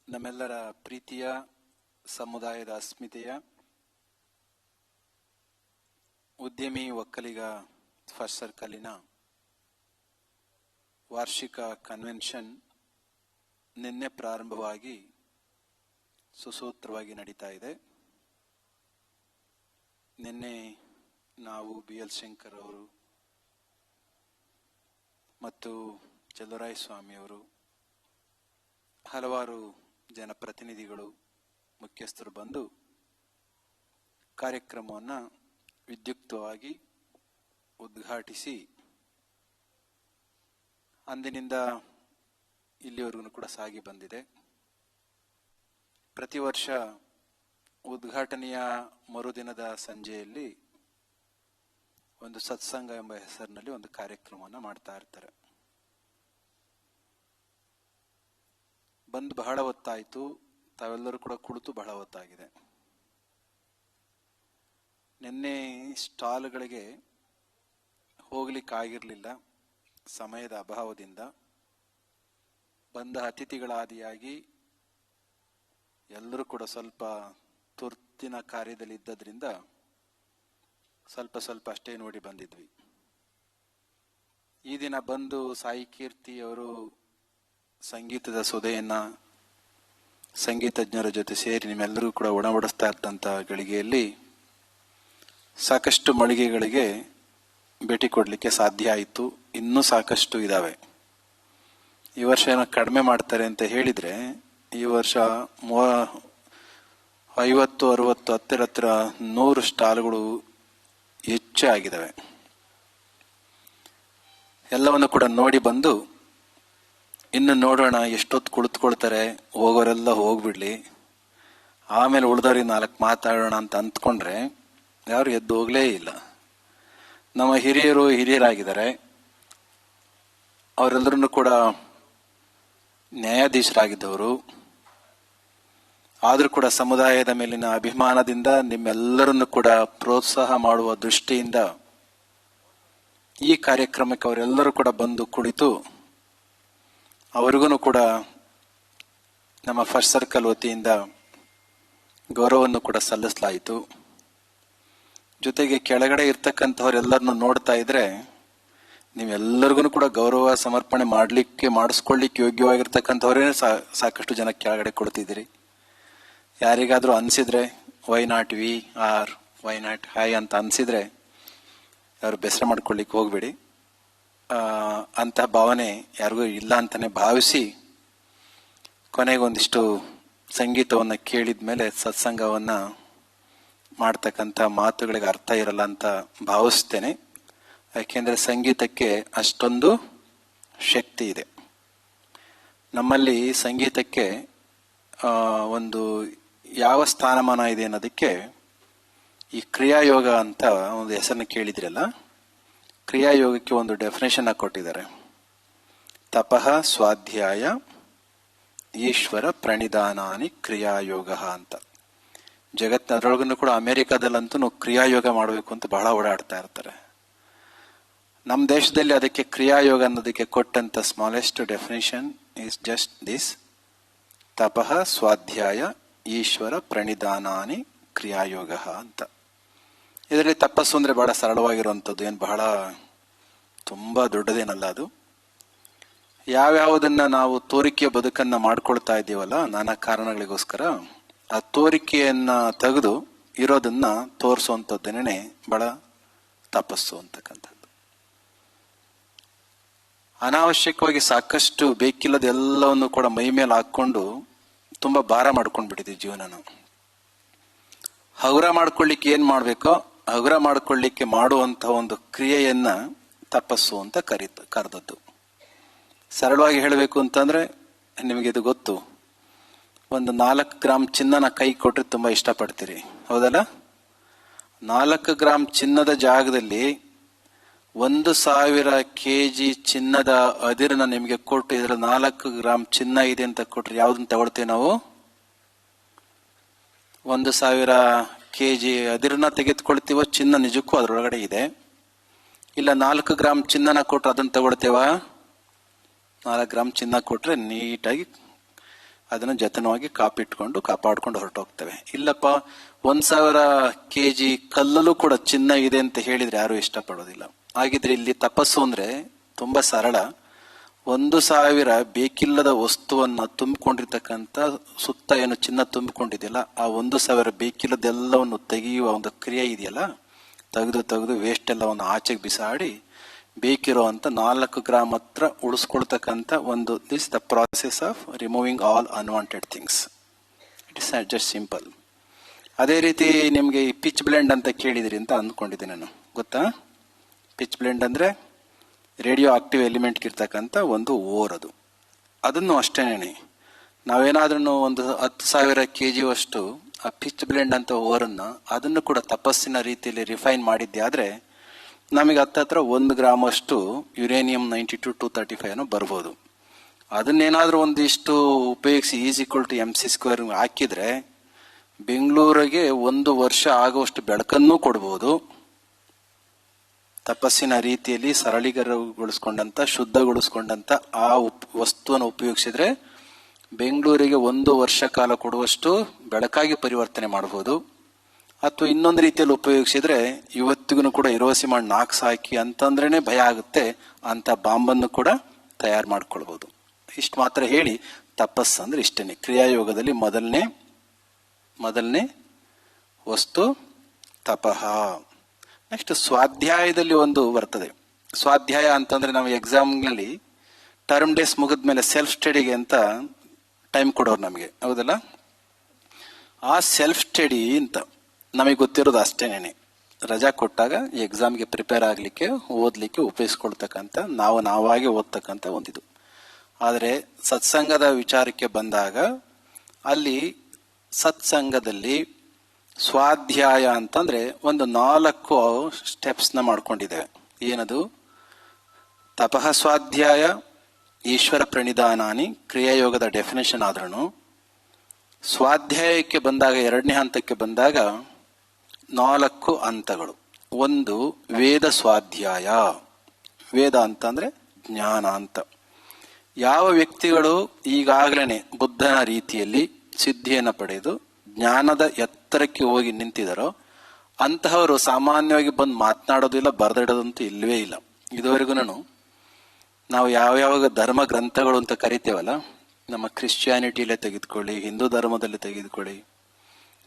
ನಮ್ಮೆಲ್ಲರ ಪ್ರೀತಿಯ ಸಮುದಾಯದ ಅಸ್ಮಿತೆಯ ಉದ್ಯಮಿ ಒಕ್ಕಲಿಗ ಫಸ್ಟ್ ಸರ್ಕಲಿನ ವಾರ್ಷಿಕ ಕನ್ವೆನ್ಷನ್ ನಿನ್ನೆ ಪ್ರಾರಂಭವಾಗಿ ಸುಸೂತ್ರವಾಗಿ ನಡೀತಾ ಇದೆ. ನಿನ್ನೆ ನಾವು BL ಶಂಕರ್ ಅವರು ಮತ್ತು ಚಲುವರಾಯ ಸ್ವಾಮಿಯವರು, ಹಲವಾರು ಜನಪ್ರತಿನಿಧಿಗಳು, ಮುಖ್ಯಸ್ಥರು ಬಂದು ಕಾರ್ಯಕ್ರಮವನ್ನು ವಿದ್ಯುಕ್ತವಾಗಿ ಉದ್ಘಾಟಿಸಿ ಅಂದಿನಿಂದ ಇಲ್ಲಿವರೆಗೂ ಕೂಡ ಸಾಗಿ ಬಂದಿದೆ. ಪ್ರತಿ ವರ್ಷ ಉದ್ಘಾಟನೆಯ ಮರುದಿನದ ಸಂಜೆಯಲ್ಲಿ ಒಂದು ಸತ್ಸಂಗ ಎಂಬ ಹೆಸರಿನಲ್ಲಿ ಒಂದು ಕಾರ್ಯಕ್ರಮವನ್ನು ಮಾಡ್ತಾ ಇರ್ತಾರೆ. ಬಂದು ಬಹಳ ಹೊತ್ತಾಯಿತು, ತಾವೆಲ್ಲರೂ ಕೂಡ ಕುಳಿತು ಬಹಳ ಹೊತ್ತಾಗಿದೆ. ನಿನ್ನೆ ಸ್ಟಾಲ್ಗಳಿಗೆ ಹೋಗ್ಲಿಕ್ಕಾಗಿರಲಿಲ್ಲ, ಸಮಯದ ಅಭಾವದಿಂದ. ಬಂದ ಅತಿಥಿಗಳಾದಿಯಾಗಿ ಎಲ್ಲರೂ ಕೂಡ ಸ್ವಲ್ಪ ತುರ್ತಿನ ಕಾರ್ಯದಲ್ಲಿ ಇದ್ದದ್ರಿಂದ ಸ್ವಲ್ಪ ಅಷ್ಟೇ ನೋಡಿ ಬಂದಿದ್ವಿ. ಈ ದಿನ ಬಂದು ಸಾಯಿ ಕೀರ್ತಿ ಅವರು ಸಂಗೀತದ ಸೊದೆಯನ್ನ ಸಂಗೀತಜ್ಞರ ಜೊತೆ ಸೇರಿ ನಿಮ್ಮೆಲ್ಲರೂ ಕೂಡ ಉಣಬಡಿಸ್ತಾ ಇದ್ದಂಥ ಗಳಿಗೆಯಲ್ಲಿ ಸಾಕಷ್ಟು ಮಳಿಗೆಗಳಿಗೆ ಭೇಟಿ ಕೊಡಲಿಕ್ಕೆ ಸಾಧ್ಯ ಆಯಿತು. ಇನ್ನೂ ಸಾಕಷ್ಟು ಇದ್ದಾವೆ. ಈ ವರ್ಷ ಏನೋ ಕಡಿಮೆ ಮಾಡ್ತಾರೆ ಅಂತ ಹೇಳಿದರೆ ಈ ವರ್ಷ 50-60 ಹತ್ತಿರ 100 ಸ್ಟಾಲ್ಗಳು ಹೆಚ್ಚು ಆಗಿದ್ದಾವೆ. ಎಲ್ಲವನ್ನು ಕೂಡ ನೋಡಿ ಬಂದು ಇನ್ನು ನೋಡೋಣ ಎಷ್ಟೊತ್ತು ಕುಳಿತುಕೊಳ್ತಾರೆ, ಹೋಗೋರೆಲ್ಲ ಹೋಗ್ಬಿಡ್ಲಿ, ಆಮೇಲೆ ಉಳಿದವ್ರಿಗೆ 4 ಮಾತಾಡೋಣ ಅಂತ ಅಂದ್ಕೊಂಡ್ರೆ ಯಾರು ಎದ್ದು ಹೋಗ್ಲೇ ಇಲ್ಲ. ನಮ್ಮ ಹಿರಿಯರಾಗಿದ್ದಾರೆ. ಅವರೆಲ್ಲರೂ ಕೂಡ ನ್ಯಾಯಾಧೀಶರಾಗಿದ್ದವರು. ಆದರೂ ಕೂಡ ಸಮುದಾಯದ ಮೇಲಿನ ಅಭಿಮಾನದಿಂದ ನಿಮ್ಮೆಲ್ಲರನ್ನು ಕೂಡ ಪ್ರೋತ್ಸಾಹ ಮಾಡುವ ದೃಷ್ಟಿಯಿಂದ ಈ ಕಾರ್ಯಕ್ರಮಕ್ಕೆ ಅವರೆಲ್ಲರೂ ಕೂಡ ಬಂದು ಕುಳಿತು ಅವರಿಗೂ ಕೂಡ ನಮ್ಮ ಫಸ್ಟ್ ಸರ್ಕಲ್ ವತಿಯಿಂದ ಗೌರವವನ್ನು ಕೂಡ ಸಲ್ಲಿಸಲಾಯಿತು. ಜೊತೆಗೆ ಕೆಳಗಡೆ ಇರ್ತಕ್ಕಂಥವರೆಲ್ಲರನ್ನು ನೋಡ್ತಾ ಇದ್ರೆ ನೀವೆಲ್ಲರಿಗೂ ಕೂಡ ಗೌರವ ಸಮರ್ಪಣೆ ಮಾಡಿಸ್ಕೊಳ್ಳಿಕ್ಕೆ ಯೋಗ್ಯವಾಗಿರ್ತಕ್ಕಂಥವ್ರೇ ಸಾಕಷ್ಟು ಜನ ಕೆಳಗಡೆ ಕೊಡ್ತಿದ್ದೀರಿ. ಯಾರಿಗಾದ್ರೂ ಅನ್ಸಿದ್ರೆ why not we are why not high ಅಂತ ಅನ್ಸಿದ್ರೆ ಯಾರು ಬೇಸರ ಮಾಡ್ಕೊಳ್ಳಿಕ್ಕೆ ಹೋಗ್ಬೇಡಿ. ಅಂತಹ ಭಾವನೆ ಯಾರಿಗೂ ಇಲ್ಲ ಅಂತಾನೆ ಭಾವಿಸಿ ಕೊನೆಗೊಂದಿಷ್ಟು ಸಂಗೀತವನ್ನು ಕೇಳಿದ ಮೇಲೆ ಸತ್ಸಂಗವನ್ನು ಮಾಡ್ತಕ್ಕಂಥ ಮಾತುಗಳಿಗೆ ಅರ್ಥ ಇರಲ್ಲ ಅಂತ ಭಾವಿಸ್ತೇನೆ. ಯಾಕೆಂದರೆ ಸಂಗೀತಕ್ಕೆ ಅಷ್ಟೊಂದು ಶಕ್ತಿ ಇದೆ. ನಮ್ಮಲ್ಲಿ ಸಂಗೀತಕ್ಕೆ ಒಂದು ಯಾವ ಸ್ಥಾನಮಾನ ಇದೆ ಅನ್ನೋದಕ್ಕೆ ಈ ಕ್ರಿಯಾಯೋಗ ಅಂತ ಒಂದು ಹೆಸರನ್ನ ಕೇಳಿದ್ರಲ್ಲ, ಕ್ರಿಯಾಯೋಗಕ್ಕೆ ಒಂದು ಡೆಫಿನೇಷನ್ ಕೊಟ್ಟಿದ್ದಾರೆ. ತಪಃ ಸ್ವಾಧ್ಯಾಯ ಈಶ್ವರ ಪ್ರಣಿಧಾನಾನಿ ಕ್ರಿಯಾಯೋಗ ಅಂತ. ಅದರೊಳಗೂ ಕೂಡ ಅಮೆರಿಕಾದಲ್ಲಂತೂ ಕ್ರಿಯಾಯೋಗ ಮಾಡಬೇಕು ಅಂತ ಬಹಳ ಓಡಾಡ್ತಾ ಇರ್ತಾರೆ. ನಮ್ಮ ದೇಶದಲ್ಲಿ ಅದಕ್ಕೆ ಕ್ರಿಯಾಯೋಗ ಅನ್ನೋದಕ್ಕೆ ಕೊಟ್ಟಂತ smallest definition is just this: ತಪಃ ಸ್ವಾಧ್ಯಾಯ ಈಶ್ವರ ಪ್ರಣಿಧಾನಾನಿ ಕ್ರಿಯಾಯೋಗ ಅಂತ. ಇದರಲ್ಲಿ ತಪಸ್ಸು ಅಂದ್ರೆ ಬಹಳ ಸರಳವಾಗಿರುವಂಥದ್ದು, ಏನು ಬಹಳ ತುಂಬಾ ದೊಡ್ಡದೇನಲ್ಲ. ಅದು ಯಾವ್ಯಾವುದನ್ನ ನಾವು ತೋರಿಕೆಯ ಬದುಕನ್ನ ಮಾಡ್ಕೊಳ್ತಾ ಇದ್ದೀವಲ್ಲ ನಾನಾ ಕಾರಣಗಳಿಗೋಸ್ಕರ, ಆ ತೋರಿಕೆಯನ್ನ ತೆಗೆದು ಇರೋದನ್ನ ತೋರಿಸುವಂಥದ್ದೇನೆ ಬಹಳ ತಪಸ್ಸು ಅಂತಕ್ಕಂಥದ್ದು. ಅನಾವಶ್ಯಕವಾಗಿ ಸಾಕಷ್ಟು ಬೇಕಿಲ್ಲದ ಎಲ್ಲವನ್ನು ಕೂಡ ಮೈ ಮೇಲೆ ಹಾಕೊಂಡು ತುಂಬಾ ಭಾರ ಮಾಡ್ಕೊಂಡು ಬಿಟ್ಟಿದ್ದೀವಿ ಜೀವನನ. ಹಗುರ ಮಾಡ್ಕೊಳ್ಳಿಕ್ಕೆ ಏನ್ ಮಾಡ್ಬೇಕೋ ಹಗುರ ಮಾಡ್ಕೊಳ್ಳಿಕ್ಕೆ ಮಾಡುವಂತ ಒಂದು ಕ್ರಿಯೆಯನ್ನ ತಪಸ್ಸು ಅಂತ ಕರೆದದ್ದು. ಸರಳವಾಗಿ ಹೇಳಬೇಕು ಅಂತಂದ್ರೆ ನಿಮಗೆ ಇದು ಗೊತ್ತು, ಒಂದು 4 ಗ್ರಾಮ್ ಚಿನ್ನನ ಕೈ ಕೊಟ್ರೆ ತುಂಬಾ ಇಷ್ಟಪಡ್ತೀರಿ, ಹೌದಲ್ಲ? 4 ಗ್ರಾಮ್ ಚಿನ್ನದ ಜಾಗದಲ್ಲಿ 1000 kg ಚಿನ್ನದ ಅದಿರನ್ನ ನಿಮಗೆ ಕೊಟ್ಟು ಇದರ 4 ಗ್ರಾಮ್ ಚಿನ್ನ ಇದೆ ಅಂತ ಕೊಟ್ರೆ ಯಾವ್ದನ್ನ ತಗೊಳ್ತೇವೆ ನಾವು? 1000 kg ಅದಿರನ್ನ ತೆಗೆದುಕೊಳ್ತೀವ, ಚಿನ್ನ ನಿಜಕ್ಕೂ ಅದರೊಳಗಡೆ ಇದೆ. ಇಲ್ಲ 4 ಗ್ರಾಮ್ ಚಿನ್ನನ ಕೊಟ್ರೆ ಅದನ್ನ ತಗೊಳ್ತೇವ? 4 ಗ್ರಾಮ್ ಚಿನ್ನ ಕೊಟ್ರೆ ನೀಟಾಗಿ ಅದನ್ನು ಜತನವಾಗಿ ಕಾಪಾಡ್ಕೊಂಡು ಹೊರಟೋಗ್ತವೆ. ಇಲ್ಲಪ್ಪ 1,000 kg ಕಲ್ಲಲ್ಲೂ ಕೂಡ ಚಿನ್ನ ಇದೆ ಅಂತ ಹೇಳಿದ್ರೆ ಯಾರು ಇಷ್ಟಪಡೋದಿಲ್ಲ. ಹಾಗಿದ್ರೆ ಇಲ್ಲಿ ತಪಸ್ಸು ಅಂದ್ರೆ ತುಂಬಾ ಸರಳ. 1,000 ಬೇಕಿಲ್ಲದ ವಸ್ತುವನ್ನ ತುಂಬಿಕೊಂಡಿರ್ತಕ್ಕಂಥ ಸುತ್ತ ಏನು ಚಿನ್ನ ತುಂಬಿಕೊಂಡಿದೆಯಲ್ಲ, ಆ 1,000 ಬೇಕಿಲ್ಲದೆಲ್ಲವನ್ನು ತೆಗೆಯುವ ಒಂದು ಕ್ರಿಯೆ ಇದೆಯಲ್ಲ, ತೆಗೆದು ವೇಸ್ಟ್ ಎಲ್ಲವನ್ನು ಆಚೆಗೆ ಬಿಸಾಡಿ ಬೇಕಿರುವಂತ 4 ಗ್ರಾಮ್ ಹತ್ರ ಉಳಿಸ್ಕೊಳ್ತಕ್ಕಂಥ ಒಂದು this the process of removing all unwanted things. It is just simple. ಅದೇ ರೀತಿ ನಿಮಗೆ ಈ ಪಿಚ್ ಬ್ಲೆಂಡ್ ಅಂತ ಕೇಳಿದಿರಿ ಅಂತ ಅಂದ್ಕೊಂಡಿದ್ದೆ ನಾನು, ಗೊತ್ತಾ? ಪಿಚ್ ಬ್ಲೆಂಡ್ ಅಂದ್ರೆ ರೇಡಿಯೋ ಆಕ್ಟಿವ್ ಎಲಿಮೆಂಟ್ ಇರ್ತಕ್ಕಂಥ ಒಂದು ಓರ್. ಅದನ್ನು ಅಷ್ಟೇನೆ ನಾವೇನಾದ್ರೂ ಒಂದು 10,000 kg ಅಷ್ಟು ಆ ಪಿಚ್ ಬ್ಲೆಂಡ್ ಅಂತ ಓರನ್ನ ಅದನ್ನು ಕೂಡ ತಪಸ್ಸಿನ ರೀತಿಯಲ್ಲಿ ರಿಫೈನ್ ಮಾಡಿದ್ದೆ ಆದ್ರೆ ನಮಗೆ ಹತ್ತತ್ರ 1 ಗ್ರಾಮ್ ಅಷ್ಟು ಯುರೇನಿಯಂ 92-235 ಬರ್ಬೋದು. ಅದನ್ನೇನಾದ್ರೂ ಒಂದಿಷ್ಟು ಉಪಯೋಗಿಸಿ E=mc² ಹಾಕಿದ್ರೆ ಬೆಂಗಳೂರಿಗೆ 1 ವರ್ಷ ಆಗುವಷ್ಟು ಬೆಳಕನ್ನು ಕೊಡ್ಬೋದು. ತಪಸ್ಸಿನ ರೀತಿಯಲ್ಲಿ ಸರಳೀಕರಣಗೊಳಿಸ್ಕೊಂಡಂತ ಶುದ್ಧಗೊಳಿಸ್ಕೊಂಡಂತ ಆ ವಸ್ತುವನ್ನು ಉಪಯೋಗಿಸಿದ್ರೆ ಬೆಂಗಳೂರಿಗೆ 1 ವರ್ಷ ಕಾಲ ಕೊಡುವಷ್ಟು ಬೆಳಕಾಗಿ ಪರಿವರ್ತನೆ ಮಾಡಬಹುದು. ಅಥವಾ ಇನ್ನೊಂದು ರೀತಿಯಲ್ಲಿ ಉಪಯೋಗಿಸಿದ್ರೆ ಇವತ್ತಿಗೂ ಕೂಡ ಹಿರೋಶಿಮಾ ನಾಕ್ಸಾಕಿ ಅಂತಂದ್ರೇನೆ ಭಯ ಆಗುತ್ತೆ ಅಂತ ಬಾಂಬನ್ನು ಕೂಡ ತಯಾರು ಮಾಡ್ಕೊಳ್ಬಹುದು. ಇಷ್ಟು ಮಾತ್ರ ಹೇಳಿ, ತಪಸ್ಸು ಅಂದ್ರೆ ಇಷ್ಟೇನೆ. ಕ್ರಿಯಾಯೋಗದಲ್ಲಿ ಮೊದಲನೇ ವಸ್ತು ತಪಃ. ನೆಕ್ಸ್ಟ್ ಸ್ವಾಧ್ಯಾಯದಲ್ಲಿ ಒಂದು ಬರ್ತದೆ. ಸ್ವಾಧ್ಯಾಯ ಅಂತಂದ್ರೆ ನಾವು ಎಕ್ಸಾಮ್ನಲ್ಲಿ ಟರ್ಮ್ ಡೇಸ್ ಮುಗಿದ್ಮೇಲೆ ಸೆಲ್ಫ್ ಸ್ಟಡಿಗೆ ಅಂತ ಟೈಮ್ ಕೊಡೋರು ನಮಗೆ, ಹೌದಲ್ಲ? ಆ ಸೆಲ್ಫ್ ಸ್ಟಡಿ ಅಂತ ನಮಗೆ ಗೊತ್ತಿರೋದು ಅಷ್ಟೇನೆ. ರಜಾ ಕೊಟ್ಟಾಗ ಎಕ್ಸಾಮ್ಗೆ ಪ್ರಿಪೇರ್ ಆಗ್ಲಿಕ್ಕೆ ಓದ್ಲಿಕ್ಕೆ ಉಪಯೋಗಿಸ್ಕೊಳ್ತಕ್ಕಂಥ ನಾವಾಗಿ ಓದ್ತಕ್ಕಂಥ ಒಂದಿದು. ಆದರೆ ಸತ್ಸಂಗದ ವಿಚಾರಕ್ಕೆ ಬಂದಾಗ ಅಲ್ಲಿ ಸತ್ಸಂಗದಲ್ಲಿ ಸ್ವಾಧ್ಯಾಯ ಅಂತಂದ್ರೆ ಒಂದು 4 ಸ್ಟೆಪ್ಸ್ ನ ಮಾಡ್ಕೊಂಡಿದ್ದೇವೆ. ಏನದು? ತಪಃ ಸ್ವಾಧ್ಯಾಯ, ಈಶ್ವರ ಪ್ರಣಿಧಾನಾನಿ ಕ್ರಿಯಾಯೋಗದ ಡೆಫಿನೇಷನ್ ಆದ್ರೂ ಸ್ವಾಧ್ಯಾಯಕ್ಕೆ ಬಂದಾಗ, 2ನೇ ಹಂತಕ್ಕೆ ಬಂದಾಗ 4 ಹಂತಗಳು. ಒಂದು ವೇದ ಸ್ವಾಧ್ಯಾಯ. ವೇದ ಅಂತಂದ್ರೆ ಜ್ಞಾನ ಅಂತ. ಯಾವ ವ್ಯಕ್ತಿಗಳು ಈಗಾಗಲೇ ಬುದ್ಧನ ರೀತಿಯಲ್ಲಿ ಸಿದ್ಧಿಯನ್ನು ಪಡೆದು ಜ್ಞಾನದ ಎತ್ತರಕ್ಕೆ ಹೋಗಿ ನಿಂತಿದ್ದಾರೋ ಅಂತಹವರು ಸಾಮಾನ್ಯವಾಗಿ ಬಂದು ಮಾತನಾಡೋದಿಲ್ಲ, ಬರೆದಿಡೋದಂತೂ ಇಲ್ಲವೇ ಇಲ್ಲ. ಇದುವರೆಗೂ ನಾವು ಯಾವ್ಯಾವ ಧರ್ಮ ಗ್ರಂಥಗಳು ಅಂತ ಕರಿತೇವಲ್ಲ, ನಮ್ಮ ಕ್ರಿಶ್ಚಿಯಾನಿಟಿಯಲ್ಲೇ ತೆಗೆದುಕೊಳ್ಳಿ, ಹಿಂದೂ ಧರ್ಮದಲ್ಲಿ ತೆಗೆದುಕೊಳ್ಳಿ,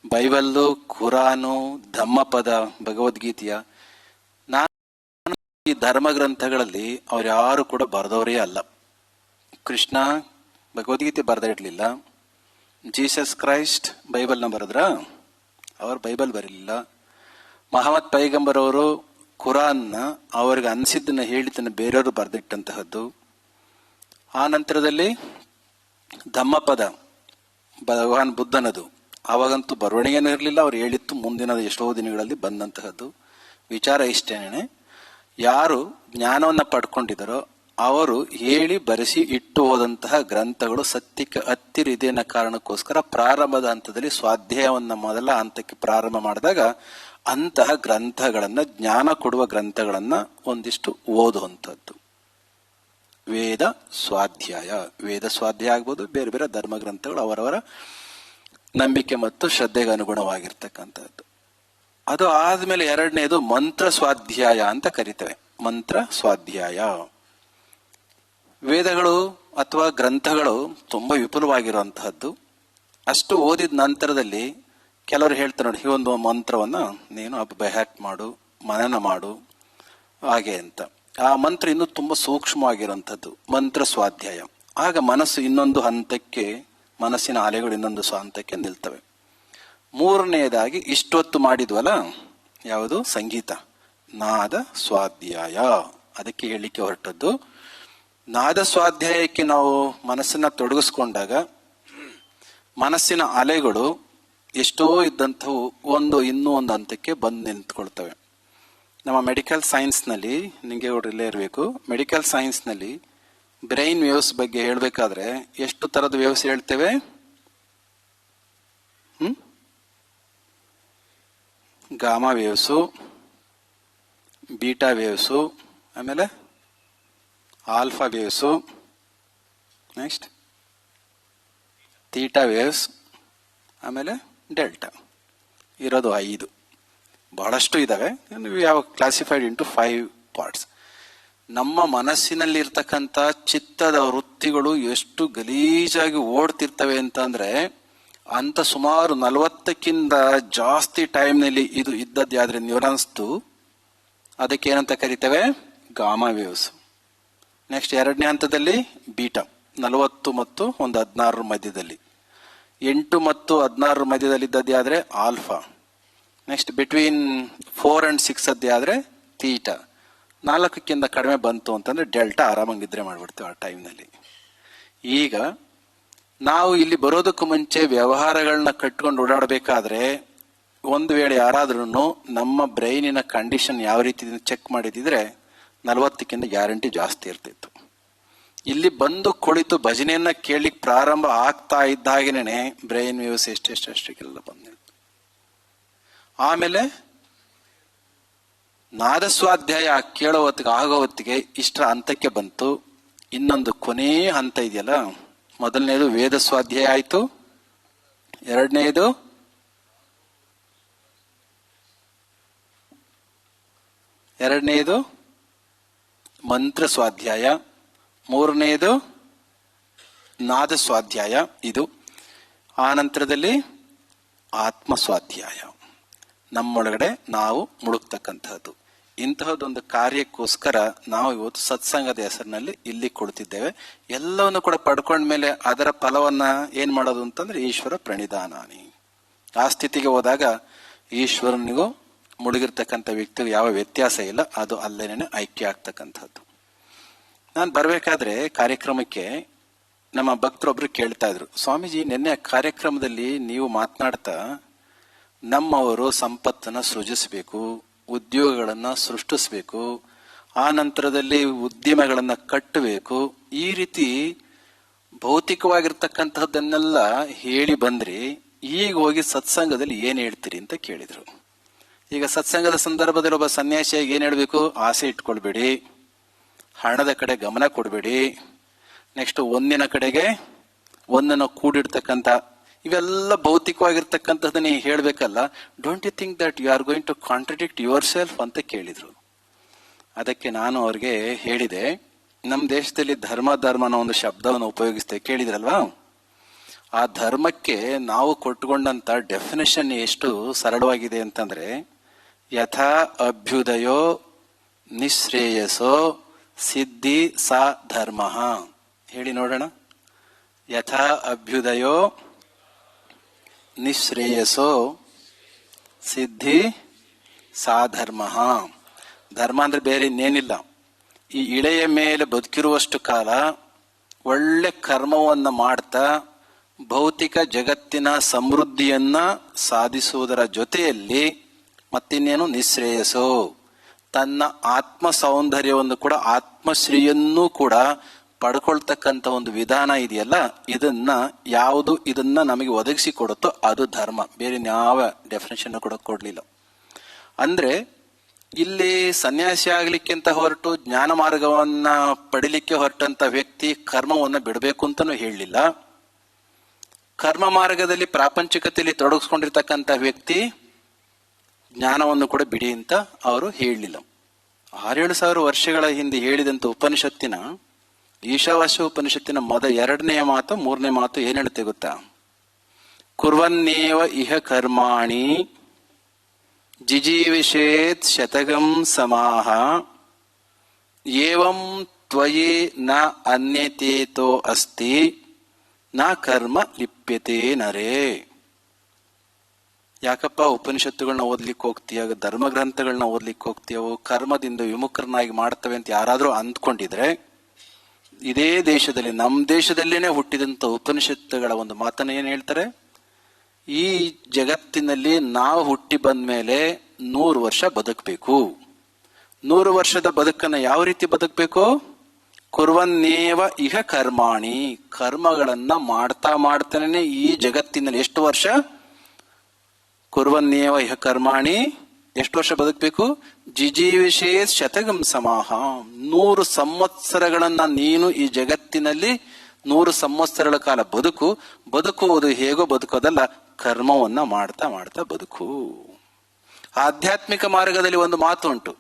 ಬೈಬಲ್ಲು, ಖುರಾನು, ಧಮ್ಮಪದ, ಭಗವದ್ಗೀತೆಯ, ನಾನು ಈ ಧರ್ಮ ಗ್ರಂಥಗಳಲ್ಲಿ ಅವ್ರು ಯಾರು ಕೂಡ ಬರೆದವರೇ ಅಲ್ಲ. ಕೃಷ್ಣ ಭಗವದ್ಗೀತೆ ಬರೆದಿಡ್ಲಿಲ್ಲ. ಜೀಸಸ್ ಕ್ರೈಸ್ಟ್ ಬೈಬಲ್ನ ಬರೆದ್ರ? ಅವರು ಬೈಬಲ್ ಬರಲಿಲ್ಲ. ಮಹಮ್ಮದ್ ಪೈಗಂಬರ್ ಅವರು ಕುರಾನ್ನ ಅವ್ರಿಗೆ ಅನಿಸಿದ್ದನ್ನ ಹೇಳಿದ್ದನ್ನು ಬೇರೆಯವರು ಬರೆದಿಟ್ಟಂತಹದ್ದು. ಆ ನಂತರದಲ್ಲಿ ಧಮ್ಮಪದ ಭಗವಾನ್ ಬುದ್ಧನದು, ಅವಾಗಂತೂ ಬರವಣಿಗೆನೂ ಇರಲಿಲ್ಲ. ಅವ್ರು ಹೇಳಿತ್ತು ಮುಂದಿನ ಎಷ್ಟೋ ದಿನಗಳಲ್ಲಿ ಬಂದಂತಹದ್ದು. ವಿಚಾರ ಇಷ್ಟೇನೆ, ಯಾರು ಜ್ಞಾನವನ್ನ ಪಡ್ಕೊಂಡಿದ್ದಾರೋ ಅವರು ಹೇಳಿ ಬರೆಸಿ ಇಟ್ಟು ಹೋದಂತಹ ಗ್ರಂಥಗಳು ಸತ್ಯಕ್ಕೆ ಹತ್ತಿರ ಇದೆ ಅನ್ನೋ ಕಾರಣಕ್ಕೋಸ್ಕರ ಪ್ರಾರಂಭದ ಹಂತದಲ್ಲಿ ಸ್ವಾಧ್ಯಾಯವನ್ನ ಮೊದಲ ಹಂತಕ್ಕೆ ಪ್ರಾರಂಭ ಮಾಡಿದಾಗ ಅಂತಹ ಗ್ರಂಥಗಳನ್ನ, ಜ್ಞಾನ ಕೊಡುವ ಗ್ರಂಥಗಳನ್ನ ಒಂದಿಷ್ಟು ಓದುವಂಥದ್ದು ವೇದ ಸ್ವಾಧ್ಯಾಯ. ವೇದ ಸ್ವಾಧ್ಯಾಯ ಆಗ್ಬೋದು, ಬೇರೆ ಬೇರೆ ಧರ್ಮ ಗ್ರಂಥಗಳು ಅವರವರ ನಂಬಿಕೆ ಮತ್ತು ಶ್ರದ್ಧೆಗೆ ಅನುಗುಣವಾಗಿರ್ತಕ್ಕಂಥದ್ದು. ಅದು ಆದ್ಮೇಲೆ 2ನೇದು ಮಂತ್ರ ಸ್ವಾಧ್ಯಾಯ ಅಂತ ಕರಿತೇವೆ. ಮಂತ್ರ ಸ್ವಾಧ್ಯಾಯ. ವೇದಗಳು ಅಥವಾ ಗ್ರಂಥಗಳು ತುಂಬಾ ವಿಪುಲವಾಗಿರುವಂತಹದ್ದು. ಅಷ್ಟು ಓದಿದ ನಂತರದಲ್ಲಿ ಕೆಲವರು ಹೇಳ್ತಾರೆ, ನೋಡಿ, ಈ ಒಂದು ಮಂತ್ರವನ್ನ ನೀನು ಬೈಹ್ಯಾಟ್ ಮಾಡು, ಮನನ ಮಾಡು ಹಾಗೆ ಅಂತ. ಆ ಮಂತ್ರ ಇನ್ನೂ ತುಂಬಾ ಸೂಕ್ಷ್ಮವಾಗಿರುವಂಥದ್ದು ಮಂತ್ರ ಸ್ವಾಧ್ಯಾಯ. ಆಗ ಮನಸ್ಸು ಇನ್ನೊಂದು ಹಂತಕ್ಕೆ, ಮನಸ್ಸಿನ ಅಲೆಗಳು ಇನ್ನೊಂದು ಹಂತಕ್ಕೆ ನಿಲ್ತವೆ. 3ನೇದಾಗಿ ಇಷ್ಟೊತ್ತು ಮಾಡಿದ್ವಲ್ಲ, ಯಾವುದು? ಸಂಗೀತ, ನಾದ ಸ್ವಾಧ್ಯಾಯ. ಅದಕ್ಕೆ ಹೇಳಿಕೆ ಹೊರಟದ್ದು. ನಾದ ಸ್ವಾಧ್ಯಾಯಕ್ಕೆ ನಾವು ಮನಸ್ಸನ್ನ ತೊಡಗಿಸ್ಕೊಂಡಾಗ ಮನಸ್ಸಿನ ಅಲೆಗಳು ಎಷ್ಟೋ ಇದ್ದಂಥವು ಇನ್ನೂ ಒಂದು ಹಂತಕ್ಕೆ ಬಂದು ನಿಂತ್ಕೊಳ್ತವೆ. ನಮ್ಮ ಮೆಡಿಕಲ್ ಸೈನ್ಸ್ನಲ್ಲಿ, ನಿಮಗೆ ಇಲ್ಲೇ ಇರಬೇಕು, ಮೆಡಿಕಲ್ ಸೈನ್ಸ್ನಲ್ಲಿ ಬ್ರೈನ್ ವೇವ್ಸ್ ಬಗ್ಗೆ ಹೇಳಬೇಕಾದ್ರೆ ಎಷ್ಟು ತರದ ವೇವ್ಸ್ ಹೇಳ್ತೇವೆ? ಗಾಮಾ ವೇವ್ಸು, ಬೀಟಾ ವೇವ್ಸು, ಆಮೇಲೆ alpha waves, next theta waves, ಆಮೇಲೆ ಡೆಲ್ಟಾ ಇರೋದು 5. ಬಹಳಷ್ಟು ಇದ್ದಾವೆ. We have classified into 5 parts. ನಮ್ಮ ಮನಸ್ಸಿನಲ್ಲಿರ್ತಕ್ಕಂಥ ಚಿತ್ತದ ವೃತ್ತಿಗಳು ಎಷ್ಟು ಗಲೀಜಾಗಿ ಓಡ್ತಿರ್ತವೆ ಅಂತಂದ್ರೆ, ಅಂತ ಸುಮಾರು 40ಕ್ಕಿಂತ ಜಾಸ್ತಿ ಟೈಮ್ನಲ್ಲಿ ಇದು ಇದ್ದದ್ದಾದ್ರೆ ನ್ಯೂರಾನ್ಸ್ದು, ಅದಕ್ಕೆ ಏನಂತ ಕರಿತೇವೆ? Gamma waves. ನೆಕ್ಸ್ಟ್ 2ನೇ ಹಂತದಲ್ಲಿ ಬೀಟಾ, 40 ಮತ್ತು 16 ಮಧ್ಯದಲ್ಲಿ. 8 ಮತ್ತು 16 ಮಧ್ಯದಲ್ಲಿ ಇದ್ದದ್ದೇ ಆದ್ರೆ ಆಲ್ಫಾ. ನೆಕ್ಸ್ಟ್ ಬಿಟ್ವೀನ್ 4 and 6 ಅದ್ದೇ ಆದ್ರೆ ಥೀಟಾ. 4ಕ್ಕಿಂತ ಕಡಿಮೆ ಬಂತು ಅಂತಂದ್ರೆ ಡೆಲ್ಟಾ. ಆರಾಮಾಗಿ ನಿದ್ರೆ ಮಾಡ್ಬಿಡ್ತೇವೆ ಆ ಟೈಮ್ನಲ್ಲಿ. ಈಗ ನಾವು ಇಲ್ಲಿ ಬರೋದಕ್ಕೂ ಮುಂಚೆ ವ್ಯವಹಾರಗಳನ್ನ ಕಟ್ಕೊಂಡು ಓಡಾಡಬೇಕಾದ್ರೆ, ಒಂದು ವೇಳೆ ಯಾರಾದ್ರೂ ನಮ್ಮ ಬ್ರೈನಿನ ಕಂಡೀಷನ್ ಯಾವ ರೀತಿ ಚೆಕ್ ಮಾಡಿದಿದ್ರೆ 40ಕ್ಕಿಂತ ಗ್ಯಾರಂಟಿ ಜಾಸ್ತಿ ಇರ್ತಿತ್ತು. ಇಲ್ಲಿ ಬಂದು ಕುಳಿತು ಭಜನೆಯನ್ನ ಕೇಳಲಿಕ್ಕೆ ಪ್ರಾರಂಭ ಆಗ್ತಾ ಇದ್ದಾಗೇನೆ ಬ್ರೈನ್ ವೇವ್ಸ್ ಎಷ್ಟೆಲ್ಲ ಬಂದಿತ್ತು. ಆಮೇಲೆ ನಾದಸ್ವಾಧ್ಯಾಯ ಕೇಳೋ ಹೊತ್ತಿಗೆ ಆಗೋ ಹೊತ್ತಿಗೆ ಇಷ್ಟರ ಹಂತಕ್ಕೆ ಬಂತು. ಇನ್ನೊಂದು ಕೊನೆ ಹಂತ ಇದೆಯಲ್ಲ, ಮೊದಲನೇದು ವೇದ ಸ್ವಾಧ್ಯಾಯ ಆಯ್ತು, ಎರಡನೇದು ಮಂತ್ರ ಸ್ವಾಧ್ಯಾಯ, 3ನೇದು ನಾದ ಸ್ವಾಧ್ಯಾಯ. ಇದು ಆನಂತರದಲ್ಲಿ ಆತ್ಮ ಸ್ವಾಧ್ಯಾಯ, ನಮ್ಮೊಳಗಡೆ ನಾವು ಮುಳುಗ್ತಕ್ಕಂತಹದ್ದು. ಇಂತಹದ್ದೊಂದು ಕಾರ್ಯಕ್ಕೋಸ್ಕರ ನಾವು ಇವತ್ತು ಸತ್ಸಂಗದ ಹೆಸರಿನಲ್ಲಿ ಇಲ್ಲಿ ಕೊಡ್ತಿದ್ದೇವೆ. ಎಲ್ಲವನ್ನು ಕೂಡ ಪಡ್ಕೊಂಡ್ಮೇಲೆ ಅದರ ಫಲವನ್ನ ಏನ್ ಮಾಡೋದು ಅಂತಂದ್ರೆ ಈಶ್ವರ ಪ್ರಣಿಧಾನಾನಿ. ಆ ಸ್ಥಿತಿಗೆ ಹೋದಾಗ ಈಶ್ವರನಿಗೂ ಮುಳುಗಿರ್ತಕ್ಕಂಥ ವ್ಯಕ್ತಿಗೂ ಯಾವ ವ್ಯತ್ಯಾಸ ಇಲ್ಲ, ಅದು ಅಲ್ಲೇನೆ ಐಕ್ಯ ಆಗ್ತಕ್ಕಂಥದ್ದು. ನಾನು ಬರ್ಬೇಕಾದ್ರೆ ಕಾರ್ಯಕ್ರಮಕ್ಕೆ ನಮ್ಮ ಭಕ್ತರೊಬ್ರು ಕೇಳ್ತಾ ಇದ್ರು, ಸ್ವಾಮೀಜಿ ನಿನ್ನೆ ಕಾರ್ಯಕ್ರಮದಲ್ಲಿ ನೀವು ಮಾತನಾಡ್ತಾ ನಮ್ಮವರು ಸಂಪತ್ತನ್ನ ಸೃಜಿಸಬೇಕು, ಉದ್ಯೋಗಗಳನ್ನ ಸೃಷ್ಟಿಸಬೇಕು, ಆ ನಂತರದಲ್ಲಿ ಉದ್ಯಮಗಳನ್ನ ಕಟ್ಟಬೇಕು, ಈ ರೀತಿ ಭೌತಿಕವಾಗಿರ್ತಕ್ಕಂಥದ್ದನ್ನೆಲ್ಲ ಹೇಳಿ ಬಂದ್ರಿ. ಈಗ ಹೋಗಿ ಸತ್ಸಂಗದಲ್ಲಿ ಏನ್ ಹೇಳ್ತೀರಿ ಅಂತ ಕೇಳಿದ್ರು. ಈಗ ಸತ್ಸಂಗದ ಸಂದರ್ಭದಲ್ಲಿ ಒಬ್ಬ ಸನ್ಯಾಸಿಯಾಗಿ ಏನ್ ಹೇಳ್ಬೇಕು? ಆಸೆ ಇಟ್ಕೊಳ್ಬೇಡಿ, ಹಣದ ಕಡೆ ಗಮನ ಕೊಡಬೇಡಿ, ನೆಕ್ಸ್ಟ್ ಒಂದಿನ ಕಡೆಗೆ ಒಂದನ್ನು ಕೂಡಿಡ್ತಕ್ಕಂಥ ಇವೆಲ್ಲ ಭೌತಿಕವಾಗಿರ್ತಕ್ಕಂಥದ್ದನ್ನ ಹೇಳ್ಬೇಕಲ್ಲ. Don't you think that you are going to contradict yourself ಅಂತ ಕೇಳಿದ್ರು. ಅದಕ್ಕೆ ನಾನು ಅವ್ರಿಗೆ ಹೇಳಿದೆ, ನಮ್ಮ ದೇಶದಲ್ಲಿ ಧರ್ಮ ಅನ್ನೋ ಒಂದು ಶಬ್ದವನ್ನು ಉಪಯೋಗಿಸ್ತೇವೆ, ಕೇಳಿದ್ರಲ್ವಾ? ಆ ಧರ್ಮಕ್ಕೆ ನಾವು ಕೊಟ್ಟುಕೊಂಡಂತ ಡೆಫಿನೇಷನ್ ಎಷ್ಟು ಸರಳವಾಗಿದೆ ಅಂತಂದ್ರೆ, ಯಥಾ ಅಭ್ಯುದಯೋ ನಿಶ್ರೇಯಸೋ ಸಿದ್ಧಿ ಸಾ ಧರ್ಮ. ಹೇಳಿ ನೋಡೋಣ. ಯಥಾ ಅಭ್ಯುದಯೋ ನಿಶ್ರೇಯಸೋ ಸಿದ್ಧಿ ಸಾ ಧರ್ಮ. ಧರ್ಮ ಅಂದ್ರೆ ಬೇರೆ ಇನ್ನೇನಿಲ್ಲ. ಈ ಇಳೆಯ ಮೇಲೆ ಬದುಕಿರುವಷ್ಟು ಕಾಲ ಒಳ್ಳೆ ಕರ್ಮವನ್ನ ಮಾಡ್ತಾ ಭೌತಿಕ ಜಗತ್ತಿನ ಸಮೃದ್ಧಿಯನ್ನ ಸಾಧಿಸುವುದರ ಜೊತೆಯಲ್ಲಿ ಮತ್ತಿನ್ನೇನು? ನಿಶ್ರೇಯಸೋ, ತನ್ನ ಆತ್ಮ ಸೌಂದರ್ಯವನ್ನು ಕೂಡ ಆತ್ಮಶ್ರೀಯನ್ನೂ ಕೂಡ ಪಡ್ಕೊಳ್ತಕ್ಕಂಥ ಒಂದು ವಿಧಾನ ಇದೆಯಲ್ಲ, ಇದನ್ನ ನಮಗೆ ಒದಗಿಸಿ ಕೊಡುತ್ತೋ ಅದು ಧರ್ಮ. ಬೇರೆ ಯಾವ ಡೆಫಿನೇಷನ್ ಕೂಡ ಕೊಡ್ಲಿಲ್ಲ. ಅಂದ್ರೆ ಇಲ್ಲಿ ಸನ್ಯಾಸಿ ಆಗ್ಲಿಕ್ಕಿಂತ ಹೊರಟು ಜ್ಞಾನ ಮಾರ್ಗವನ್ನ ಪಡಿಲಿಕ್ಕೆ ಹೊರಟಂತ ವ್ಯಕ್ತಿ ಕರ್ಮವನ್ನ ಬಿಡಬೇಕು ಅಂತಾನೂ ಹೇಳಲಿಲ್ಲ. ಕರ್ಮ ಮಾರ್ಗದಲ್ಲಿ ಪ್ರಾಪಂಚಿಕತೆಯಲ್ಲಿ ತೊಡಗಿಸ್ಕೊಂಡಿರ್ತಕ್ಕಂಥ ವ್ಯಕ್ತಿ ಜ್ಞಾನವನ್ನು ಕೂಡ ಬಿಡಿ ಅಂತ ಅವರು ಹೇಳಲಿಲ್ಲ. 6,000-7,000 ವರ್ಷಗಳ ಹಿಂದೆ ಹೇಳಿದಂತ ಉಪನಿಷತ್ತಿನ, ಈಶಾವಾಸ್ಯ ಉಪನಿಷತ್ತಿನ 2ನೇ ಮಾತು 3ನೇ ಮಾತು ಏನ್ ಹೇಳುತ್ತೆ ಗೊತ್ತಾ? ಕುರ್ವನ್ನೇವ ಇಹ ಕರ್ಮಾಣಿ ಜಿಜೀವಿಷೇತ್ ಶತಗಂ ಸಮಾಹ ಏವಂ ತ್ವಯೇ ನ ಅನ್ಯತೇತೋ ಅಸ್ತಿ ನ ಕರ್ಮ ಲಿಪ್ಯತೆ ನರೇ. ಯಾಕಪ್ಪ ಉಪನಿಷತ್ತುಗಳನ್ನ ಓದ್ಲಿಕ್ಕೆ ಹೋಗ್ತೀಯ, ಧರ್ಮ ಗ್ರಂಥಗಳನ್ನ ಓದ್ಲಿಕ್ಕೆ ಹೋಗ್ತೀಯೋ, ಕರ್ಮದಿಂದ ವಿಮುಖರನ್ನಾಗಿ ಮಾಡ್ತವೆ ಅಂತ ಯಾರಾದ್ರೂ ಅಂದ್ಕೊಂಡಿದ್ರೆ, ಇದೇ ದೇಶದಲ್ಲಿ ನಮ್ಮ ದೇಶದಲ್ಲೇನೆ ಹುಟ್ಟಿದಂತ ಉಪನಿಷತ್ತುಗಳ ಒಂದು ಮಾತನ್ನ ಏನ್ ಹೇಳ್ತಾರೆ? ಈ ಜಗತ್ತಿನಲ್ಲಿ ನಾವು ಹುಟ್ಟಿ ಬಂದ ಮೇಲೆ 100 ವರ್ಷ ಬದುಕಬೇಕು. 100 ವರ್ಷದ ಬದುಕನ್ನ ಯಾವ ರೀತಿ ಬದುಕಬೇಕು? ಕುರ್ವನ್ನೇವ ಇಹ ಕರ್ಮಾಣಿ, ಕರ್ಮಗಳನ್ನ ಮಾಡ್ತಾನೆ ಈ ಜಗತ್ತಿನಲ್ಲಿ ಎಷ್ಟು ವರ್ಷ? ಕುರ್ವನ್ನೇವ ಇಹ ಕರ್ಮಾಣಿ, ಎಷ್ಟು ವರ್ಷ ಬದುಕಬೇಕು? ಜಿಜೀವಿಷೇತ್ ಶತಗಂ ಸಮಾಹ, 100 ಸಂವತ್ಸರಗಳನ್ನ ನೀನು ಈ ಜಗತ್ತಿನಲ್ಲಿ 100 ಸಂವತ್ಸರಗಳ ಕಾಲ ಬದುಕುವುದು ಹೇಗೋ ಬದುಕೋದಲ್ಲ, ಕರ್ಮವನ್ನ ಮಾಡ್ತಾ ಮಾಡ್ತಾ ಬದುಕು. ಆಧ್ಯಾತ್ಮಿಕ ಮಾರ್ಗದಲ್ಲಿ ಒಂದು ಮಾತು ಉಂಟು,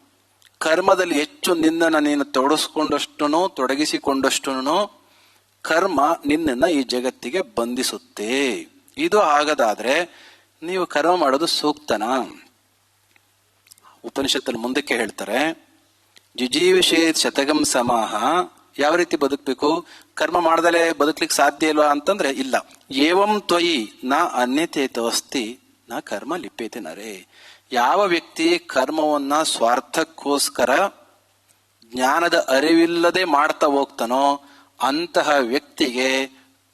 ಕರ್ಮದಲ್ಲಿ ಹೆಚ್ಚು ನಿನ್ನನ್ನು ನೀನು ತೊಡಗಿಸಿಕೊಂಡಷ್ಟುನು ಕರ್ಮ ನಿನ್ನನ್ನು ಈ ಜಗತ್ತಿಗೆ ಬಂಧಿಸುತ್ತೆ. ಇದು ಆಗದಾದ್ರೆ ನೀವು ಕರ್ಮ ಮಾಡೋದು ಸೂಕ್ತನಾ? ಉಪನಿಷತ್ತಲ್ಲಿ ಮುಂದಕ್ಕೆ ಹೇಳ್ತಾರೆ, ಜಿಜೀವಿಷೇತ್ ಶತಗಂ ಸಮಾಹ. ಯಾವ ರೀತಿ ಬದುಕಬೇಕು? ಕರ್ಮ ಮಾಡದಲೇ ಬದುಕ್ಲಿಕ್ಕೆ ಸಾಧ್ಯ ಇಲ್ವಾ ಅಂತಂದ್ರೆ ಇಲ್ಲ. ಏವಂ ತ್ವಯಿ ನ ಅನ್ಯತೇತವಸ್ತಿ ನ ಕರ್ಮ ಲಿಪ್ಯತೆ ನರೇ. ಯಾವ ವ್ಯಕ್ತಿ ಕರ್ಮವನ್ನ ಸ್ವಾರ್ಥಕ್ಕೋಸ್ಕರ ಜ್ಞಾನದ ಅರಿವಿಲ್ಲದೆ ಮಾಡ್ತಾ ಹೋಗ್ತಾನೋ ಅಂತಹ ವ್ಯಕ್ತಿಗೆ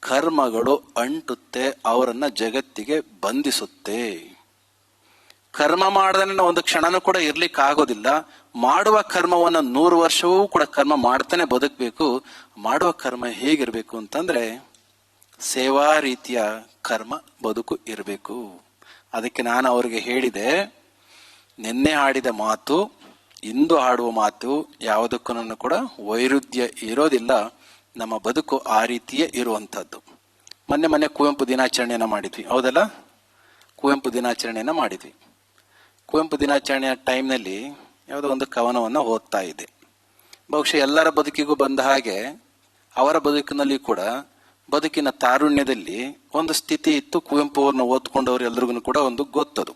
ಕರ್ಮಗಳು ಅಂಟುತ್ತೆ, ಅವರನ್ನ ಜಗತ್ತಿಗೆ ಬಂಧಿಸುತ್ತೆ. ಕರ್ಮ ಮಾಡದನ್ನ ಒಂದು ಕ್ಷಣನೂ ಕೂಡ ಇರ್ಲಿಕ್ಕೆ ಆಗೋದಿಲ್ಲ. ಮಾಡುವ ಕರ್ಮವನ್ನ 100 ವರ್ಷವೂ ಕೂಡ ಕರ್ಮ ಮಾಡ್ತಾನೆ ಬದುಕಬೇಕು. ಮಾಡುವ ಕರ್ಮ ಹೇಗಿರ್ಬೇಕು ಅಂತಂದ್ರೆ ಸೇವಾ ರೀತಿಯ ಕರ್ಮ ಬದುಕು ಇರಬೇಕು. ಅದಕ್ಕೆ ನಾನು ಅವರಿಗೆ ಹೇಳಿದೆ, ನಿನ್ನೆ ಆಡಿದ ಮಾತು ಇಂದು ಆಡುವ ಮಾತು ಯಾವುದಕ್ಕೂ ಕೂಡ ವೈರುಧ್ಯ ಇರೋದಿಲ್ಲ. ನಮ್ಮ ಬದುಕು ಆ ರೀತಿಯೇ ಇರುವಂತಹದ್ದು. ಮೊನ್ನೆ ಕುವೆಂಪು ದಿನಾಚರಣೆಯನ್ನ ಮಾಡಿದ್ವಿ, ಹೌದಲ್ಲ? ಕುವೆಂಪು ದಿನಾಚರಣೆಯನ್ನ ಮಾಡಿದ್ವಿ. ಕುವೆಂಪು ದಿನಾಚರಣೆಯ ಟೈಮ್ನಲ್ಲಿ ಯಾವುದೋ ಒಂದು ಕವನವನ್ನು ಓದ್ತಾ ಇದೆ. ಬಹುಶಃ ಎಲ್ಲರ ಬದುಕಿಗೂ ಬಂದ ಹಾಗೆ ಅವರ ಬದುಕಿನಲ್ಲಿ ಕೂಡ ಬದುಕಿನ ತಾರುಣ್ಯದಲ್ಲಿ ಒಂದು ಸ್ಥಿತಿ ಇತ್ತು. ಕುವೆಂಪು ಅವ್ರನ್ನ ಓದ್ಕೊಂಡವ್ರು ಎಲ್ರಿಗೂ ಕೂಡ ಒಂದು ಗೊತ್ತದು.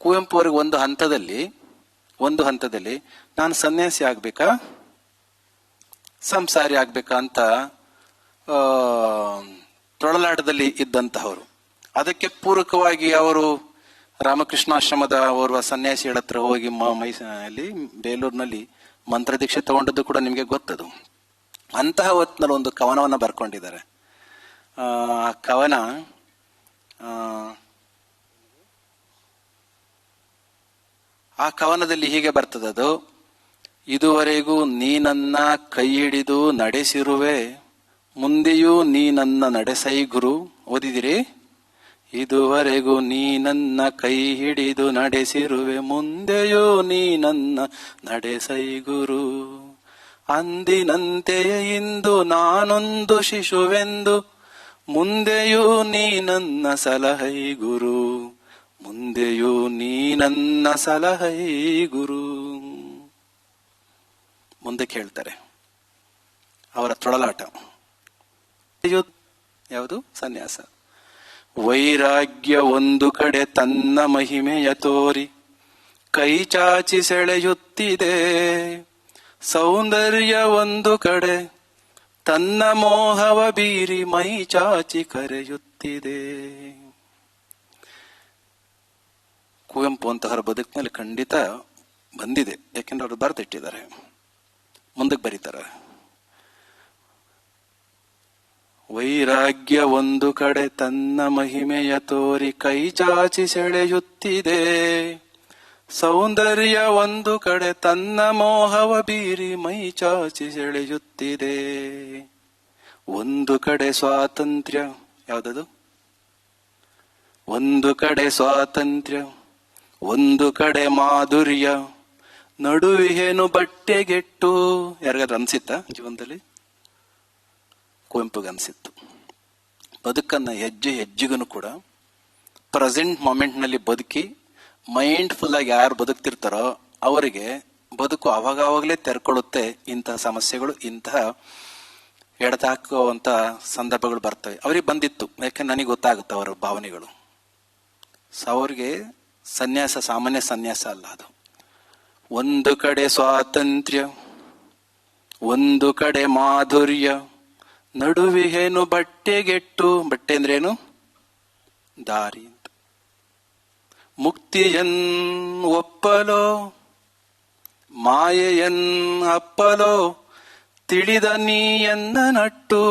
ಕುವೆಂಪು ಅವ್ರಿಗೆ ಒಂದು ಹಂತದಲ್ಲಿ ನಾನು ಸನ್ಯಾಸಿ ಆಗ್ಬೇಕಾ ಸಂಸಾರಿ ಆಗ್ಬೇಕಾ ಅಂತ ತೊಳಲಾಟದಲ್ಲಿ ಇದ್ದಂತಹವರು. ಅದಕ್ಕೆ ಪೂರಕವಾಗಿ ಅವರು ರಾಮಕೃಷ್ಣಾಶ್ರಮದ ಓರ್ವ ಸನ್ಯಾಸಿಗಳ ಹತ್ರ ಹೋಗಿ ಬೇಲೂರಿನಲ್ಲಿ ಮಂತ್ರದೀಕ್ಷೆ ತಗೊಂಡದ್ದು ಕೂಡ ನಿಮಗೆ ಗೊತ್ತದು. ಅಂತಹ ಹೊತ್ತಿನಲ್ಲಿ ಒಂದು ಕವನವನ್ನ ಬರ್ಕೊಂಡಿದ್ದಾರೆ. ಆ ಕವನದಲ್ಲಿ ಹೀಗೆ ಬರ್ತದದು, ಇದುವರೆಗೂ ನೀ ನನ್ನ ಕೈ ಹಿಡಿದು ನಡೆಸಿರುವೆ, ಮುಂದೆಯೂ ನೀ ನನ್ನ ನಡೆಸೈ ಗುರು. ಓದಿದಿರಿ? ಇದುವರೆಗೂ ನೀ ನನ್ನ ಕೈ ಹಿಡಿದು ನಡೆಸಿರುವೆ, ಮುಂದೆಯೂ ನೀ ನನ್ನ ನಡೆಸೈ ಗುರು. ಅಂದಿನಂತೆಯೇ ಇಂದು ನಾನೊಂದು ಶಿಶುವೆಂದು, ಮುಂದೆಯೂ ನೀ ನನ್ನ ಸಲಹೈ ಗುರು, ಮುಂದೆಯೂ ನೀ ನನ್ನ ಸಲಹೈ ಗುರು. ಮುಂದೆ ಕೇಳ್ತಾರೆ ಅವರ ತೊಳಲಾಟ ಯಾವುದು? ಸನ್ಯಾಸ. ವೈರಾಗ್ಯ ಒಂದು ಕಡೆ ತನ್ನ ಮಹಿಮೆಯ ತೋರಿ ಕೈ ಚಾಚಿ ಸೆಳೆಯುತ್ತಿದೆ, ಸೌಂದರ್ಯ ಒಂದು ಕಡೆ ತನ್ನ ಮೋಹವ ಬೀರಿ ಮೈ ಚಾಚಿ ಕರೆಯುತ್ತಿದೆ. ಕುವೆಂಪು ಅಂತಹರ ಬದುಕಿನಲ್ಲಿ ಖಂಡಿತ ಬಂದಿದೆ, ಯಾಕೆಂದ್ರೆ ಅವರು ಬರೆದಿಟ್ಟಿದ್ದಾರೆ. ಮುಂದಕ್ಕೆ ಬರೀತಾರೆ, ವೈರಾಗ್ಯ ಒಂದು ಕಡೆ ತನ್ನ ಮಹಿಮೆಯ ತೋರಿ ಕೈ ಚಾಚಿ ಸೆಳೆಯುತ್ತಿದೆ, ಸೌಂದರ್ಯ ಒಂದು ಕಡೆ ತನ್ನ ಮೋಹವ ಬೀರಿ ಮೈ ಚಾಚಿ ಸೆಳೆಯುತ್ತಿದೆ. ಒಂದು ಕಡೆ ಸ್ವಾತಂತ್ರ್ಯ, ಯಾವುದದು? ಒಂದು ಕಡೆ ಸ್ವಾತಂತ್ರ್ಯ, ಒಂದು ಕಡೆ ಮಾಧುರ್ಯ, ನಡುವಿಗೇನು ಬಟ್ಟೆಗೆಟ್ಟು. ಯಾರಿಗಾದ್ರು ಅನ್ಸಿತ್ತ ಜೀವನದಲ್ಲಿ? ಕುವೆಂಪುಗೆ ಅನ್ಸಿತ್ತು. ಬದುಕನ್ನ ಹೆಜ್ಜೆ ಹೆಜ್ಜೆಗೂ ಕೂಡ ಪ್ರೆಸೆಂಟ್ ಮೊಮೆಂಟ್ ನಲ್ಲಿ ಬದುಕಿ ಮೈಂಡ್ಫುಲ್ ಆಗಿ ಯಾರು ಬದುಕ್ತಿರ್ತಾರೋ ಅವರಿಗೆ ಬದುಕು ಅವಾಗವಾಗಲೇ ತೆರ್ಕೊಳ್ಳುತ್ತೆ. ಇಂತಹ ಸಮಸ್ಯೆಗಳು, ಇಂತಹ ಎಡೆದಾಕುವಂತ ಸಂದರ್ಭಗಳು ಬರ್ತವೆ. ಅವ್ರಿಗೆ ಬಂದಿತ್ತು, ಯಾಕೆಂದ್ರೆ ನನಗೆ ಗೊತ್ತಾಗುತ್ತೆ ಅವರ ಭಾವನೆಗಳು. ಅವ್ರಿಗೆ ಸನ್ಯಾಸ ಸಾಮಾನ್ಯ ಸನ್ಯಾಸ ಅಲ್ಲ ಅದು. ಒಂದು ಕಡೆ ಸ್ವಾತಂತ್ರ್ಯ, ಒಂದು ಕಡೆ ಮಾಧುರ್ಯ, ನಡುವಿಗೇನು ಬಟ್ಟೆಗೆಟ್ಟು. ಬಟ್ಟೆ ಅಂದ್ರೇನು? ದಾರಿ. ಮುಕ್ತಿಯನ್ ಒಪ್ಪಲೋ ಮಾಯೆಯನ್ ಅಪ್ಪಲೋ, ತಿಳಿದ ನೀಯನ್ನ ನಟ್ಟು,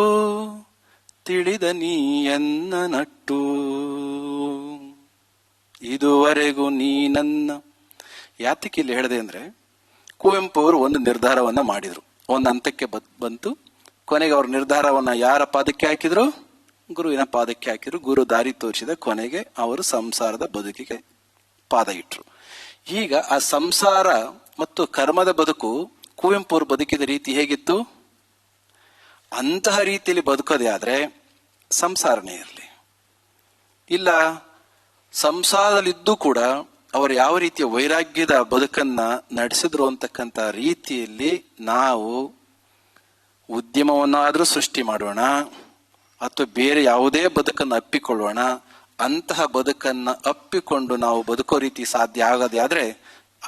ತಿಳಿದ ನೀಯನ್ನ ನಟ್ಟು. ಇದುವರೆಗೂ ನೀ ನನ್ನ. ಯಾತಕ್ಕೆ ಇಲ್ಲಿ ಹೇಳಿದೆ ಅಂದ್ರೆ, ಕುವೆಂಪು ಅವರು ಒಂದು ನಿರ್ಧಾರವನ್ನ ಮಾಡಿದ್ರು, ಒಂದು ಹಂತಕ್ಕೆ ಬಂತು. ಕೊನೆಗೆ ಅವ್ರ ನಿರ್ಧಾರವನ್ನ ಯಾರ ಪಾದಕ್ಕೆ ಹಾಕಿದ್ರು? ಗುರುವಿನ ಪಾದಕ್ಕೆ ಹಾಕಿದ್ರು. ಗುರು ದಾರಿ ತೋರಿಸಿದ. ಕೊನೆಗೆ ಅವರು ಸಂಸಾರದ ಬದುಕಿಗೆ ಪಾದ ಇಟ್ರು. ಈಗ ಆ ಸಂಸಾರ ಮತ್ತು ಕರ್ಮದ ಬದುಕು ಕುವೆಂಪು ಅವರು ಬದುಕಿದ ರೀತಿ ಹೇಗಿತ್ತು? ಅಂತಹ ರೀತಿಯಲ್ಲಿ ಬದುಕೋದೇ ಆದ್ರೆ ಸಂಸಾರನೇ ಇರಲಿ. ಇಲ್ಲ, ಸಂಸಾರದಲ್ಲಿದ್ದು ಕೂಡ ಅವರು ಯಾವ ರೀತಿಯ ವೈರಾಗ್ಯದ ಬದುಕನ್ನ ನಡೆಸಿದ್ರು ಅಂತಕ್ಕಂಥ ರೀತಿಯಲ್ಲಿ ನಾವು ಉದ್ಯಮವನ್ನಾದ್ರೂ ಸೃಷ್ಟಿ ಮಾಡೋಣ ಅಥವಾ ಬೇರೆ ಯಾವುದೇ ಬದುಕನ್ನು ಅಪ್ಪಿಕೊಳ್ಳೋಣ. ಅಂತಹ ಬದುಕನ್ನ ಅಪ್ಪಿಕೊಂಡು ನಾವು ಬದುಕೋ ರೀತಿ ಸಾಧ್ಯ ಆಗದೆ ಆದ್ರೆ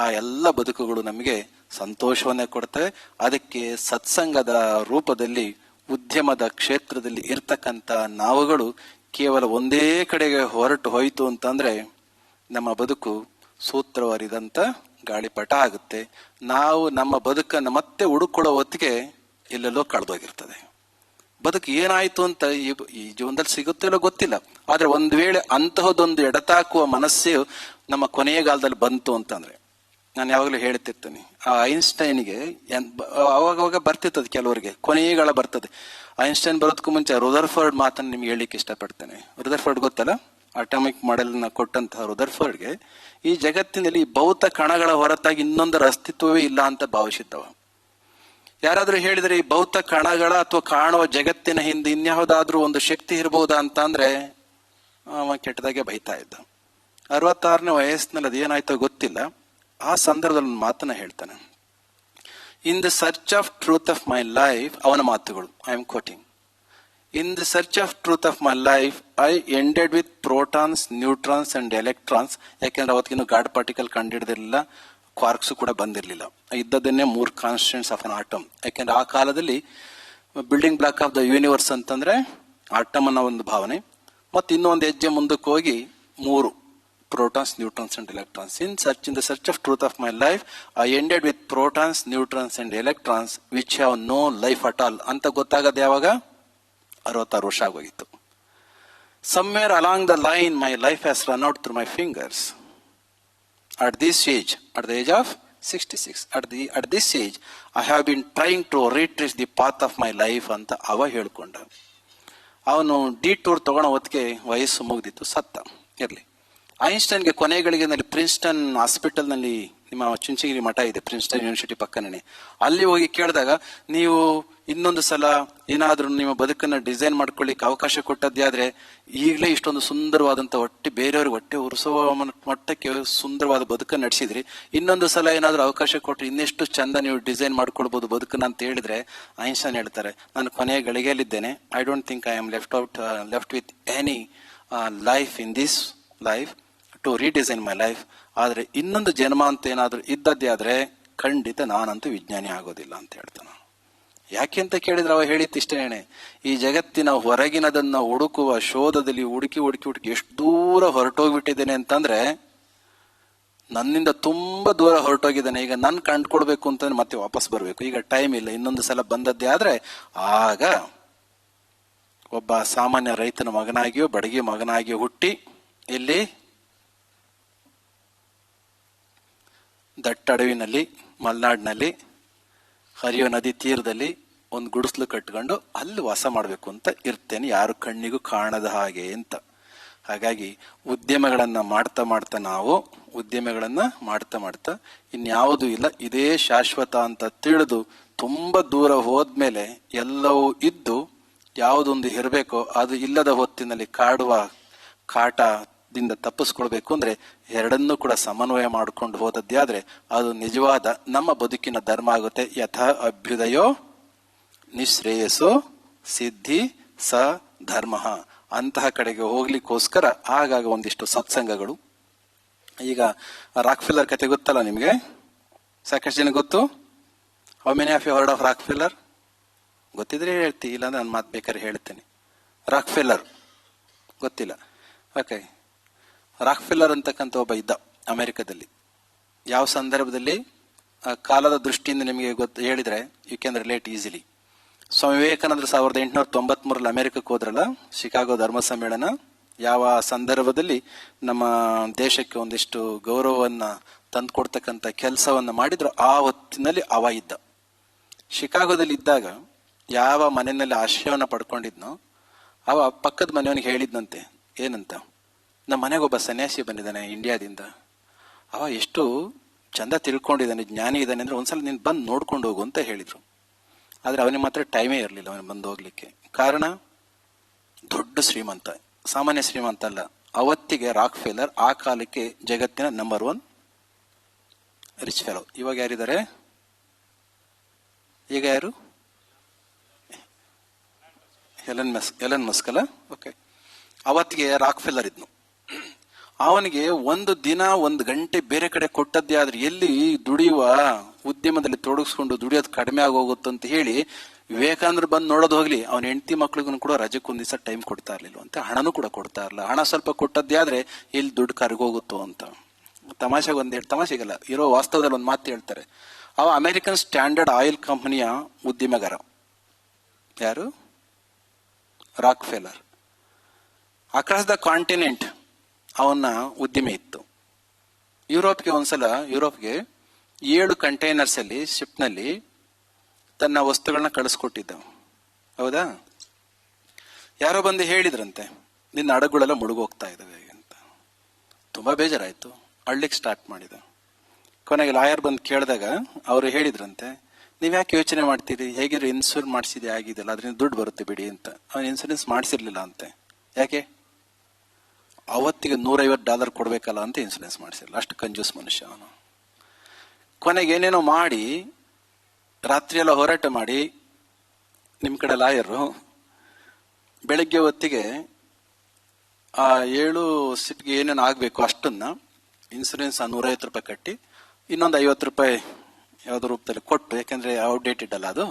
ಆ ಎಲ್ಲ ಬದುಕುಗಳು ನಮಗೆ ಸಂತೋಷವನ್ನೇ ಕೊಡ್ತವೆ. ಅದಕ್ಕೆ ಸತ್ಸಂಗದ ರೂಪದಲ್ಲಿ ಉದ್ಯಮದ ಕ್ಷೇತ್ರದಲ್ಲಿ ಇರ್ತಕ್ಕಂಥ ನಾವುಗಳು ಕೇವಲ ಒಂದೇ ಕಡೆಗೆ ಹೊರಟು ಹೋಯಿತು ಅಂತಂದ್ರೆ ನಮ್ಮ ಬದುಕು ಸೂತ್ರವರಿದಂತ ಗಾಳಿಪಟ ಆಗುತ್ತೆ. ನಾವು ನಮ್ಮ ಬದುಕನ್ನು ಮತ್ತೆ ಹುಡುಕೊಳ್ಳೋ ಹೊತ್ತಿಗೆ ಎಲ್ಲೆಲ್ಲೋ ಕಳೆದೋಗಿರ್ತದೆ. ಬದುಕು ಏನಾಯ್ತು ಅಂತ ಈ ಜೀವನದಲ್ಲಿ ಸಿಗುತ್ತಿಲ್ಲೋ ಗೊತ್ತಿಲ್ಲ. ಆದ್ರೆ ಒಂದ್ ವೇಳೆ ಅಂತಹದೊಂದು ಎಡತಾಕುವ ಮನಸ್ಸು ನಮ್ಮ ಕೊನೆಯಗಾಲದಲ್ಲಿ ಬಂತು ಅಂತಂದ್ರೆ, ನಾನು ಯಾವಾಗಲೂ ಹೇಳ್ತಿರ್ತೇನೆ, ಆ ಐನ್ಸ್ಟೈನ್ಗೆ ಅವಾಗವಾಗ ಬರ್ತಿರ್ತದೆ, ಕೆಲವರಿಗೆ ಕೊನೆಯಗಾಲ ಬರ್ತದೆ. ಐನ್ಸ್ಟೈನ್ ಬರೋದಕ್ಕೂ ಮುಂಚೆ ರುದರ್ಫರ್ಡ್ ಮಾತನ್ನು ನಿಮ್ಗೆ ಹೇಳಿಕ್ಕೆ ಇಷ್ಟಪಡ್ತೇನೆ. ರುದರ್ಫರ್ಡ್ ಗೊತ್ತಲ್ಲ, ಅಟಾಮಿಕ್ ಮಾಡೆಲ್ ನ ಕೊಟ್ಟಂತಹ ರುದರ್ಫರ್ಡ್ಗೆ ಈ ಜಗತ್ತಿನಲ್ಲಿ ಭೌತ ಕಣಗಳ ಹೊರತಾಗಿ ಇನ್ನೊಂದರ ಅಸ್ತಿತ್ವವೇ ಇಲ್ಲ ಅಂತ ಭಾವಿಸಿದ್ದವ. ಯಾರಾದ್ರೂ ಹೇಳಿದ್ರೆ ಈ ಭೌತ ಕಣಗಳ ಅಥವಾ ಕಾಣುವ ಜಗತ್ತಿನ ಹಿಂದೆ ಇನ್ಯಾವುದಾದ್ರೂ ಒಂದು ಶಕ್ತಿ ಇರಬಹುದಾ ಅಂತ ಅಂದ್ರೆ ಅವ ಕೆಟ್ಟದಾಗೆ ಬೈತಾ ಇದ್ದ. 66ನೇ ವಯಸ್ಸಿನಲ್ಲಿ ಅದೇನಾಯ್ತೋ ಗೊತ್ತಿಲ್ಲ. ಆ ಸಂದರ್ಭದಲ್ಲಿ ಒಂದು ಮಾತನ್ನ ಹೇಳ್ತಾನೆ. In the search of truth of my life, ಅವನ ಮಾತುಗಳು, I am quoting. In the search of truth of my life I ended with protons, neutrons and electrons. ಯಾಕೆಂದ್ರೆ ಅವತ್ತಿಗಿನ್ನು ಗಾಡ್ ಪಾರ್ಟಿಕಲ್ ಕಂಡುಹಿಡಿದಿರಲಿಲ್ಲ, ಕ್ವಾರ್ಕ್ಸ್ ಕೂಡ ಬಂದಿರಲಿಲ್ಲ. ಇದ್ದದನ್ನೇ 3 ಕಾನ್ಸ್ಟಿಟ್ಯೂಯೆಂಟ್ಸ್ ಆಫ್ ಅನ್ ಆಟಮ್. ಯಾಕೆಂದ್ರೆ ಆ ಕಾಲದಲ್ಲಿ building block of the universe ಅಂತಂದ್ರೆ ಆಟಮ್ ಅನ್ನೋ ಒಂದು ಭಾವನೆ. ಮತ್ತೆ ಇನ್ನೊಂದು ಹೆಜ್ಜೆ ಮುಂದಕ್ಕೆ ಹೋಗಿ 3 protons, neutrons and electrons. In the search of truth of my life, I ended with protons, neutrons and electrons which have no life at all. ಅಂತ ಗೊತ್ತಾಗದೆ ಯಾವಾಗ 66 ವರ್ಷ ಆಗೋಗಿತ್ತು. Somewhere along the line my life has run out through my fingers. At this age, at the age of 66, at this age I have been trying to retrace the path of my life ಅಂತ ಅವ ಹೇಳ್ಕೊಂಡ. ಅವನು ಡಿಟೂರ್ ತಗೊಳ್ಳೋ ಹೊತ್ತಿಗೆ ವಯಸ್ಸು ಮುಗಿದಿತ್ತು, ಸತ್ತ. ಇರ್ಲಿ, ಐನ್ಸ್ಟೈನ್ಗೆ ಕೊನೆಗಳಿಗೆನಲ್ಲಿ Princeton hospital ನಲ್ಲಿ, ನಿಮ್ಮ ಚುಂಚಗಿರಿ ಮಠ ಇದೆ ಪ್ರಿನ್ಸ್ಟನ್ ಯೂನಿವರ್ಸಿಟಿ ಪಕ್ಕನೇ, ಅಲ್ಲಿ ಹೋಗಿ ಕೇಳಿದಾಗ ನೀವು ಇನ್ನೊಂದು ಸಲ ಏನಾದ್ರೂ ನಿಮ್ಮ ಬದುಕನ್ನ ಡಿಸೈನ್ ಮಾಡ್ಕೊಳ್ಳಿಕ್ಕೆ ಅವಕಾಶ ಕೊಟ್ಟದ್ದೇ ಆದ್ರೆ ಈಗಲೇ ಇಷ್ಟೊಂದು ಸುಂದರವಾದಂತ ಬೇರೆಯವ್ರಿಗೆ ಹೊಟ್ಟೆ ಉರಿಸುವ ಮಟ್ಟಕ್ಕೆ ಸುಂದರವಾದ ಬದುಕನ್ನು ನಡೆಸಿದ್ರಿ, ಇನ್ನೊಂದು ಸಲ ಏನಾದ್ರೂ ಅವಕಾಶ ಕೊಟ್ಟರೆ ಇನ್ನೆಷ್ಟು ಚಂದ ನೀವು ಡಿಸೈನ್ ಮಾಡ್ಕೊಳ್ಬಹುದು ಬದುಕನ್ನ ಅಂತ ಹೇಳಿದ್ರೆ ಐನ್ಸ್ಟೈನ್ ಹೇಳ್ತಾರೆ, ನಾನು ಕೊನೆಯ ಗಳಿಗೆಯಲ್ಲಿದ್ದೇನೆ. I don't think I am left with any life in this life to redesign my life. ಆದ್ರೆ ಇನ್ನೊಂದು ಜನ್ಮ ಅಂತ ಏನಾದ್ರೂ ಇದ್ದದ್ದೇ ಆದ್ರೆ ಖಂಡಿತ ನಾನಂತೂ ವಿಜ್ಞಾನಿ ಆಗೋದಿಲ್ಲ ಅಂತ ಹೇಳ್ತಾನೆ. ಯಾಕೆ ಅಂತ ಕೇಳಿದ್ರೆ ಅವ ಹೇಳಿತ್ತಿಷ್ಟೇನೆ, ಈ ಜಗತ್ತಿನ ಹೊರಗಿನದನ್ನ ಹುಡುಕುವ ಶೋಧದಲ್ಲಿ ಹುಡುಕಿ ಎಷ್ಟು ದೂರ ಹೊರಟೋಗ್ಬಿಟ್ಟಿದ್ದೇನೆ ಅಂತಂದ್ರೆ ನನ್ನಿಂದ ತುಂಬಾ ದೂರ ಹೊರಟೋಗಿದ್ದಾನೆ. ಈಗ ನನ್ ಕಂಡ್ಕೊಡ್ಬೇಕು ಅಂತಂದ್ರೆ ಮತ್ತೆ ವಾಪಸ್ ಬರ್ಬೇಕು, ಈಗ ಟೈಮ್ ಇಲ್ಲ. ಇನ್ನೊಂದು ಸಲ ಬಂದದ್ದೇ ಆದ್ರೆ ಆಗ ಒಬ್ಬ ಸಾಮಾನ್ಯ ರೈತನ ಮಗನಾಗಿಯೋ ಬಡಗಿ ಮಗನಾಗಿಯೋ ಹುಟ್ಟಿ ಇಲ್ಲಿ ದಟ್ಟ ಅಡವಿನಲ್ಲಿ ಮಲೆನಾಡಿನಲ್ಲಿ ಹರಿಯೋ ನದಿ ತೀರದಲ್ಲಿ ಒಂದು ಗುಡಿಸ್ಲು ಕಟ್ಕೊಂಡು ಅಲ್ಲಿ ವಾಸ ಮಾಡಬೇಕು ಅಂತ ಇರ್ತೇನೆ, ಯಾರು ಕಣ್ಣಿಗೂ ಕಾಣದ ಹಾಗೆ ಅಂತ. ಹಾಗಾಗಿ ಉದ್ಯಮಗಳನ್ನ ಮಾಡ್ತಾ ಇನ್ಯಾವುದೂ ಇಲ್ಲ, ಇದೇ ಶಾಶ್ವತ ಅಂತ ತಿಳಿದು ತುಂಬಾ ದೂರ ಹೋದ್ಮೇಲೆ ಎಲ್ಲವೂ ಇದ್ದು ಯಾವುದೊಂದು ಇರಬೇಕೋ ಅದು ಇಲ್ಲದ ಹೊತ್ತಿನಲ್ಲಿ ಕಾಡುವ ಕಾಟದಿಂದ ತಪ್ಪಿಸ್ಕೊಳ್ಬೇಕು ಅಂದ್ರೆ ಎರಡನ್ನೂ ಕೂಡ ಸಮನ್ವಯ ಮಾಡ್ಕೊಂಡು ಹೋದದ್ದೇ ಆದ್ರೆ ಅದು ನಿಜವಾದ ನಮ್ಮ ಬದುಕಿನ ಧರ್ಮ ಆಗುತ್ತೆ. ಯಥಾ ಅಭ್ಯುದಯೋ ನಿಶ್ರೇಯಸೋ ಸಿದ್ಧಿ ಸ ಧರ್ಮ. ಅಂತಹ ಕಡೆಗೆ ಹೋಗ್ಲಿಕ್ಕೋಸ್ಕರ ಆಗಾಗ ಒಂದಿಷ್ಟು ಸತ್ಸಂಗಗಳು. ಈಗ ರಾಕ್ಫಿಲ್ಲರ್ ಕತೆ ಗೊತ್ತಲ್ಲ ನಿಮ್ಗೆ, ಸಾಕಷ್ಟು ಜನ ಗೊತ್ತು. How many of you heard of Rockefeller? ಗೊತ್ತಿದ್ರೆ ಹೇಳ್ತಿ, ಇಲ್ಲಾಂದ್ರೆ ನಾನು ಮಾತು ಬೇಕಾದ್ರೆ ಹೇಳ್ತೇನೆ. ರಾಕ್ಫಿಲ್ಲರ್ ಗೊತ್ತಿಲ್ಲ? ಓಕೆ, ರಾಕ್ಫಿಲ್ಲರ್ ಅಂತಕ್ಕಂಥ ಒಬ್ಬ ಇದ್ದ ಅಮೆರಿಕದಲ್ಲಿ. ಯಾವ ಸಂದರ್ಭದಲ್ಲಿ ಕಾಲದ ದೃಷ್ಟಿಯಿಂದ ನಿಮಗೆ ಹೇಳಿದ್ರೆ ಯು ಕ್ಯಾನ್ ರಿಲೇಟ್ ಈಸಿಲಿ. ಸ್ವಾಮಿ ವಿವೇಕಾನಂದರು 1893 ಅಮೆರಿಕಕ್ಕೆ ಹೋದ್ರಲ್ಲ, ಶಿಕಾಗೋ ಧರ್ಮ ಸಮ್ಮೇಳನ. ಯಾವ ಸಂದರ್ಭದಲ್ಲಿ ನಮ್ಮ ದೇಶಕ್ಕೆ ಒಂದಿಷ್ಟು ಗೌರವವನ್ನ ತಂದುಕೊಡ್ತಕ್ಕಂಥ ಕೆಲಸವನ್ನ ಮಾಡಿದ್ರು, ಆ ಹೊತ್ತಿನಲ್ಲಿ ಅವ ಇದ್ದ. ಶಿಕಾಗೋದಲ್ಲಿ ಇದ್ದಾಗ ಯಾವ ಮನೆಯಲ್ಲಿ ಆಶ್ರಯವನ್ನ ಪಡ್ಕೊಂಡಿದ್ನೋ ಅವ ಪಕ್ಕದ ಮನೆಯವನಿಗೆ ಹೇಳಿದ್ನಂತೆ, ಏನಂತ, ನಮ್ಮ ಮನೆಗೆ ಒಬ್ಬ ಸನ್ಯಾಸಿ ಬಂದಿದ್ದಾನೆ ಇಂಡಿಯಾದಿಂದ, ಅವ ಎಷ್ಟು ಚಂದ ತಿಳ್ಕೊಂಡಿದ್ದಾನೆ, ಜ್ಞಾನಿ ಇದ್ದಾನೆ ಅಂದ್ರೆ ಒಂದ್ಸಲ ನೀನು ಬಂದು ನೋಡ್ಕೊಂಡು ಹೋಗು ಅಂತ ಹೇಳಿದ್ರು. ಆದರೆ ಅವನಿಗೆ ಮಾತ್ರ ಟೈಮೇ ಇರಲಿಲ್ಲ ಅವನಿಗೆ ಬಂದು ಹೋಗ್ಲಿಕ್ಕೆ. ಕಾರಣ, ದೊಡ್ಡ ಶ್ರೀಮಂತ, ಸಾಮಾನ್ಯ ಶ್ರೀಮಂತ ಅಲ್ಲ. ಅವತ್ತಿಗೆ ರಾಕ್ ಫೆಲ್ಲರ್ ಆ ಕಾಲಕ್ಕೆ ಜಗತ್ತಿನ ನಂಬರ್ 1 ರಿಚ್ ಫೆಲೋ. ಇವಾಗ ಯಾರಿದ್ದಾರೆ? ಈಗ ಯಾರು? ಎಲನ್ ಮಸ್ಕ್ ಅಲ್ಲ? ಓಕೆ. ಅವತ್ತಿಗೆ ರಾಕ್ ಫೆಲ್ಲರ್ ಇದ್ನು. ಅವನಿಗೆ ಒಂದು ದಿನ 1 ಗಂಟೆ ಬೇರೆ ಕಡೆ ಕೊಟ್ಟದ್ದೇ ಆದ್ರೆ ಎಲ್ಲಿ ದುಡಿಯುವ ಉದ್ಯಮದಲ್ಲಿ ತೊಡಗಿಸ್ಕೊಂಡು ದುಡಿಯೋದು ಕಡಿಮೆ ಆಗೋಗುತ್ತಂತ ಹೇಳಿ ವಿವೇಕಾನಂದ್ರ ಬಂದು ನೋಡೋದು ಹೋಗ್ಲಿ, ಅವನ ಹೆಂಡತಿ ಮಕ್ಳಿಗೂ ಕೂಡ ರಜಕ್ಕೊಂದ್ ದಿವಸ ಟೈಮ್ ಕೊಡ್ತಾ ಇರ್ಲಿಲ್ಲ ಅಂತ, ಹಣನೂ ಕೂಡ ಕೊಡ್ತಾ ಇರಲಿಲ್ಲ. ಹಣ ಸ್ವಲ್ಪ ಕೊಟ್ಟದ್ದೇ ಆದ್ರೆ ಎಲ್ಲಿ ದುಡ್ಡು ಕರ್ಗೋಗುತ್ತೋ ಅಂತ. ತಮಾಷೆಗಲ್ಲ, ಇರೋ ವಾಸ್ತವದಲ್ಲಿ ಒಂದು ಮಾತು ಹೇಳ್ತಾರೆ. ಅವ ಅಮೆರಿಕನ್ ಸ್ಟ್ಯಾಂಡರ್ಡ್ ಆಯಿಲ್ ಕಂಪನಿಯ ಉದ್ಯಮಗಾರ. ಯಾರು? ರಾಕ್ ಫೆಲ್ಲರ್. ಅಕ್ರಾಸ್ ದ ಕಾಂಟಿನೆಂಟ್ ಅವನ ಉದ್ದಿಮೆ ಇತ್ತು. ಯುರೋಪ್ಗೆ 7 ಕಂಟೈನರ್ಸ್ ಅಲ್ಲಿ ಶಿಪ್ನಲ್ಲಿ ತನ್ನ ವಸ್ತುಗಳನ್ನ ಕಳಿಸ್ಕೊಟ್ಟಿದ್ದ. ಹೌದಾ? ಯಾರೋ ಬಂದು ಹೇಳಿದ್ರಂತೆ, ನಿನ್ನ ಹಡಗುಗಳೆಲ್ಲ ಮುಳುಗೋಗ್ತಾ ಇದಾವೆ ಅಂತ. ತುಂಬಾ ಬೇಜಾರಾಯ್ತು, ಅಳ್ಲಿಕ್ಕೆ ಸ್ಟಾರ್ಟ್ ಮಾಡಿದ. ಕೊನೆಗೆ ಲಾಯರ್ ಬಂದು ಕೇಳಿದಾಗ ಅವರು ಹೇಳಿದ್ರಂತೆ, ನೀವ್ ಯಾಕೆ ಯೋಚನೆ ಮಾಡ್ತೀರಿ, ಹೇಗಿದ್ರೆ ಇನ್ಶೂರೆನ್ಸ್ ಮಾಡಿಸಿದೆ ಆಗಿದೆಲ್ಲ, ಅದರಿಂದ ದುಡ್ಡು ಬರುತ್ತೆ ಬಿಡಿ ಅಂತ. ಅವನು ಇನ್ಶೂರೆನ್ಸ್ ಮಾಡಿಸಿರ್ಲಿಲ್ಲ ಅಂತೆ. ಯಾಕೆ? ಅವತ್ತಿಗೆ $150 ಕೊಡ್ಬೇಕಲ್ಲ ಅಂತ ಇನ್ಶೂರೆನ್ಸ್ ಮಾಡಿಸಿರಲ್ಲ. ಅಷ್ಟು ಕಂಜೂಸ್ ಮನುಷ್ಯ ಅವನು. ಕೊನೆಗೆ ಏನೇನೋ ಮಾಡಿ ರಾತ್ರಿ ಎಲ್ಲ ಹೋರಾಟ ಮಾಡಿ, ನಿಮ್ ಕಡೆ ಲಾಯರು ಬೆಳಿಗ್ಗೆ ಹೊತ್ತಿಗೆ ಆ 7 ಸಿಟ್ಗೆ ಏನೇನು ಆಗ್ಬೇಕು ಅಷ್ಟನ್ನ ಇನ್ಸೂರೆನ್ಸ್ $150 ಕಟ್ಟಿ ಇನ್ನೊಂದು $50 ಯಾವ್ದು ರೂಪದಲ್ಲಿ ಕೊಟ್ಟು, ಯಾಕಂದ್ರೆ ಔಟ್ಡೇಟೆಡ್ ಅಲ್ಲ ಅದು.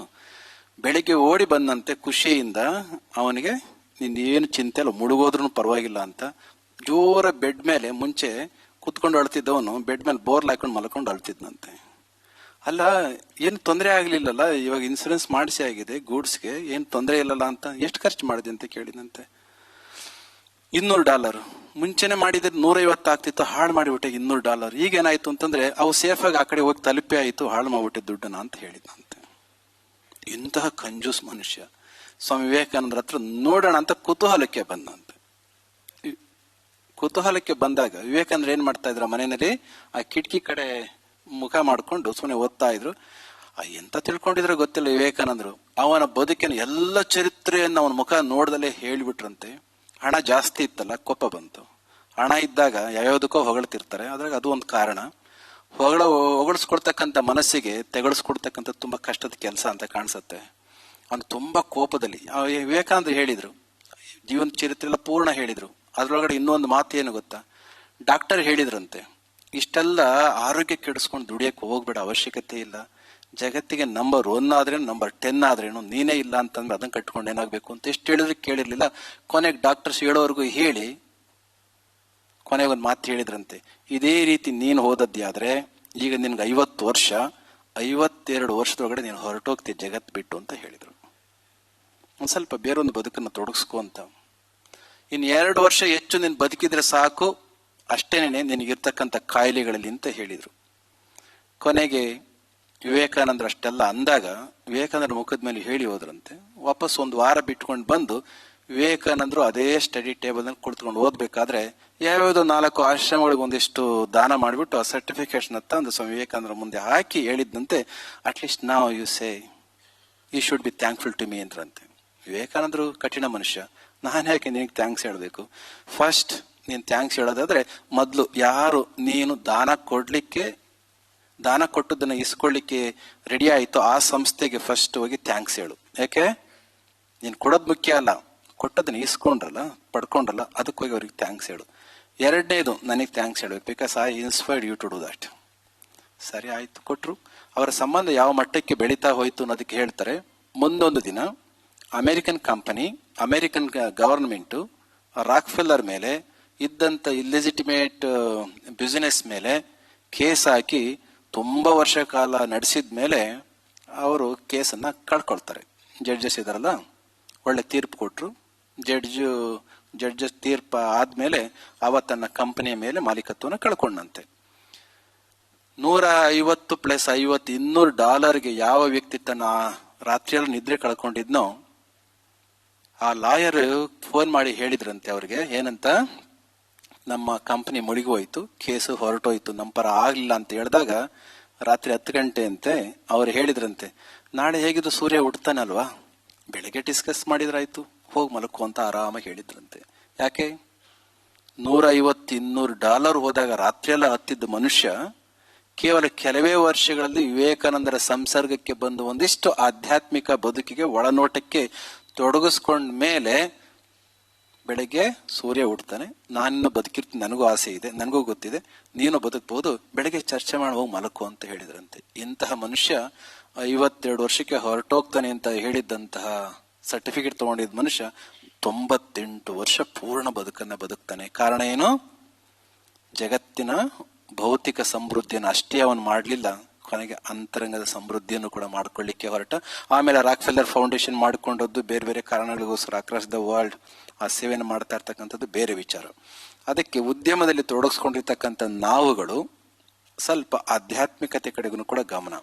ಬೆಳಿಗ್ಗೆ ಓಡಿ ಬಂದಂತೆ ಖುಷಿಯಿಂದ ಅವನಿಗೆ ನಿಂದೇನು ಚಿಂತೆ ಅಲ್ಲ, ಮುಳುಗೋದ್ರೂ ಪರವಾಗಿಲ್ಲ ಅಂತ ಜೋರ ಬೆಡ್ ಮೇಲೆ, ಮುಂಚೆ ಕುತ್ಕೊಂಡು ಅಳ್ತಿದ್ದವನು ಬೆಡ್ ಮೇಲೆ ಬೋರ್ಲ್ ಹಾಕೊಂಡು ಮಲ್ಕೊಂಡು ಅಳ್ತಿದ್ನಂತೆ. ಅಲ್ಲ, ಏನು ತೊಂದರೆ ಆಗ್ಲಿಲ್ಲಲ್ಲ, ಇವಾಗ ಇನ್ಸೂರೆನ್ಸ್ ಮಾಡಿಸಿ ಆಗಿದೆ, ಗೂಡ್ಸ್ಗೆ ಏನು ತೊಂದರೆ ಇಲ್ಲಲ್ಲ ಅಂತ. ಎಷ್ಟು ಖರ್ಚು ಮಾಡಿದೆ ಅಂತ ಕೇಳಿದಂತೆ. $200. ಮುಂಚೆನೆ ಮಾಡಿದ್ರೆ 150 ಆಗ್ತಿತ್ತು, ಹಾಳು ಮಾಡಿಬಿಟ್ಟೆ $200. ಈಗೇನಾಯ್ತು ಅಂತಂದ್ರೆ ಅವು ಸೇಫ್ ಆಗಿ ಆ ಕಡೆ ಹೋಗಿ ತಲುಪಿ ಆಯ್ತು, ಹಾಳು ಮಾಡ್ಬಿಟ್ಟೆ ದುಡ್ಡನ್ನ ಅಂತ ಹೇಳಿದಂತೆ. ಇಂತಹ ಕಂಜೂಸ್ ಮನುಷ್ಯ ಸ್ವಾಮಿ ವಿವೇಕಾನಂದರ ಹತ್ರ ನೋಡೋಣ ಅಂತ ಕುತೂಹಲಕ್ಕೆ ಬಂದಂತೆ. ಕುತೂಹಲಕ್ಕೆ ಬಂದಾಗ ವಿವೇಕಾನಂದ್ರ ಏನ್ ಮಾಡ್ತಾ ಇದ್ರ, ಮನೆಯಲ್ಲಿ ಆ ಕಿಟಕಿ ಕಡೆ ಮುಖ ಮಾಡ್ಕೊಂಡು ಸುಮ್ಮನೆ ಓದ್ತಾ ಇದ್ರು. ಎಂತ ತಿಳ್ಕೊಂಡಿದ್ರೆ ಗೊತ್ತಿಲ್ಲ ವಿವೇಕಾನಂದರು. ಅವನ ಬದುಕಿನ ಎಲ್ಲ ಚರಿತ್ರೆಯನ್ನು ಅವನ ಮುಖ ನೋಡ್ದಲ್ಲೇ ಹೇಳಿಬಿಟ್ರಂತೆ. ಹಣ ಜಾಸ್ತಿ ಇತ್ತಲ್ಲ, ಕೋಪ ಬಂತು. ಹಣ ಇದ್ದಾಗ ಯಾವ್ಯಾವುದಕ್ಕೋ ಹೊಗಳ್ತಿರ್ತಾರೆ, ಅದ್ರಾಗ ಅದು ಒಂದು ಕಾರಣ. ಹೊಗಳಿಸ್ಕೊಡ್ತಕ್ಕಂಥ ಮನಸ್ಸಿಗೆ ತೆಗಳಿಸ್ಕೊಡ್ತಕ್ಕಂಥ ತುಂಬಾ ಕಷ್ಟದ ಕೆಲಸ ಅಂತ ಕಾಣಿಸುತ್ತೆ. ಅವನು ತುಂಬಾ ಕೋಪದಲ್ಲಿ ವಿವೇಕಾನಂದರು ಹೇಳಿದ್ರು, ಜೀವನ ಚರಿತ್ರೆ ಎಲ್ಲ ಪೂರ್ಣ ಹೇಳಿದ್ರು. ಅದ್ರೊಳಗಡೆ ಇನ್ನೊಂದು ಮಾತು ಏನು ಗೊತ್ತಾ, ಡಾಕ್ಟರ್ ಹೇಳಿದ್ರಂತೆ, ಇಷ್ಟೆಲ್ಲ ಆರೋಗ್ಯ ಕೆಡಿಸ್ಕೊಂಡು ದುಡಿಯಕ್ಕೆ ಹೋಗ್ಬೇಡ, ಅವಶ್ಯಕತೆ ಇಲ್ಲ. ಜಗತ್ತಿಗೆ ನಂಬರ್ 1 ಆದ್ರೇನು, ನಂಬರ್ 10 ಆದ್ರೇನು, ನೀನೇ ಇಲ್ಲ ಅಂತಂದ್ರೆ ಅದನ್ನ ಕಟ್ಕೊಂಡು ಏನಾಗ್ಬೇಕು ಅಂತ ಎಷ್ಟು ಹೇಳಿದ್ರೆ ಕೇಳಿರ್ಲಿಲ್ಲ. ಕೊನೆಗೆ ಡಾಕ್ಟರ್ಸ್ ಹೇಳೋವರೆಗೂ ಹೇಳಿ ಕೊನೆಗೆ ಒಂದು ಮಾತು ಹೇಳಿದ್ರಂತೆ, ಇದೇ ರೀತಿ ನೀನು ಹೋದದ್ದೇ ಈಗ ನಿನ್ಗೆ 50 ವರ್ಷ, 52 ವರ್ಷದೊಳಗಡೆ ನೀನು ಹೊರಟೋಗ್ತಿ ಜಗತ್ ಬಿಟ್ಟು ಅಂತ ಹೇಳಿದ್ರು. ಒಂದ್ ಸ್ವಲ್ಪ ಬೇರೊಂದು ಬದುಕನ್ನು ತೊಡಗಿಸ್ಕೊ ಅಂತ. ಇನ್ 2 ವರ್ಷ ಹೆಚ್ಚು ನೀನು ಬದುಕಿದ್ರೆ ಸಾಕು, ಅಷ್ಟೇನೆ ನಿನಗಿರ್ತಕ್ಕಂಥ ಕಾಯಿಲೆಗಳಲ್ಲಿ ಅಂತ ಹೇಳಿದ್ರು. ಕೊನೆಗೆ ವಿವೇಕಾನಂದ್ರ ಅಷ್ಟೆಲ್ಲ ಅಂದಾಗ ವಿವೇಕಾನಂದ್ರ ಮುಖದ ಮೇಲೆ ಹೇಳಿ ಹೋದ್ರಂತೆ. ವಾಪಸ್ 1 ವಾರ ಬಿಟ್ಕೊಂಡು ಬಂದು ವಿವೇಕಾನಂದರು ಅದೇ ಸ್ಟಡಿ ಟೇಬಲ್ ನಲ್ಲಿ ಕುಳಿತುಕೊಂಡು ಓದ್ಬೇಕಾದ್ರೆ ಯಾವ್ಯಾವ್ದೋ 4 ಆಶ್ರಮಗಳಿಗೆ ಒಂದಿಷ್ಟು ದಾನ ಮಾಡಿಬಿಟ್ಟು ಆ ಸರ್ಟಿಫಿಕೇಶನ್ ತಂದು ಸ್ವಾಮಿ ವಿವೇಕಾನಂದ್ರ ಮುಂದೆ ಹಾಕಿ ಹೇಳಿದ್ದಂತೆ, ಅಟ್ಲೀಸ್ಟ್ ನಾವು you say you should be thankful to me ಅಂದ್ರಂತೆ. ವಿವೇಕಾನಂದರು ಕಠಿಣ ಮನುಷ್ಯ, ನಾನು ಯಾಕೆ ನಿನಗೆ ಥ್ಯಾಂಕ್ಸ್ ಹೇಳ್ಬೇಕು? ಫಸ್ಟ್ ನೀನು ಥ್ಯಾಂಕ್ಸ್ ಹೇಳೋದಾದ್ರೆ ಮೊದಲು ಯಾರು ನೀನು ದಾನ ಕೊಟ್ಟದನ್ನ ಇಸ್ಕೊಳ್ಳಿಕ್ಕೆ ರೆಡಿ ಆಯ್ತು ಆ ಸಂಸ್ಥೆಗೆ ಫಸ್ಟ್ ಹೋಗಿ ಥ್ಯಾಂಕ್ಸ್ ಹೇಳು. ಯಾಕೆ? ನೀನು ಕೊಡೋದು ಮುಖ್ಯ ಅಲ್ಲ, ಕೊಟ್ಟದನ್ನ ಇಸ್ಕೊಂಡ್ರಲ್ಲ, ಪಡ್ಕೊಂಡ್ರಲ್ಲ, ಅದಕ್ಕೆ ಹೋಗಿ ಅವ್ರಿಗೆ ಥ್ಯಾಂಕ್ಸ್ ಹೇಳು. 2ನೇದು ನನಗೆ ಥ್ಯಾಂಕ್ಸ್ ಹೇಳ್ಬೇಕು, because I inspired you to do that. ಸರಿ ಆಯ್ತು, ಕೊಟ್ರು. ಅವರ ಸಂಬಂಧ ಯಾವ ಮಟ್ಟಕ್ಕೆ ಬೆಳೀತಾ ಹೋಯ್ತು ಅನ್ನೋದಕ್ಕೆ ಹೇಳ್ತಾರೆ. ಮುಂದೊಂದು ದಿನ American company, American government Rockefeller ಮೇಲೆ ಇದ್ದಂತ ಇಲ್ಲೆಜಿಟಿಮೇಟ್ ಬಿಸಿನೆಸ್ ಮೇಲೆ ಕೇಸ್ ಹಾಕಿ ತುಂಬಾ ವರ್ಷ ಕಾಲ ನಡೆಸಿದ ಮೇಲೆ ಅವರು ಕೇಸನ್ನ ಕಳ್ಕೊಳ್ತಾರೆ. ಜಡ್ಜಸ್ ಇದಾರಲ್ಲ, ಒಳ್ಳೆ ತೀರ್ಪು ಕೊಟ್ರು. ಜಡ್ಜಸ್ ತೀರ್ಪು ಆದ್ಮೇಲೆ ಅವ ತನ್ನ ಕಂಪನಿಯ ಮೇಲೆ ಮಾಲೀಕತ್ವನ ಕಳ್ಕೊಂಡಂತೆ. $150 + 50 $200 ಯಾವ ವ್ಯಕ್ತಿ ತನ್ನ ರಾತ್ರಿಯಲ್ಲಿ ನಿದ್ರೆ ಕಳ್ಕೊಂಡಿದ್ನೋ ಆ ಲಾಯರ್ ಫೋನ್ ಮಾಡಿ ಹೇಳಿದ್ರಂತೆ ಅವ್ರಿಗೆ, ಏನಂತ, ನಮ್ಮ ಕಂಪನಿ ಮುಳುಗಿ ಹೋಯ್ತು, ಕೇಸು ಹೊರಟೋಯ್ತು, ನಮ್ಮ ಪರ ಆಗ್ಲಿಲ್ಲ ಅಂತ ಹೇಳಿದಾಗ ರಾತ್ರಿ 10 ಗಂಟೆ ಅಂತೆ ಅವ್ರು ಹೇಳಿದ್ರಂತೆ, ನಾಳೆ ಹೇಗಿದ್ದು ಸೂರ್ಯ ಹುಡ್ತಾನೆ ಅಲ್ವಾ, ಬೆಳಗ್ಗೆ ಡಿಸ್ಕಸ್ ಮಾಡಿದ್ರಾಯ್ತು, ಹೋಗಿ ಮಲಕು ಅಂತ ಆರಾಮಾಗಿ ಹೇಳಿದ್ರಂತೆ. ಯಾಕೆ? $150-200 ಹೋದಾಗ ರಾತ್ರಿಯೆಲ್ಲ ಹತ್ತಿದ್ದ ಮನುಷ್ಯ ಕೇವಲ ಕೆಲವೇ ವರ್ಷಗಳಲ್ಲಿ ವಿವೇಕಾನಂದರ ಸಂಸರ್ಗಕ್ಕೆ ಬಂದು ಒಂದಿಷ್ಟು ಆಧ್ಯಾತ್ಮಿಕ ಬದುಕಿಗೆ ಒಳನೋಟಕ್ಕೆ ತೊಡಗಿಸ್ಕೊಂಡ ಮೇಲೆ ಬೆಳಗ್ಗೆ ಸೂರ್ಯ ಹುಡ್ತಾನೆ. ನಾನಿನ್ನು ಬದುಕಿರ್ತೀನಿ, ನನಗೂ ಆಸೆ ಇದೆ, ನನಗೂ ಗೊತ್ತಿದೆ, ನೀನು ಬದುಕಬಹುದು, ಬೆಳಗ್ಗೆ ಚರ್ಚೆ ಮಾಡಿ ಹೋಗಿ ಮಲಕು ಅಂತ ಹೇಳಿದ್ರಂತೆ. ಇಂತಹ ಮನುಷ್ಯ 52 ವರ್ಷಕ್ಕೆ ಹೊರಟೋಗ್ತಾನೆ ಅಂತ ಹೇಳಿದ್ದಂತಹ ಸರ್ಟಿಫಿಕೇಟ್ ತಗೊಂಡಿದ್ದ ಮನುಷ್ಯ 98 ವರ್ಷ ಪೂರ್ಣ ಬದುಕನ್ನ ಬದುಕ್ತಾನೆ. ಕಾರಣ ಏನು? ಜಗತ್ತಿನ ಭೌತಿಕ ಸಮೃದ್ಧಿಯನ್ನು ಅಷ್ಟೇ ಅವನು ಮಾಡಲಿಲ್ಲ, ಕೊನೆಗೆ ಅಂತರಂಗದ ಸಮೃದ್ಧಿಯನ್ನು ಕೂಡ ಮಾಡ್ಕೊಳ್ಳಿಕ್ಕೆ ಹೊರಟ. ಆಮೇಲೆ ರಾಕ್ಫೆಲ್ಲರ್ ಫೌಂಡೇಶನ್ ಮಾಡಿಕೊಂಡದ್ದು ಬೇರೆ ಬೇರೆ ಕಾರಣಗಳಿಗೋಸ್ಕರ ಅಕ್ರಾಸ್ ದ ವರ್ಲ್ಡ್ ಆ ಸೇವೆಯನ್ನು ಮಾಡ್ತಾ ಇರ್ತಕ್ಕಂಥದ್ದು ಬೇರೆ ವಿಚಾರ. ಅದಕ್ಕೆ ಉದ್ಯಮದಲ್ಲಿ ತೊಡಗಿಸ್ಕೊಂಡಿರ್ತಕ್ಕಂಥ ನಾವುಗಳು ಸ್ವಲ್ಪ ಆಧ್ಯಾತ್ಮಿಕತೆ ಕಡೆಗೂ ಕೂಡ ಗಮನ.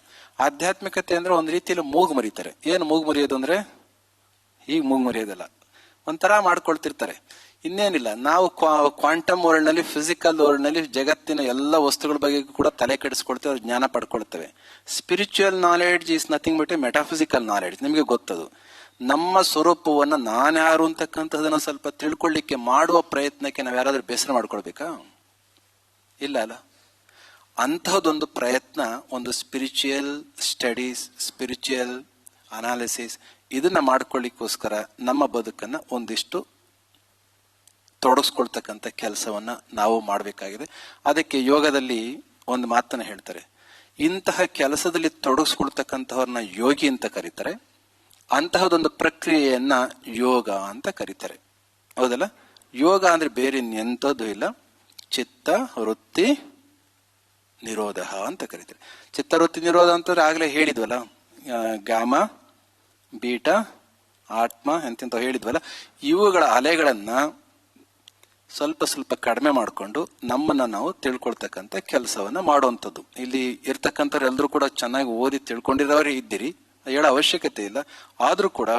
ಆಧ್ಯಾತ್ಮಿಕತೆ ಅಂದ್ರೆ ಒಂದು ರೀತಿಯಲ್ಲಿ ಮೂಗು ಮರೀತಾರೆ. ಏನು ಮೂಗು ಮರೆಯೋದು ಅಂದ್ರೆ ಈಗ ಮೂಗು ಮರೆಯೋದಲ್ಲ, ಒಂಥರ ಮಾಡ್ಕೊಳ್ತಿರ್ತಾರೆ. ಇನ್ನೇನಿಲ್ಲ, ನಾವು ಕ್ವಾಂಟಮ್ ವರ್ಲ್ಡ್ ನಲ್ಲಿ, ಫಿಸಿಕಲ್ ವರ್ಲ್ಡ್ ನಲ್ಲಿ ಜಗತ್ತಿನ ಎಲ್ಲ ವಸ್ತುಗಳ ಬಗ್ಗೆ ಕೂಡ ತಲೆ ಕೆಡಿಸ್ಕೊಳ್ತೇವೆ, ಜ್ಞಾನ ಪಡ್ಕೊಳ್ತೇವೆ. Spiritual knowledge is nothing but a metaphysical knowledge. ನಿಮಗೆ ಗೊತ್ತದು. ನಮ್ಮ ಸ್ವರೂಪವನ್ನ ನಾನ್ಯಾರು ಅಂತಕ್ಕಂಥದನ್ನ ಸ್ವಲ್ಪ ತಿಳ್ಕೊಳ್ಳಿಕ್ಕೆ ಮಾಡುವ ಪ್ರಯತ್ನಕ್ಕೆ ನಾವು ಯಾರಾದ್ರೂ ಬೇಸರ ಮಾಡ್ಕೊಳ್ಬೇಕಾ? ಇಲ್ಲ ಅಲ್ಲ. ಅಂತಹದೊಂದು ಪ್ರಯತ್ನ, ಒಂದು ಸ್ಪಿರಿಚುವಲ್ ಸ್ಟಡೀಸ್, ಸ್ಪಿರಿಚುವಲ್ ಅನಾಲಿಸಿಸ್, ಇದನ್ನ ಮಾಡ್ಕೊಳ್ಳಿಕ್ಕೋಸ್ಕರ ನಮ್ಮ ಬದುಕನ್ನ ಒಂದಿಷ್ಟು ತೊಡಗಿಸ್ಕೊಳ್ತಕ್ಕಂಥ ಕೆಲಸವನ್ನ ನಾವು ಮಾಡಬೇಕಾಗಿದೆ. ಅದಕ್ಕೆ ಯೋಗದಲ್ಲಿ ಒಂದು ಮಾತನ್ನ ಹೇಳ್ತಾರೆ, ಇಂತಹ ಕೆಲಸದಲ್ಲಿ ತೊಡಗಿಸ್ಕೊಳ್ತಕ್ಕಂಥವ್ರನ್ನ ಯೋಗಿ ಅಂತ ಕರೀತಾರೆ, ಅಂತಹದೊಂದು ಪ್ರಕ್ರಿಯೆಯನ್ನ ಯೋಗ ಅಂತ ಕರೀತಾರೆ. ಹೌದಲ್ಲ? ಯೋಗ ಅಂದ್ರೆ ಬೇರೆ ಎಂಥದ್ದು ಇಲ್ಲ, ಚಿತ್ತ ವೃತ್ತಿ ನಿರೋಧ ಅಂತ ಕರೀತಾರೆ. ಚಿತ್ತವೃತ್ತಿ ನಿರೋಧ ಅಂತಂದ್ರೆ ಆಗ್ಲೇ ಹೇಳಿದ್ವಲ್ಲ, ಗಾಮ ಬೀಟ ಆತ್ಮ ಎಂತೆಂತ ಹೇಳಿದ್ವಲ್ಲ, ಇವುಗಳ ಅಲೆಗಳನ್ನ ಸ್ವಲ್ಪ ಸ್ವಲ್ಪ ಕಡಿಮೆ ಮಾಡಿಕೊಂಡು ನಮ್ಮನ್ನ ನಾವು ತಿಳ್ಕೊಳ್ತಕ್ಕಂಥ ಕೆಲಸವನ್ನ ಮಾಡುವಂಥದ್ದು. ಇಲ್ಲಿ ಇರ್ತಕ್ಕಂಥವ್ರು ಎಲ್ಲರೂ ಕೂಡ ಚೆನ್ನಾಗಿ ಓದಿ ತಿಳ್ಕೊಂಡಿರೋರೇ ಇದ್ದೀರಿ, ಹೇಳೋ ಅವಶ್ಯಕತೆ ಇಲ್ಲ. ಆದ್ರೂ ಕೂಡ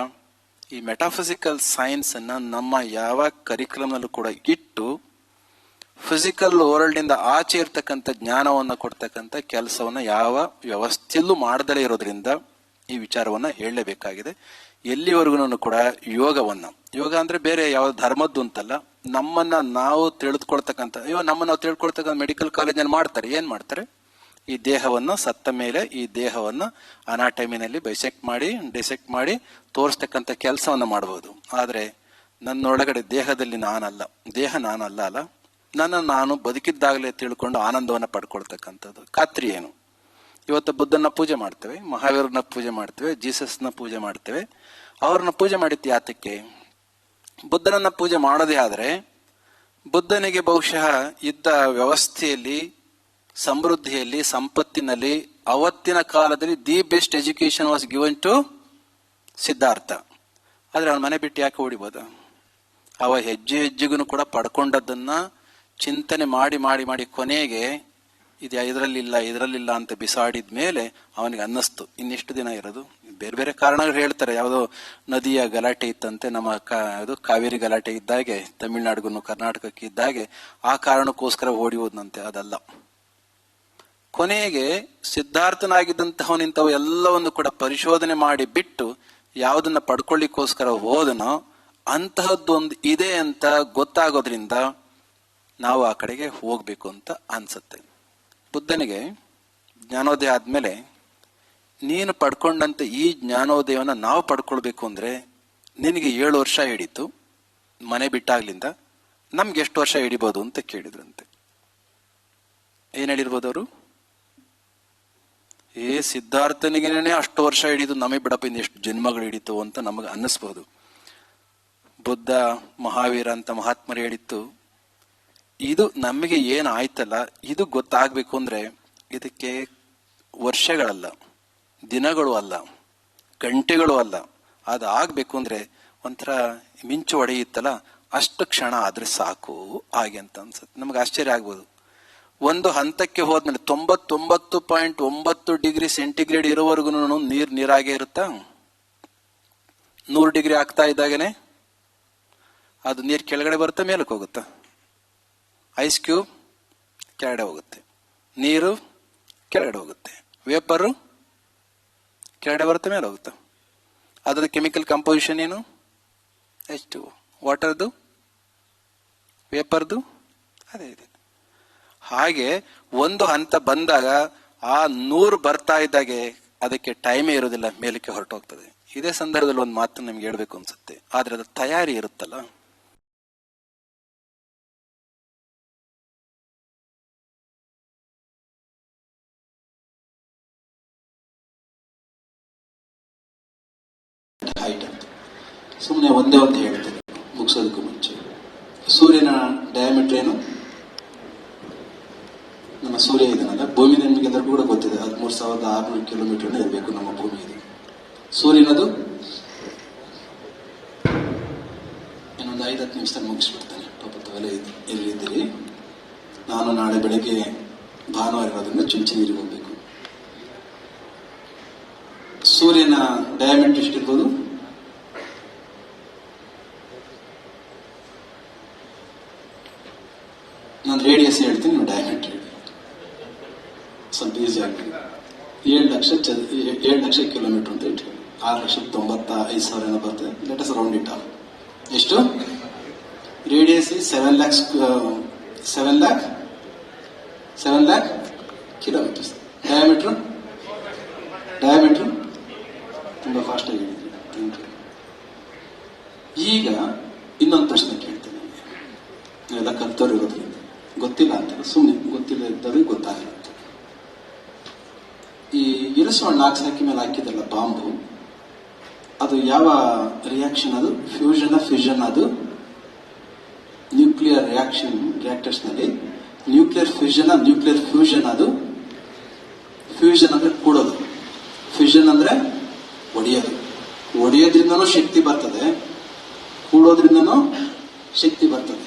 ಈ ಮೆಟಾಫಿಸಿಕಲ್ ಸೈನ್ಸ್ ಅನ್ನ ನಮ್ಮ ಯಾವ ಕರಿಕ್ಯುಲಮ್ನಲ್ಲೂ ಕೂಡ ಇಟ್ಟು ಫಿಸಿಕಲ್ ವರ್ಲ್ಡ್ ಇಂದ ಆಚೆ ಇರ್ತಕ್ಕಂಥ ಜ್ಞಾನವನ್ನ ಕೊಡ್ತಕ್ಕಂಥ ಕೆಲಸವನ್ನ ಯಾವ ವ್ಯವಸ್ಥೆಯಲ್ಲೂ ಮಾಡದಲೇ ಇರೋದ್ರಿಂದ ಈ ವಿಚಾರವನ್ನ ಹೇಳಲೇಬೇಕಾಗಿದೆ. ಎಲ್ಲಿವರೆಗೂ ಕೂಡ ಯೋಗವನ್ನ, ಯೋಗ ಅಂದ್ರೆ ಬೇರೆ ಯಾವ ಧರ್ಮದ್ದು ಅಂತಲ್ಲ, ನಮ್ಮನ್ನ ನಾವು ತಿಳಿದುಕೊಳ್ತಕ್ಕಂಥ, ನಮ್ಮನ್ನ ನಾವು ತಿಳ್ಕೊಳ್ತಕ್ಕಂಥ ಮೆಡಿಕಲ್ ಕಾಲೇಜಲ್ಲಿ ಮಾಡ್ತಾರೆ. ಏನ್ ಮಾಡ್ತಾರೆ? ಈ ದೇಹವನ್ನು ಸತ್ತ ಮೇಲೆ ಈ ದೇಹವನ್ನ ಅನಾಟಮಿನಲ್ಲಿ ಬೈಸೆಕ್ಟ್ ಮಾಡಿ ಡಿಸೆಕ್ಟ್ ಮಾಡಿ ತೋರಿಸ್ತಕ್ಕಂಥ ಕೆಲಸವನ್ನ ಮಾಡಬಹುದು. ಆದ್ರೆ ನನ್ನೊಳಗಡೆ ದೇಹದಲ್ಲಿ ನಾನಲ್ಲ, ದೇಹ ನಾನಲ್ಲ ಅಲ್ಲ, ನಾನು ಬದುಕಿದ್ದಾಗಲೇ ತಿಳ್ಕೊಂಡು ಆನಂದವನ್ನ ಪಡ್ಕೊಳ್ತಕ್ಕಂಥದ್ದು. ಖಾತ್ರಿ ಏನು? ಇವತ್ತು ಬುದ್ಧನ ಪೂಜೆ ಮಾಡ್ತೇವೆ, ಮಹಾವೀರನ ಪೂಜೆ ಮಾಡ್ತೇವೆ, ಜೀಸಸ್ನ ಪೂಜೆ ಮಾಡ್ತೇವೆ. ಅವ್ರನ್ನ ಪೂಜೆ ಮಾಡಿತ್ತು ಯಾತಕ್ಕೆ? ಬುದ್ಧನನ್ನ ಪೂಜೆ ಮಾಡೋದೇ ಆದ್ರೆ ಬುದ್ಧನಿಗೆ ಬಹುಶಃ ಇದ್ದ ವ್ಯವಸ್ಥೆಯಲ್ಲಿ, ಸಮೃದ್ಧಿಯಲ್ಲಿ, ಸಂಪತ್ತಿನಲ್ಲಿ ಅವತ್ತಿನ ಕಾಲದಲ್ಲಿ the best education was given to Siddhartha. ಆದ್ರೆ ಅವನ ಮನೆ ಬಿಟ್ಟು ಯಾಕೆ ಓಡಿಬೋದ? ಅವ ಹೆಜ್ಜೆ ಹೆಜ್ಜೆಗೂ ಕೂಡ ಪಡ್ಕೊಂಡದ್ದನ್ನ ಚಿಂತನೆ ಮಾಡಿ ಮಾಡಿ ಮಾಡಿ ಕೊನೆಗೆ ಇದು ಇದರಲ್ಲಿಲ್ಲ ಅಂತ ಬಿಸಾಡಿದ ಮೇಲೆ ಅವನಿಗೆ ಅನ್ನಿಸ್ತು ಇನ್ನೆಷ್ಟು ದಿನ ಇರೋದು. ಬೇರೆ ಬೇರೆ ಕಾರಣಗಳು ಹೇಳ್ತಾರೆ. ಯಾವುದೋ ನದಿಯ ಗಲಾಟೆ ಇತ್ತಂತೆ, ನಮ್ಮ ಕಾವೇರಿ ಗಲಾಟೆ ಇದ್ದಾಗೆ, ತಮಿಳುನಾಡಿಗೂ ಕರ್ನಾಟಕಕ್ಕೆ ಇದ್ದಾಗೆ, ಆ ಕಾರಣಕ್ಕೋಸ್ಕರ ಓಡಿ ಹೋದ್ನಂತೆ. ಅದಲ್ಲ. ಕೊನೆಗೆ ಸಿದ್ಧಾರ್ಥನಾಗಿದ್ದಂತಹವನಿಂತವು ಎಲ್ಲವನ್ನು ಕೂಡ ಪರಿಶೋಧನೆ ಮಾಡಿ ಬಿಟ್ಟು ಯಾವುದನ್ನ ಪಡ್ಕೊಳ್ಳಿಕ್ಕೋಸ್ಕರ ಹೋದನೋ ಅಂತಹದ್ದೊಂದು ಇದೆ ಅಂತ ಗೊತ್ತಾಗೋದ್ರಿಂದ ನಾವು ಆ ಕಡೆಗೆ ಹೋಗ್ಬೇಕು ಅಂತ ಅನ್ಸುತ್ತೆ. ಬುದ್ಧನಿಗೆ ಜ್ಞಾನೋದಯ ಆದ್ಮೇಲೆ ನೀನು ಪಡ್ಕೊಂಡಂತೆ ಈ ಜ್ಞಾನೋದಯವನ್ನ ನಾವು ಪಡ್ಕೊಳ್ಬೇಕು ಅಂದ್ರೆ ನಿನಗೆ 7 ವರ್ಷ ಹಿಡಿತು ಮನೆ ಬಿಟ್ಟಾಗ್ಲಿಂದ, ನಮ್ಗೆ ಎಷ್ಟು ವರ್ಷ ಹಿಡಿಬೋದು ಅಂತ ಕೇಳಿದ್ರಂತೆ. ಏನ್ ಹೇಳಿರ್ಬೋದು ಅವರು? ಸಿದ್ಧಾರ್ಥನಿಗೇನೆ ಅಷ್ಟು ವರ್ಷ ಹಿಡಿದು, ನಮಗೆ ಬಿಡಪ್ಪ ಇನ್ನು ಎಷ್ಟು ಜನ್ಮಗಳು ಹಿಡಿತು ಅಂತ ನಮಗೆ ಅನ್ನಿಸ್ಬೋದು. ಬುದ್ಧ, ಮಹಾವೀರ ಅಂತ ಮಹಾತ್ಮರು ಹೇಳಿತ್ತು, ಇದು ನಮಗೆ ಏನು ಆಯ್ತಲ್ಲ, ಇದು ಗೊತ್ತಾಗ್ಬೇಕು ಅಂದ್ರೆ ಇದಕ್ಕೆ ವರ್ಷಗಳಲ್ಲ, ದಿನಗಳು ಅಲ್ಲ, ಗಂಟೆಗಳು ಅಲ್ಲ, ಅದಾಗಬೇಕು ಅಂದ್ರೆ ಒಂಥರ ಮಿಂಚು ಹೊಡೆಯುತ್ತಲ್ಲ ಅಷ್ಟು ಕ್ಷಣ ಆದ್ರೆ ಸಾಕು ಹಾಗೆ ಅಂತ ಅನ್ಸುತ್ತೆ. ನಮ್ಗೆ ಆಶ್ಚರ್ಯ ಆಗ್ಬೋದು. ಒಂದು ಹಂತಕ್ಕೆ ಹೋದ್ಮೇಲೆ 99.9 ಡಿಗ್ರಿ ಸೆಂಟಿಗ್ರೇಡ್ ಇರೋವರೆಗೂ ನೀರಾಗೆ ಇರುತ್ತಾ? 100 ಡಿಗ್ರಿ ಆಗ್ತಾ ಇದ್ದಾಗನೆ ಅದು ನೀರು ಕೆಳಗಡೆ ಬರುತ್ತೆ, ಮೇಲಕ್ಕೆ ಹೋಗುತ್ತಾ? ಐಸ್ ಕ್ಯೂಬ್ ಕೆಳಗಡೆ ಹೋಗುತ್ತೆ, ನೀರು ಕೆಳಗಡೆ ಹೋಗುತ್ತೆ, ವೇಪರು ಕೆಳಗಡೆ ಬರುತ್ತೆ, ಮೇಲೆ ಹೋಗುತ್ತೆ. ಅದರ ಕೆಮಿಕಲ್ ಕಂಪೋಸಿಷನ್ ಏನು? H2O. ವಾಟರ್ದು, ವೇಪರ್ದು ಅದೇ ಇದೆ. ಹಾಗೆ ಒಂದು ಹಂತ ಬಂದಾಗ ಆ 100 ಬರ್ತಾ ಇದ್ದಾಗೆ ಅದಕ್ಕೆ ಟೈಮೇ ಇರೋದಿಲ್ಲ, ಮೇಲಕ್ಕೆ ಹೊರಟೋಗ್ತದೆ. ಇದೇ ಸಂದರ್ಭದಲ್ಲಿ ಒಂದು ಮಾತು ನಿಮ್ಗೆ ಹೇಳ್ಬೇಕು ಅನ್ಸುತ್ತೆ, ಆದ್ರೆ ಅದು ತಯಾರಿ ಇರುತ್ತಲ್ಲ, ಹೈಟ್ ಅಂತ. ಸುಮ್ಮನೆ ಒಂದೇ ಒಂದು ಹೇಳ್ತೇನೆ ಮುಗಿಸೋದಕ್ಕೂ ಮುಂಚೆ. ಸೂರ್ಯನ ಡಯಾಮೀಟರ್ ಏನು? ನಮ್ಮ ಸೂರ್ಯ ಇದನ್ನಲ್ಲ, ಭೂಮಿ ನಿಮಗೆಲ್ಲರಿಗೂ ಕೂಡ ಗೊತ್ತಿದೆ, 13,600 ಕಿಲೋಮೀಟರ್ ಇರಬೇಕು ನಮ್ಮ ಭೂಮಿ ಇದೆ. ಸೂರ್ಯನದು ಇನ್ನೊಂದು 5-10 ನಿಮಿಷದಲ್ಲಿ ಮುಗಿಸ್ಬಿಡ್ತಾನೆ. ಪಾಪ ತಾವೆಲ್ಲ ಎಲ್ಲಿದ್ದೀರಿ? ನಾನು ನಾಳೆ ಬೆಳಗ್ಗೆ ಭಾನುವಾರ ಇರೋದ್ರಿಂದ ಚುಂಚನಗಿರಿಗೆ ಹೋಗ್ಬೇಕು. ಸೂರ್ಯನ ಡಯಾಮೀಟರ್ ಎಷ್ಟಿರ್ಬೋದು? ನಾನು ರೇಡಿಯಸ್ ಹೇಳ್ತೀನಿ, ನೀವು ಡಯಾಮೀಟರ್ ಹೇಳಿ, ಸ್ವಲ್ಪ ಈಸಿ ಆಗ್ತದೆ. 7 ಲಕ್ಷ ಕಿಲೋಮೀಟರ್ ಅಂತ ಇಟ್ಟು 6,95,000 ಬರ್ತದೆ. Let us round it off. ಎಷ್ಟು? Radius 7 lakh kilometres. ಡಯಾಮೀಟರ್ ತುಂಬಾ ಫಾಸ್ಟ್ ಆಗಿ ಹೇಳಿದ್ರಿ. ಈಗ ಇನ್ನೊಂದು ಪ್ರಶ್ನೆ ಕೇಳ್ತೇನೆ. ಎಲ್ಲ ಕಲ್ತವ್ರು ಇರೋದ್ರಿಂದ ಗೊತ್ತಿಲ್ಲ ಅಂತ, ಸುಮ್ಮನೆ ಗೊತ್ತಿಲ್ಲ ಇದ್ದವ್ರಿಗೆ ಗೊತ್ತಾಗಲ್ಲ ಅಂತ. ಈ ಇರಿಸುವಣ್ಣ ಹಾಕಿ ಮೇಲೆ ಹಾಕಿದಲ್ಲ ಬಾಂಬು, ಅದು ಯಾವ ರಿಯಾಕ್ಷನ್? ಅದು ಫ್ಯೂಷನ್. ಅದು ನ್ಯೂಕ್ಲಿಯರ್ ರಿಯಾಕ್ಟರ್ಸ್ ನಲ್ಲಿ ನ್ಯೂಕ್ಲಿಯರ್ ಫ್ಯೂಷನ್. ಅದು ಫ್ಯೂಷನ್ ಅಂದ್ರೆ ಕೂಡೋದು, ಫ್ಯೂಷನ್ ಅಂದ್ರೆ ಒಡೆಯೋದ್ರಿಂದನೂ ಶಕ್ತಿ ಬರ್ತದೆ, ಕೂಡೋದ್ರಿಂದನೂ ಶಕ್ತಿ ಬರ್ತದೆ.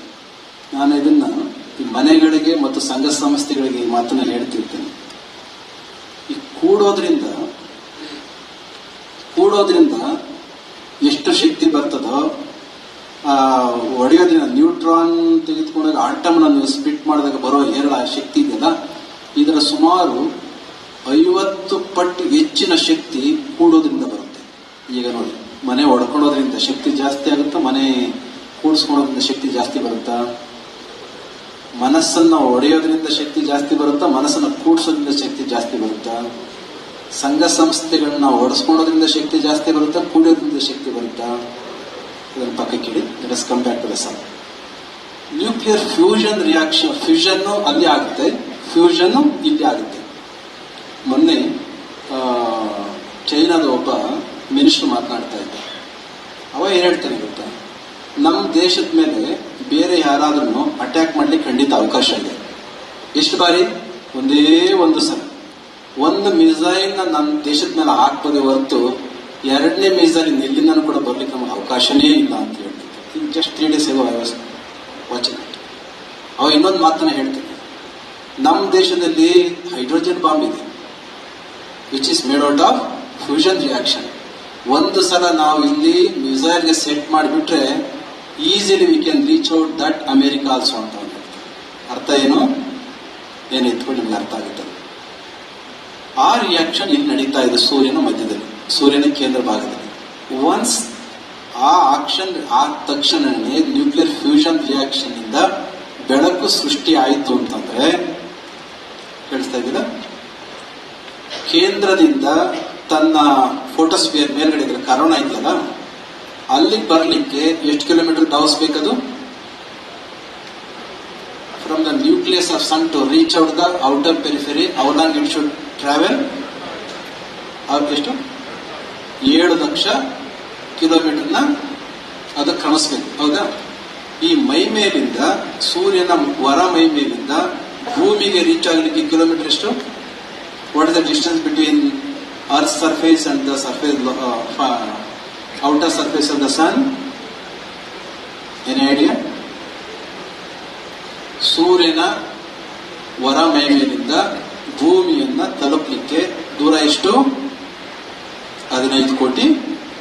ನಾನು ಇದನ್ನ ಈ ಮನೆಗಳಿಗೆ ಮತ್ತು ಸಂಘ ಸಂಸ್ಥೆಗಳಿಗೆ ಈ ಮಾತನ್ನ ಹೇಳ್ತಿರ್ತೇನೆ. ಈ ಕೂಡೋದ್ರಿಂದ ಎಷ್ಟು ಶಕ್ತಿ ಬರ್ತದೋ, ಒಡೆಯೋದ್ರಿಂದ ನ್ಯೂಟ್ರಾನ್ ತೆಗೆದುಕೊಂಡಾಗ ಆಟಮ್ ಅನ್ನು ಸ್ಪ್ಲಿಟ್ ಮಾಡಿದಾಗ ಬರೋ ಶಕ್ತಿ ಇದೆಯಲ್ಲ, ಇದರ ಸುಮಾರು 50 ಪಟ್ಟು ಹೆಚ್ಚಿನ ಶಕ್ತಿ ಕೂಡೋದ್ರಿಂದ ಬರುತ್ತೆ. ಈಗ ನೋಡಿ, ಮನೆ ಒಡ್ಕೊಳ್ಳೋದ್ರಿಂದ ಶಕ್ತಿ ಜಾಸ್ತಿ ಆಗುತ್ತಾ, ಮನೆ ಕೂಡಿಸ್ಕೊಳ್ಳೋದ್ರಿಂದ ಶಕ್ತಿ ಜಾಸ್ತಿ ಬರುತ್ತಾ? ಮನಸ್ಸನ್ನ ಒಡೆಯೋದ್ರಿಂದ ಶಕ್ತಿ ಜಾಸ್ತಿ ಬರುತ್ತಾ, ಮನಸ್ಸನ್ನ ಕೂಡಿಸೋದ್ರಿಂದ ಶಕ್ತಿ ಜಾಸ್ತಿ ಬರುತ್ತಾ? ಸಂಘ ಸಂಸ್ಥೆಗಳನ್ನ ಒಡಿಸ್ಕೊಳ್ಳೋದ್ರಿಂದ ಶಕ್ತಿ ಜಾಸ್ತಿ ಬರುತ್ತಾ, ಕೂಡೋದ್ರಿಂದ ಶಕ್ತಿ ಬರುತ್ತಾ? ಇದನ್ನು ಪಕ್ಕಕ್ಕೆ ಇಡಿ. Let us come back to the sun. Nuclear fusion ಅಲ್ಲಿ ಆಗುತ್ತೆ, ಫ್ಯೂಷನ್ ಇಲ್ಲಿ ಆಗುತ್ತೆ. ಮೊನ್ನೆ ಚೈನಾದ ಒಬ್ಬ ಮಿನಿಸ್ಟರ್ ಮಾತನಾಡ್ತಾ ಇದ್ದ. ಅವ ಏನ್ ಹೇಳ್ತಾನೆ ಗೊತ್ತಾ? ನಮ್ಮ ದೇಶದ ಮೇಲೆ ಬೇರೆ ಯಾರಾದ್ರೂ ಅಟ್ಯಾಕ್ ಮಾಡ್ಲಿಕ್ಕೆ ಖಂಡಿತ ಅವಕಾಶ ಇದೆ. ಎಷ್ಟು ಬಾರಿ? ಒಂದೇ ಒಂದು ಸಲ. ಒಂದು ಮಿಸೈಲ್ ನಮ್ಮ ದೇಶದ ಮೇಲೆ ಹಾಕ್ಬೋದೇ ಹೊರತು 2ನೇ ಮಿಸೈಲ್ ಎಲ್ಲಿಂದನೂ ಕೂಡ ಬರ್ಲಿಕ್ಕೆ ನಮಗೆ ಅವಕಾಶನೇ ಇಲ್ಲ ಅಂತ ಹೇಳ್ತಿದ್ದೆ. Just 3 days ago I was watching it. ಅವ ಇನ್ನೊಂದು ಮಾತನ್ನ ಹೇಳ್ತಾನೆ, ನಮ್ಮ ದೇಶದಲ್ಲಿ ಹೈಡ್ರೋಜನ್ ಬಾಂಬ್ ಇದೆ, which is made out of fusion reaction. ಒಂದು ಸಲ ನಾವು ಇಲ್ಲಿ ಮಿಸೈಲ್ಗೆ ಸೆಟ್ ಮಾಡಿಬಿಟ್ರೆ easily we can reach out that America also ಅಂತ ಹೇಳ್ತಾರೆ. ಅರ್ಥ ಏನು? ಏನಿತ್ತು ನಿಮ್ಗೆ ಅರ್ಥ ಆಗುತ್ತೆ. ಆ ರಿಯಾಕ್ಷನ್ ಇಲ್ಲಿ ನಡೀತಾ ಇದೆ ಸೂರ್ಯನ ಮಧ್ಯದಲ್ಲಿ, ಸೂರ್ಯನ ಕೇಂದ್ರ ಭಾಗದಲ್ಲಿ. ಒನ್ಸ್ ಆ ಆಕ್ಷನ್ ಆದ ತಕ್ಷಣನೇ ನ್ಯೂಕ್ಲಿಯರ್ ಫ್ಯೂಷನ್ ರಿಯಾಕ್ಷನ್ ಇಂದ ಬೆಳಕು ಸೃಷ್ಟಿ ಆಯಿತು ಅಂತಂದ್ರೆ, ಕೇಳಿಸ್ತಾ ಇದ್ದೀರಾ? ಕೇಂದ್ರದಿಂದ ತನ್ನ ಫೋಟೋಸ್ಫಿಯರ್ ಮೇಲ್ಗಡೆ ಕರೋನಾ ಇದೆಯಲ್ಲ, ಅಲ್ಲಿಗೆ ಬರ್ಲಿಕ್ಕೆ ಎಷ್ಟು ಕಿಲೋಮೀಟರ್ ಧಾವಿಸ್ಬೇಕದು? From the nucleus of sun to reach out the outer periphery, how long it should travel? ಎಷ್ಟು? 7 ಲಕ್ಷ ಕಿಲೋಮೀಟರ್ನ ಅದು ಕ್ರಮಿಸ್ಬೇಕು, ಹೌದಾ? ಈ ಮೈ ಮೇಲಿಂದ, ಸೂರ್ಯನ ಹೊರ ಮೈ ಮೇಲಿಂದ ಭೂಮಿಗೆ ರೀಚ್ ಆಗಲಿಕ್ಕೆ ಕಿಲೋಮೀಟರ್ ಎಷ್ಟು? What is the distance between earth surface and the surface, outer surface of the sun? Any idea? ಸೂರ್ಯನ ಹೊರ ಮೈ ಮೇಲಿಂದ ಭೂಮಿಯನ್ನ ತಲುಪಲಿಕ್ಕೆ ದೂರ ಎಷ್ಟು? 15 ಕೋಟಿ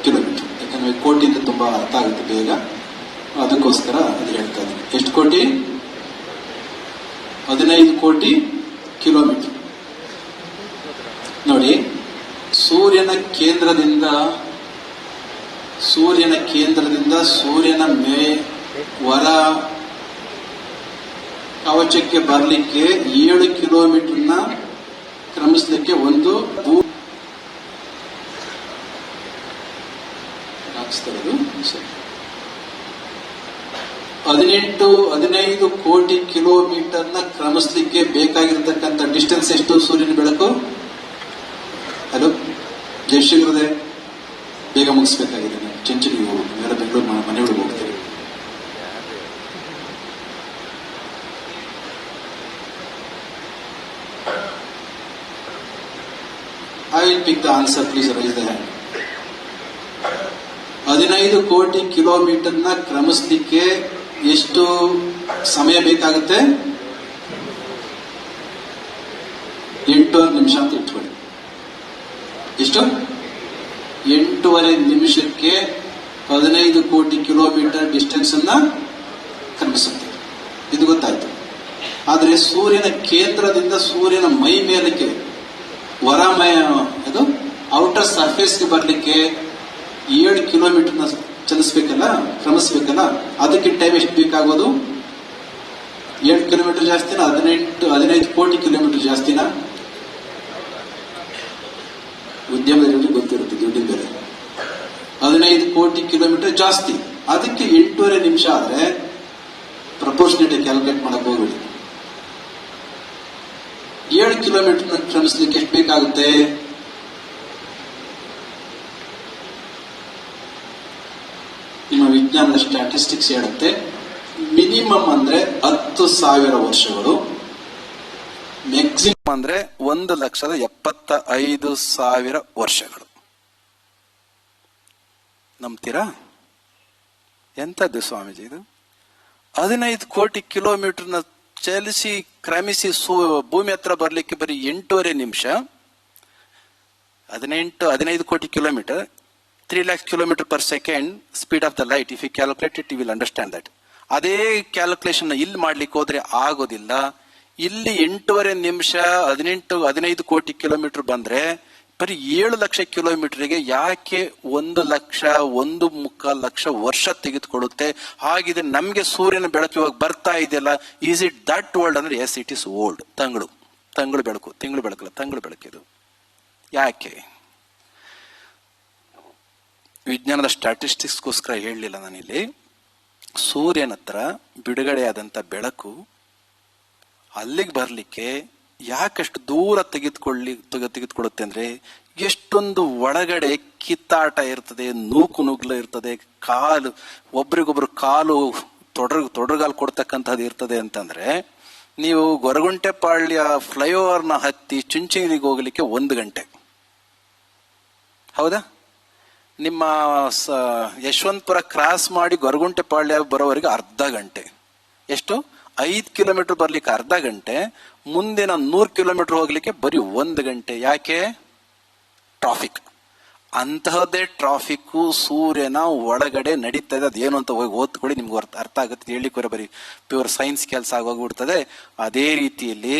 ಕಿಲೋಮೀಟರ್. ಯಾಕಂದ್ರೆ ಕೋಟಿ ಅಂತ ತುಂಬಾ ಅರ್ಥ ಆಗುತ್ತೆ ಬೇಗ, ಅದಕ್ಕೋಸ್ಕರ ಅದು ಹೇಳ್ತಾ ಇದ್ದೀನಿ. ಎಷ್ಟು ಕೋಟಿ? 15 ಕೋಟಿ ಕಿಲೋಮೀಟರ್. ನೋಡಿ, ಸೂರ್ಯನ ಕೇಂದ್ರದಿಂದ ಸೂರ್ಯನ ಹೊರ ಕವಚಕ್ಕೆ ಬರಲಿಕ್ಕೆ 7 ಕಿಲೋಮೀಟರ್ನ ಕ್ರಮಿಸಲಿಕ್ಕೆ ಒಂದು ಸರಿ 15 ಕೋಟಿ ಕಿಲೋಮೀಟರ್ನ ಕ್ರಮಿಸಲಿಕ್ಕೆ ಬೇಕಾಗಿರ್ತಕ್ಕಂಥ ಡಿಸ್ಟೆನ್ಸ್ ಎಷ್ಟು ಸೂರ್ಯನ ಬೆಳಕು? ಹಲೋ ಜಯಶ್ರೀಗ್ರದೇ, ಬೇಗ ಮುಗಿಸ್ಬೇಕಾಗಿದೆ. ಚೆಂಚುರಿಗೆ ಹೋಗಿ ಮೇಲೆ ಬೆಂಗಳೂರು ಮನೆಯೊಳಗೆ ಹೋಗ್ತೀವಿ. I will pick the answer, please raise the hand. 15 ಕೋಟಿ ಕಿಲೋಮೀಟರ್ನ ಕ್ರಮಿಸಲಿಕ್ಕೆ ಎಷ್ಟು ಸಮಯ ಬೇಕಾಗುತ್ತೆ? 8 ನಿಮಿಷ ಅಂತ ಇಟ್ಕೊಳ್ಳಿ. ಎಷ್ಟು? 8.5 ನಿಮಿಷಕ್ಕೆ 15 ಕೋಟಿ ಕಿಲೋಮೀಟರ್ ಡಿಸ್ಟೆನ್ಸ್ ಅನ್ನ ಕ್ರಮಿಸುತ್ತೆ. ಇದು ಗೊತ್ತಾಯ್ತು. ಆದರೆ ಸೂರ್ಯನ ಕೇಂದ್ರದಿಂದ ಸೂರ್ಯನ ಮೈ ಮೇಲಕ್ಕೆ ಹೊರಮಯ ಅದು ಔಟರ್ ಸರ್ಫೇಸ್ಗೆ ಬರಲಿಕ್ಕೆ 7 ಕಿಲೋಮೀಟರ್ನ ಚಲಿಸ್ಬೇಕಲ್ಲ, ಕ್ರಮಿಸ್ಬೇಕಲ್ಲ, ಅದಕ್ಕೆ ಟೈಮ್ ಎಷ್ಟು ಬೇಕಾಗೋದು? 7 ಕಿಲೋಮೀಟರ್ ಜಾಸ್ತಿನಾ? 15 ಕೋಟಿ ಕಿಲೋಮೀಟರ್ ಜಾಸ್ತಿನಾ? ಉದ್ಯಮದಲ್ಲಿ ಗೊತ್ತಿರುತ್ತೆ ದುಡ್ಡಿನ ಬೆಲೆ. 15 ಕೋಟಿ ಕಿಲೋಮೀಟರ್ ಜಾಸ್ತಿ, ಅದಕ್ಕೆ 8.5 ನಿಮಿಷ ಆದ್ರೆ ಪ್ರಪೋರ್ಷನೇಟ್ ಕ್ಯಾಲ್ಕುಲೇಟ್ ಮಾಡಕ್ ಹೋಗ್ಬೇಡಿ. 7 ಕಿಲೋಮೀಟರ್ ಕ್ರಮಿಸ್ಲಿಕ್ಕೆ ಎಷ್ಟು ಬೇಕಾಗುತ್ತೆ? ನಿಮ್ಮ ವಿಜ್ಞಾನದ ಸ್ಟ್ಯಾಟಿಸ್ಟಿಕ್ಸ್ ಹೇಳುತ್ತೆ ಮಿನಿಮಮ್ ಅಂದ್ರೆ 10,000 ವರ್ಷಗಳು, ಮ್ಯಾಕ್ಸಿಮಮ್ ಅಂದ್ರೆ 1,75,000 ವರ್ಷಗಳು. ನಂಬ್ತೀರಾ? ಎಂತದ್ದು ಸ್ವಾಮೀಜಿ ಇದು? 15 ಕೋಟಿ ಕಿಲೋಮೀಟರ್ನ ಚಲಿಸಿ ಕ್ರಮಿಸಿ ಭೂಮಿ ಹತ್ರ ಬರ್ಲಿಕ್ಕೆ ಬರೀ 8.5 ನಿಮಿಷ. 15 ಕೋಟಿ kilometre, 3 lakhs kilometer per second speed of the light. If you calculate it, you will understand that. ಅದೇ ಕ್ಯಾಲ್ಕುಲೇಷನ್ ಇಲ್ಲಿ ಮಾಡ್ಲಿಕ್ಕೆ ಹೋದ್ರೆ ಆಗೋದಿಲ್ಲ. ಇಲ್ಲಿ 8.5 ನಿಮಿಷ 15 ಕೋಟಿ ಕಿಲೋಮೀಟರ್ ಬಂದ್ರೆ ಬರೀ 7 ಲಕ್ಷ ಕಿಲೋಮೀಟರ್ಗೆ ಯಾಕೆ 1.25 ಲಕ್ಷ ವರ್ಷ ತೆಗೆದುಕೊಳ್ಳುತ್ತೆ? ಹಾಗಿದ್ರೆ ನಮ್ಗೆ ಸೂರ್ಯನ ಬೆಳಕು ಇವಾಗ ಬರ್ತಾ ಇದೆಯಲ್ಲ, ಈಸ್ ಇಟ್ ದಟ್ ಓಲ್ಡ್ ಅಂದ್ರೆ ಎಸ್, ಇಟ್ ಇಸ್ ಓಲ್ಡ್. ತಿಂಗಳು ಬೆಳಕಿದು. ಯಾಕೆ? ವಿಜ್ಞಾನದ ಸ್ಟ್ಯಾಟಿಸ್ಟಿಕ್ಸ್ಗೋಸ್ಕರ ಹೇಳಲಿಲ್ಲ ನಾನಿಲ್ಲಿ. ಸೂರ್ಯನ ಹತ್ರ ಬಿಡುಗಡೆಯಾದಂತ ಬೆಳಕು ಅಲ್ಲಿಗೆ ಬರ್ಲಿಕ್ಕೆ ಯಾಕಷ್ಟು ದೂರ ತೆಗೆದುಕೊಳ್ಳುತ್ತೆ ಅಂದ್ರೆ, ಎಷ್ಟೊಂದು ಒಳಗಡೆ ಕಿತ್ತಾಟ ಇರ್ತದೆ, ನುಗ್ಲು ಇರ್ತದೆ, ಕಾಲು ಒಬ್ರಿಗೊಬ್ರು ಕಾಲು ತೊಡರುಗಾಲು ಕೊಡ್ತಕ್ಕಂಥದ್ದು ಇರ್ತದೆ ಅಂತಂದ್ರೆ, ನೀವು ಗೊರಗುಂಟೆಪಾಳ್ಯ ಫ್ಲೈಓವರ್ನ ಹತ್ತಿ ಚುಂಚನಗಿರಿಗೆ ಹೋಗ್ಲಿಕ್ಕೆ 1 ಗಂಟೆ, ಹೌದಾ? ನಿಮ್ಮ ಯಶವಂತಪುರ ಕ್ರಾಸ್ ಮಾಡಿ ಗೊರಗುಂಟೆಪಾಳ್ಯ ಬರೋವರೆಗೆ ಅರ್ಧ ಗಂಟೆ. ಎಷ್ಟು? 5 ಕಿಲೋಮೀಟರ್ ಬರ್ಲಿಕ್ಕೆ ಅರ್ಧ ಗಂಟೆ, ಮುಂದಿನ 100 ಕಿಲೋಮೀಟರ್ ಹೋಗ್ಲಿಕ್ಕೆ ಬರೀ 1 ಗಂಟೆ. ಯಾಕೆ? ಟ್ರಾಫಿಕ್. ಅಂತಹದ್ದೇ ಟ್ರಾಫಿಕ್ ಸೂರ್ಯನ ಒಳಗಡೆ ನಡೀತಾ ಇದೆ. ಅದೇನು ಅಂತ ಹೋಗಿ ಓದ್ಕೊಳ್ಳಿ, ನಿಮ್ಗೆ ಅರ್ಥ ಆಗುತ್ತೆ. ಹೇಳಿಕೊರೆ ಬರೀ ಪ್ಯೂರ್ ಸೈನ್ಸ್ ಕೆಲಸ ಆಗೋಗ್ಬಿಡ್ತದೆ. ಅದೇ ರೀತಿಯಲ್ಲಿ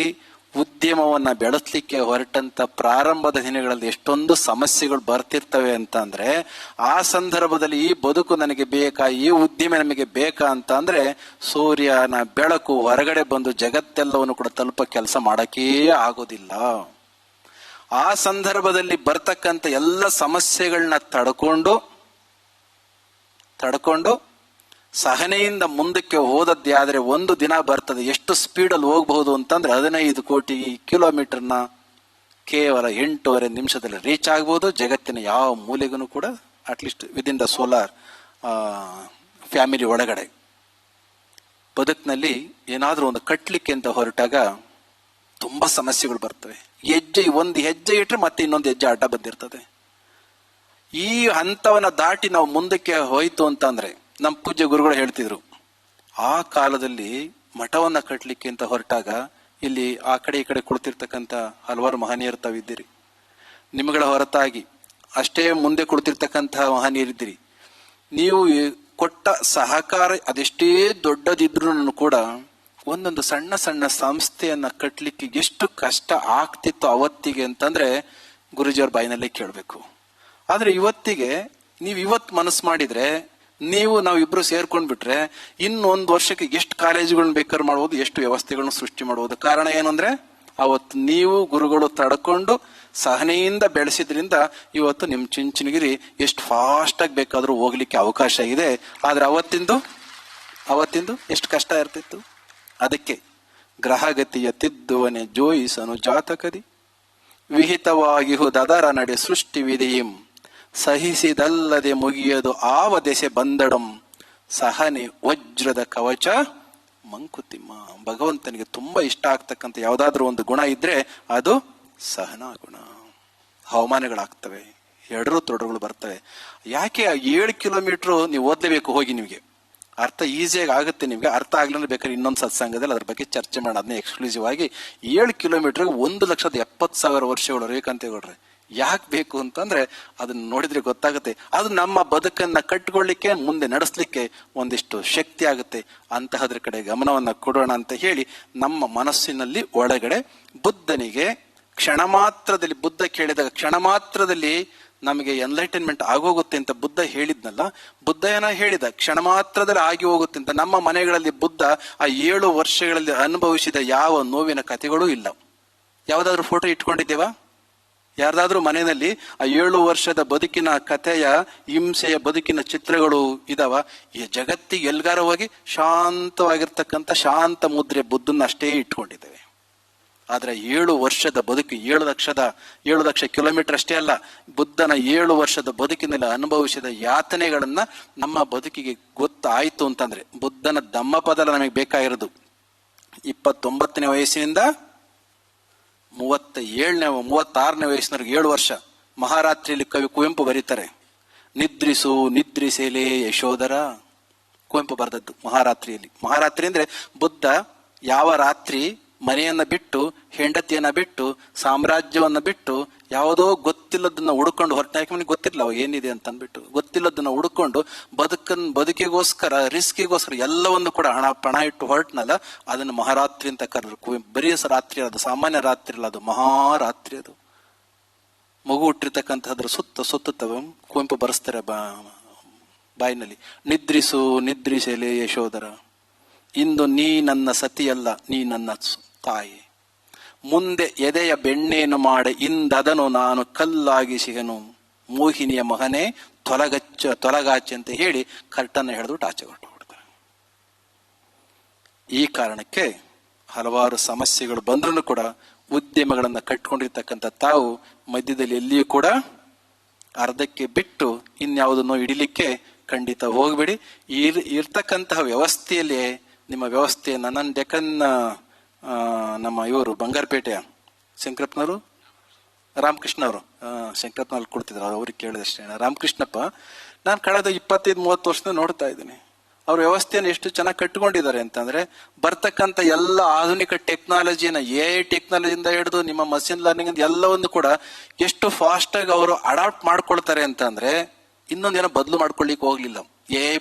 ಉದ್ಯಮವನ್ನ ಬೆಳೆಸಲಿಕ್ಕೆ ಹೊರಟಂತ ಪ್ರಾರಂಭದ ದಿನಗಳಲ್ಲಿ ಎಷ್ಟೊಂದು ಸಮಸ್ಯೆಗಳು ಬರ್ತಿರ್ತವೆ ಅಂತ ಅಂದ್ರೆ, ಆ ಸಂದರ್ಭದಲ್ಲಿ ಈ ಬದುಕು ನನಗೆ ಬೇಕಾ, ಈ ಉದ್ಯಮ ನಮಗೆ ಬೇಕಾ ಅಂತ ಅಂದ್ರೆ, ಸೂರ್ಯನ ಬೆಳಕು ಹೊರಗಡೆ ಬಂದು ಜಗತ್ತೆಲ್ಲವನ್ನು ಕೂಡ ತಲುಪ ಕೆಲಸ ಮಾಡಕ್ಕೇ ಆಗೋದಿಲ್ಲ. ಆ ಸಂದರ್ಭದಲ್ಲಿ ಬರ್ತಕ್ಕಂಥ ಎಲ್ಲ ಸಮಸ್ಯೆಗಳನ್ನ ತಡ್ಕೊಂಡು ಸಹನೆಯಿಂದ ಮುಂದಕ್ಕೆ ಹೋದದ್ದೇ ಆದ್ರೆ ಒಂದು ದಿನ ಬರ್ತದೆ. ಎಷ್ಟು ಸ್ಪೀಡಲ್ಲಿ ಹೋಗಬಹುದು ಅಂತಂದ್ರೆ 15 ಕೋಟಿ ಕಿಲೋಮೀಟರ್ನ ಕೇವಲ 8.5 ನಿಮಿಷದಲ್ಲಿ ರೀಚ್ ಆಗ್ಬಹುದು. ಜಗತ್ತಿನ ಯಾವ ಮೂಲೆಗೂ ಕೂಡ at least within the solar family ಒಳಗಡೆ. ಬದುಕಿನಲ್ಲಿ ಏನಾದ್ರೂ ಒಂದು ಕಟ್ಲಿಕ್ಕೆ ಅಂತ ಹೊರಟಾಗ ತುಂಬಾ ಸಮಸ್ಯೆಗಳು ಬರ್ತವೆ. ಒಂದು ಹೆಜ್ಜೆ ಇಟ್ರೆ ಮತ್ತೆ ಇನ್ನೊಂದು ಹೆಜ್ಜೆ ಅಡ್ಡ ಬಂದಿರ್ತದೆ. ಈ ಹಂತವನ್ನ ದಾಟಿ ನಾವು ಮುಂದಕ್ಕೆ ಹೋಯ್ತು ಅಂತಂದ್ರೆ, ನಮ್ಮ ಪೂಜ್ಯ ಗುರುಗಳು ಹೇಳ್ತಿದ್ರು, ಆ ಕಾಲದಲ್ಲಿ ಮಠವನ್ನ ಕಟ್ಲಿಕ್ಕೆ ಅಂತ ಹೊರಟಾಗ ಇಲ್ಲಿ ಆ ಕಡೆ ಈ ಕಡೆ ಕುಳಿತಿರ್ತಕ್ಕಂಥ ಹಲವಾರು ಮಹನೀಯರು ತಾವಿದ್ದೀರಿ. ನಿಮ್ಮಗಳ ಹೊರತಾಗಿ ಅಷ್ಟೇ ಮುಂದೆ ಕುಳಿತಿರ್ತಕ್ಕಂಥ ಮಹನೀಯರಿದ್ದೀರಿ. ನೀವು ಕೊಟ್ಟ ಸಹಕಾರ ಅದೆಷ್ಟೇ ದೊಡ್ಡದಿದ್ರು ಕೂಡ ಒಂದೊಂದು ಸಣ್ಣ ಸಣ್ಣ ಸಂಸ್ಥೆಯನ್ನ ಕಟ್ಲಿಕ್ಕೆ ಎಷ್ಟು ಕಷ್ಟ ಆಗ್ತಿತ್ತು ಅವತ್ತಿಗೆ ಅಂತಂದ್ರೆ, ಗುರುಜಿಯವ್ರ ಬಾಯಿನಲ್ಲೇ ಕೇಳಬೇಕು. ಆದ್ರೆ ಇವತ್ತಿಗೆ ನೀವು ಇವತ್ತು ಮನಸ್ಸು ಮಾಡಿದ್ರೆ, ನಾವು ಇಬ್ರು ಸೇರ್ಕೊಂಡ್ಬಿಟ್ರೆ ಇನ್ನೊಂದು ವರ್ಷಕ್ಕೆ ಎಷ್ಟು ಕಾಲೇಜುಗಳನ್ನ ಬೇಕಾದ್ರೂ ಮಾಡ್ಬೋದು, ಎಷ್ಟು ವ್ಯವಸ್ಥೆಗಳನ್ನ ಸೃಷ್ಟಿ ಮಾಡ್ಬೋದು. ಕಾರಣ ಏನಂದ್ರೆ ಅವತ್ತು ನೀವು ಗುರುಗಳು ತಡ್ಕೊಂಡು ಸಹನೆಯಿಂದ ಬೆಳೆಸಿದ್ರಿಂದ ಇವತ್ತು ನಿಮ್ ಚುಂಚನಗಿರಿ ಎಷ್ಟು ಫಾಸ್ಟ್ ಆಗಿ ಬೇಕಾದ್ರೂ ಹೋಗ್ಲಿಕ್ಕೆ ಅವಕಾಶ ಇದೆ. ಆದ್ರೆ ಅವತ್ತಿಂದು ಎಷ್ಟು ಕಷ್ಟ ಇರ್ತಿತ್ತು. ಅದಕ್ಕೆ ಗ್ರಹಗತಿಯ ತಿದ್ದುವನೆ ಜೋಯಿಸನು ಜಾತಕದಿ, ವಿಹಿತವಾಗಿಹುದರ ನಡೆ ಸೃಷ್ಟಿ ವಿಧಿಯಂ, ಸಹಿಸಿದಲ್ಲದೆ ಮುಗಿಯದು ಆವ ದೆಸೆ ಬಂದಡಂ, ಸಹನೆ ವಜ್ರದ ಕವಚ ಮಂಕುತಿಮ್ಮ. ಭಗವಂತನಿಗೆ ತುಂಬಾ ಇಷ್ಟ ಆಗ್ತಕ್ಕಂಥ ಯಾವ್ದಾದ್ರು ಒಂದು ಗುಣ ಇದ್ರೆ ಅದು ಸಹನಾ ಗುಣ. ಹವಾಮಾನಗಳಾಗ್ತವೆ, ಎಡರು ತೊಡರುಗಳು ಬರ್ತವೆ. ಯಾಕೆ 7 ಕಿಲೋಮೀಟರ್ ನೀವು ಓದ್ಲೇಬೇಕು ಹೋಗಿ, ನಿಮಗೆ ಅರ್ಥ ಈಸಿಯಾಗಿ ಆಗುತ್ತೆ. ನಿಮ್ಗೆ ಅರ್ಥ ಆಗ್ಲಿಲ್ಲ ಬೇಕಾದ್ರೆ ಇನ್ನೊಂದು ಸತ್ಸಂಗದಲ್ಲಿ ಅದ್ರ ಬಗ್ಗೆ ಚರ್ಚೆ ಮಾಡೋಣ. ಅದನ್ನೇ ಎಕ್ಸ್ಕ್ಲೂಸಿವ್ ಆಗಿ 7 ಕಿಲೋಮೀಟರ್ 1,70,000 ವರ್ಷಗಳು ರೇಖಂತೇಗೌಡ್ರೆ ಯಾಕೆ ಬೇಕು ಅಂತಂದ್ರೆ ಅದನ್ನ ನೋಡಿದ್ರೆ ಗೊತ್ತಾಗುತ್ತೆ. ಅದು ನಮ್ಮ ಬದುಕನ್ನ ಕಟ್ಕೊಳ್ಳಿಕ್ಕೆ, ಮುಂದೆ ನಡೆಸಲಿಕ್ಕೆ ಒಂದಿಷ್ಟು ಶಕ್ತಿ ಆಗುತ್ತೆ. ಅಂತಹದ್ರ ಕಡೆ ಗಮನವನ್ನ ಕೊಡೋಣ ಅಂತ ಹೇಳಿ ನಮ್ಮ ಮನಸ್ಸಿನಲ್ಲಿ ಒಳಗಡೆ ಬುದ್ಧನಿಗೆ ಕ್ಷಣ ಮಾತ್ರದಲ್ಲಿ, ಬುದ್ಧ ಕೇಳಿದಾಗ ಕ್ಷಣ ಮಾತ್ರದಲ್ಲಿ ನಮಗೆ ಎನ್ಲೈಟನ್ಮೆಂಟ್ ಆಗೋಗುತ್ತೆ ಅಂತ ಬುದ್ಧ ಹೇಳಿದ್ನಲ್ಲ, ಬುದ್ಧ ಏನ ಹೇಳಿದ ಕ್ಷಣ ಮಾತ್ರದಲ್ಲಿ ಆಗಿ ಹೋಗುತ್ತೆ ಅಂತ. ನಮ್ಮ ಮನೆಗಳಲ್ಲಿ ಬುದ್ಧ ಆ 7 ವರ್ಷಗಳಲ್ಲಿ ಅನುಭವಿಸಿದ ಯಾವ ನೋವಿನ ಕಥೆಗಳೂ ಇಲ್ಲ. ಯಾವ್ದಾದ್ರು ಫೋಟೋ ಇಟ್ಕೊಂಡಿದ್ದೇವಾ? ಯಾರ್ದಾದ್ರೂ ಮನೆಯಲ್ಲಿ ಆ 7 ವರ್ಷದ ಬದುಕಿನ ಕಥೆಯ, ಹಿಂಸೆಯ ಬದುಕಿನ ಚಿತ್ರಗಳು ಇದಾವ? ಈ ಜಗತ್ತಿಗೆ ಎಲ್ಗಾರ ಹೋಗಿ ಶಾಂತವಾಗಿರ್ತಕ್ಕಂಥ ಶಾಂತ ಮುದ್ರೆ ಬುದ್ಧನ ಅಷ್ಟೇ ಇಟ್ಕೊಂಡಿದ್ದೇವೆ. ಆದ್ರೆ 7 ವರ್ಷದ ಬದುಕು, 7 ಲಕ್ಷ ಕಿಲೋಮೀಟರ್ ಅಷ್ಟೇ ಅಲ್ಲ, ಬುದ್ಧನ 7 ವರ್ಷದ ಬದುಕಿನಲ್ಲಿ ಅನುಭವಿಸಿದ ಯಾತನೆಗಳನ್ನ ನಮ್ಮ ಬದುಕಿಗೆ ಗೊತ್ತಾಯ್ತು ಅಂತಂದ್ರೆ, ಬುದ್ಧನ ಧಮ್ಮಪದ ನಮಗೆ ಬೇಕಾಗಿರೋದು 29ನೇ ವಯಸ್ಸಿನಿಂದ 36ನೇ ವಯಸ್ಸಿನವರೆಗೆ 7 ವರ್ಷ. ಮಹಾರಾತ್ರಿಯಲ್ಲಿ ಕವಿ ಕುವೆಂಪು ಬರೀತಾರೆ, ನಿದ್ರಿಸು ನಿದ್ರಿಸೇಲೆ ಯಶೋಧರ. ಕುವೆಂಪು ಬರೆದದ್ದು ಮಹಾರಾತ್ರಿಯಲ್ಲಿ. ಮಹಾರಾತ್ರಿ ಅಂದ್ರೆ ಬುದ್ಧ ಯಾವ ರಾತ್ರಿ ಮನೆಯನ್ನ ಬಿಟ್ಟು, ಹೆಂಡತಿಯನ್ನ ಬಿಟ್ಟು, ಸಾಮ್ರಾಜ್ಯವನ್ನ ಬಿಟ್ಟು, ಯಾವುದೋ ಗೊತ್ತಿಲ್ಲದನ್ನ ಹುಡ್ಕೊಂಡು ಹೊರಟ, ಯಾಕೆ ಗೊತ್ತಿಲ್ಲ ಅವಾಗ ಏನಿದೆ ಅಂತ ಅಂದ್ಬಿಟ್ಟು ಗೊತ್ತಿಲ್ಲದನ್ನ ಹುಡ್ಕೊಂಡು ಬದುಕಿಗೋಸ್ಕರ, ರಿಸ್ಕಿಗೋಸ್ಕರ ಎಲ್ಲವನ್ನು ಕೂಡ ಪಣ ಇಟ್ಟು ಹೊರಟ್ನಲ್ಲ, ಅದನ್ನು ಮಹಾರಾತ್ರಿ ಅಂತ ಕರೆದ್ರು. ಬರೀ ರಾತ್ರಿ, ಅದು ಸಾಮಾನ್ಯ ರಾತ್ರಿ ಅಲ್ಲ, ಅದು ಮಹಾರಾತ್ರಿ. ಅದು ಮಗು ಹುಟ್ಟಿರ್ತಕ್ಕಂಥದ್ರ ಸುತ್ತುತ್ತವೆ. ಕುವೆಂಪು ಬರೆಸ್ತಾರೆ ಬಾಯಿನಲ್ಲಿ, ನಿದ್ರಿಸು ನಿದ್ರಿಸೆಲೆ ಯಶೋಧರ, ಇಂದು ನೀ ನನ್ನ ಸತಿಯಲ್ಲ, ನೀ ನನ್ನ ತಾಯಿ. ಮುಂದೆ ಎದೆಯ ಬೆಣ್ಣೇನು ಮಾಡೆ ಇಂದದನು ನಾನು ಕಲ್ಲಾಗಿ ಸಿಗನು, ಮೋಹಿನಿಯ ಮಗನೇ ತೊಲಗಾಚೆ ಅಂತ ಹೇಳಿ ಕರ್ಟನ್ನ ಹಿಡಿದು ಆಚೆ ಹೊರಟುಬಿಡ್ತಾರೆ. ಈ ಕಾರಣಕ್ಕೆ ಹಲವಾರು ಸಮಸ್ಯೆಗಳು ಬಂದ್ರೂ ಕೂಡ ಉದ್ಯಮಗಳನ್ನ ಕಟ್ಕೊಂಡಿರ್ತಕ್ಕಂಥ ತಾವು ಮಧ್ಯದಲ್ಲಿ ಎಲ್ಲಿಯೂ ಕೂಡ ಅರ್ಧಕ್ಕೆ ಬಿಟ್ಟು ಇನ್ಯಾವುದನ್ನು ಹಿಡಿಲಿಕ್ಕೆ ಖಂಡಿತ ಹೋಗ್ಬೇಡಿ. ಇರ್ತಕ್ಕಂತಹ ವ್ಯವಸ್ಥೆಯಲ್ಲಿ ನಿಮ್ಮ ವ್ಯವಸ್ಥೆಯನ್ನ, ನನ್ನ ಡೆಕ್ಕನ್ ನಮ್ಮ ಇವರು ಬಂಗಾರಪೇಟೆಯ ಶಂಕರಪ್ಪನವರು, ರಾಮಕೃಷ್ಣ ಅವರು, ಶಂಕರಪ್ಪನಲ್ಲಿ ಕೊಡ್ತಿದ್ರು, ಅವ್ರಿಗೆ ಕೇಳಿದಷ್ಟೇ. ರಾಮಕೃಷ್ಣಪ್ಪ, ನಾನು ಕಳೆದ 25-30 ವರ್ಷದಿಂದ ನೋಡ್ತಾ ಇದ್ದೀನಿ ಅವ್ರ ವ್ಯವಸ್ಥೆಯನ್ನು ಎಷ್ಟು ಚೆನ್ನಾಗಿ ಕಟ್ಟಿಕೊಂಡಿದ್ದಾರೆ ಅಂತಂದ್ರೆ, ಬರ್ತಕ್ಕಂಥ ಎಲ್ಲ ಆಧುನಿಕ ಟೆಕ್ನಾಲಜಿನ, ಟೆಕ್ನಾಲಜಿಯಿಂದ ಹಿಡಿದು ನಿಮ್ಮ ಮಷಿನ್ ಲರ್ನಿಂಗ್ ಎಲ್ಲವನ್ನು ಕೂಡ ಎಷ್ಟು ಫಾಸ್ಟ್ ಆಗಿ ಅವರು ಅಡಾಪ್ಟ್ ಮಾಡ್ಕೊಳ್ತಾರೆ ಅಂತಂದ್ರೆ, ಇನ್ನೊಂದೇನೋ ಬದಲು ಮಾಡ್ಕೊಳ್ಳಿಕ್ಕೆ ಹೋಗ್ಲಿಲ್ಲ.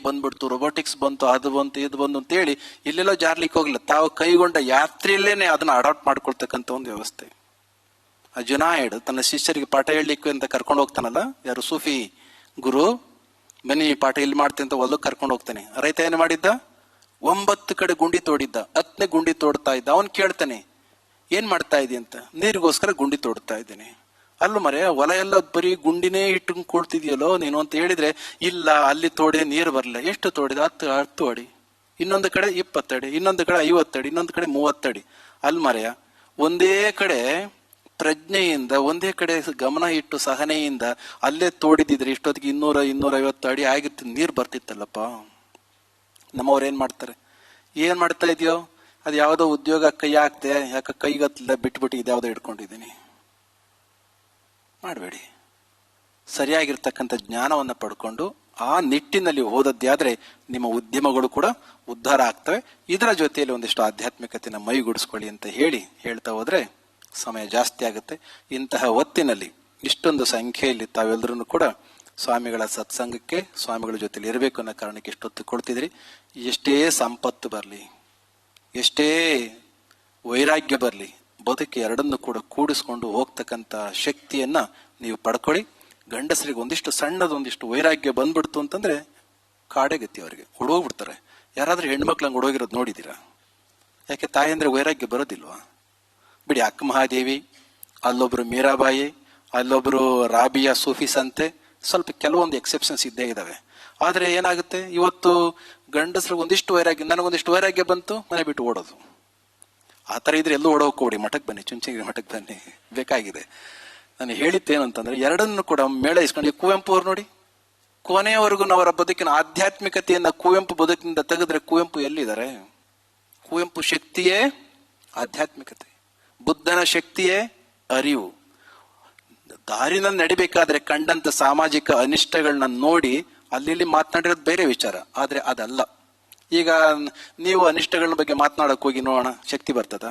ಬಂದ್ಬಿಡ್ತು, ರೊಬೋಟಿಕ್ಸ್ ಬಂತು, ಅದು ಬಂತು, ಇದು ಬಂತು ಅಂತ ಹೇಳಿ ಇಲ್ಲೆಲ್ಲೋ ಜಾರ್ಲಿಕ್ಕೆ ಹೋಗ್ಲಿಲ್ಲ. ತಾವು ಕೈಗೊಂಡ ಯಾತ್ರೆಯಲ್ಲೇನೆ ಅದನ್ನ ಅಡಾಪ್ಟ್ ಮಾಡ್ಕೊಳ್ತಕ್ಕಂಥ ಒಂದು ವ್ಯವಸ್ಥೆ. ಆ ಜುನಾಯ್ಡ್ ತನ್ನ ಶಿಷ್ಯರಿಗೆ ಪಾಠ ಹೇಳಲಿಕ್ಕೆ ಅಂತ ಕರ್ಕೊಂಡು ಹೋಗ್ತಾನಲ್ಲ, ಯಾರು ಸೂಫಿ ಗುರು, ಬನ್ನಿ ಪಾಠ ಇಲ್ಲಿ ಮಾಡ್ತೀನಿ ಅಂತ ಹೊಲಕ್ಕೆ ಕರ್ಕೊಂಡು ಹೋಗ್ತಾನೆ. ರೈತ ಏನು ಮಾಡಿದ್ದ? 9 ಕಡೆ ಗುಂಡಿ ತೋಡಿದ್ದ, 10ನೇ ಗುಂಡಿ ತೋಡ್ತಾ ಇದ್ದ. ಅವನ್ ಕೇಳ್ತಾನೆ, ಏನ್ ಮಾಡ್ತಾ ಇದಿ ಅಂತ. ನೀರಿಗೋಸ್ಕರ ಗುಂಡಿ ತೋಡ್ತಾ ಇದ್ದೀನಿ. ಅಲ್ಲ ಮರೆ, ಹೊಲ ಎಲ್ಲ ಬರೀ ಗುಂಡಿನೇ ಇಟ್ಟು ಕೊಡ್ತಿದ್ಯಲ್ಲೋ ನೀನು ಅಂತ ಹೇಳಿದ್ರೆ, ಇಲ್ಲ ಅಲ್ಲಿ ತೋಡಿ ನೀರು ಬರಲ್ಲ. ಎಷ್ಟು ತೋಡಿದ? 10 ಅಡಿ. ಇನ್ನೊಂದು ಕಡೆ 20 ಅಡಿ, ಇನ್ನೊಂದು ಕಡೆ 50 ಅಡಿ, ಇನ್ನೊಂದು ಕಡೆ 30 ಅಡಿ. ಅಲ್ಲಿ ಮರೆಯ ಒಂದೇ ಕಡೆ ಪ್ರಜ್ಞೆಯಿಂದ, ಒಂದೇ ಕಡೆ ಗಮನ ಇಟ್ಟು ಸಹನೆಯಿಂದ ಅಲ್ಲೇ ತೋಡಿದಿದ್ರೆ ಇಷ್ಟೊತ್ತಿಗೆ 200-250 ಅಡಿ ಆಗಿರ್ತಿ, ನೀರು ಬರ್ತಿತ್ತಲ್ಲಪ್ಪ. ನಮ್ಮವ್ರು ಏನ್ ಮಾಡ್ತಾರೆ? ಏನ್ ಮಾಡ್ತಾ ಇದೆಯೋ ಅದು ಯಾವುದೋ ಉದ್ಯೋಗ ಕೈ ಹಾಕ್ತೆ, ಯಾಕೆ ಕೈಗತ್ತಲ್ಲ ಬಿಟ್ಬಿಟ್ಟು ಇದ್ಯಾವುದೋ ಇಟ್ಕೊಂಡಿದ್ದೀನಿ. ಮಾಡಬೇಡಿ. ಸರಿಯಾಗಿರ್ತಕ್ಕಂಥ ಜ್ಞಾನವನ್ನು ಪಡ್ಕೊಂಡು ಆ ನಿಟ್ಟಿನಲ್ಲಿ ಹೋದದ್ದಾದ್ರೆ ನಿಮ್ಮ ಉದ್ಯಮಗಳು ಕೂಡ ಉದ್ಧಾರ ಆಗ್ತವೆ. ಇದರ ಜೊತೆಯಲ್ಲಿ ಒಂದಿಷ್ಟು ಆಧ್ಯಾತ್ಮಿಕತೆನ ಮೈಗೂಡಿಸ್ಕೊಳ್ಳಿ ಅಂತ ಹೇಳ್ತಾ ಹೋದ್ರೆ ಸಮಯ ಜಾಸ್ತಿ ಆಗುತ್ತೆ. ಇಂತಹ ಹೊತ್ತಿನಲ್ಲಿ ಇಷ್ಟೊಂದು ಸಂಖ್ಯೆಯಲ್ಲಿ ತಾವೆಲ್ಲರೂ ಕೂಡ ಸ್ವಾಮಿಗಳ ಸತ್ಸಂಗಕ್ಕೆ, ಸ್ವಾಮಿಗಳ ಜೊತೆಲಿ ಇರಬೇಕು ಅನ್ನೋ ಕಾರಣಕ್ಕೆ ಇಷ್ಟೊತ್ತು ಕೊಡ್ತಿದ್ರಿ. ಎಷ್ಟೇ ಸಂಪತ್ತು ಬರಲಿ, ಎಷ್ಟೇ ವೈರಾಗ್ಯ ಬರಲಿ, ಬದುಕು ಎರಡನ್ನು ಕೂಡ ಕೂಡಿಸ್ಕೊಂಡು ಹೋಗ್ತಕ್ಕಂಥ ಶಕ್ತಿಯನ್ನ ನೀವು ಪಡ್ಕೊಳ್ಳಿ. ಗಂಡಸರಿಗೆ ಒಂದಿಷ್ಟು ಸಣ್ಣದೊಂದಿಷ್ಟು ವೈರಾಗ್ಯ ಬಂದ್ಬಿಡ್ತು ಅಂತಂದ್ರೆ ಕಾಡೆಗತಿ ಅವರಿಗೆ ಹುಡೋಗ್ಬಿಡ್ತಾರೆ. ಯಾರಾದ್ರೂ ಹೆಣ್ಮಕ್ಳಂಗೆ ಹುಡೋಗಿರೋದು ನೋಡಿದ್ದೀರಾ? ಯಾಕೆ ತಾಯಿ ಅಂದ್ರೆ ವೈರಾಗ್ಯ ಬರೋದಿಲ್ವಾ? ಬಿಡಿ, ಅಕ್ಕ ಮಹಾದೇವಿ, ಅಲ್ಲೊಬ್ರು ಮೀರಾಬಾಯಿ, ಅಲ್ಲೊಬ್ರು ರಾಬಿಯಾ ಸೂಫಿ ಸಂತೆ, ಸ್ವಲ್ಪ ಕೆಲವೊಂದು ಎಕ್ಸೆಪ್ಷನ್ಸ್ ಇದ್ದೇ ಇದಾವೆ. ಆದ್ರೆ ಏನಾಗುತ್ತೆ, ಇವತ್ತು ಗಂಡಸ್ರಿಗೆ ಒಂದಿಷ್ಟು ವೈರಾಗ್ಯ, ನನಗೊಂದಿಷ್ಟು ವೈರಾಗ್ಯ ಬಂತು, ಮನೆ ಬಿಟ್ಟು ಓಡೋದು. ಆ ಥರ ಇದ್ರೆ ಎಲ್ಲೂ ಓಡೋಕೋಡಿ, ಮಠಕ್ಕೆ ಬನ್ನಿ, ಚುಂಚನಗಿರಿ ಮಠಕ್ಕೆ ಬನ್ನಿ, ಬೇಕಾಗಿದೆ. ನಾನು ಹೇಳಿದ್ದೇನು ಅಂತಂದ್ರೆ ಎರಡನ್ನು ಕೂಡ ಮೇಳ ಇಸ್ಕೊಂಡು, ಕುವೆಂಪು ಅವ್ರು ನೋಡಿ, ಕೊನೆಯವರೆಗೂ ಅವರ ಬದುಕಿನ ಆಧ್ಯಾತ್ಮಿಕತೆಯನ್ನ ಕುವೆಂಪು ಬದುಕಿನಿಂದ ತೆಗೆದ್ರೆ ಕುವೆಂಪು ಎಲ್ಲಿದ್ದಾರೆ? ಕುವೆಂಪು ಶಕ್ತಿಯೇ ಆಧ್ಯಾತ್ಮಿಕತೆ, ಬುದ್ಧನ ಶಕ್ತಿಯೇ ಅರಿವು. ದಾರಿನಲ್ಲಿ ನಡಿಬೇಕಾದ್ರೆ ಕಂಡಂತ ಸಾಮಾಜಿಕ ಅನಿಷ್ಟಗಳನ್ನ ನೋಡಿ ಅಲ್ಲಿ ಮಾತನಾಡಿರೋದು ಬೇರೆ ವಿಚಾರ, ಆದ್ರೆ ಅದಲ್ಲ. ಈಗ ನೀವು ಅನಿಷ್ಟಗಳ ಬಗ್ಗೆ ಮಾತನಾಡಕ್ ಹೋಗಿ ನೋಡೋಣ, ಶಕ್ತಿ ಬರ್ತದ?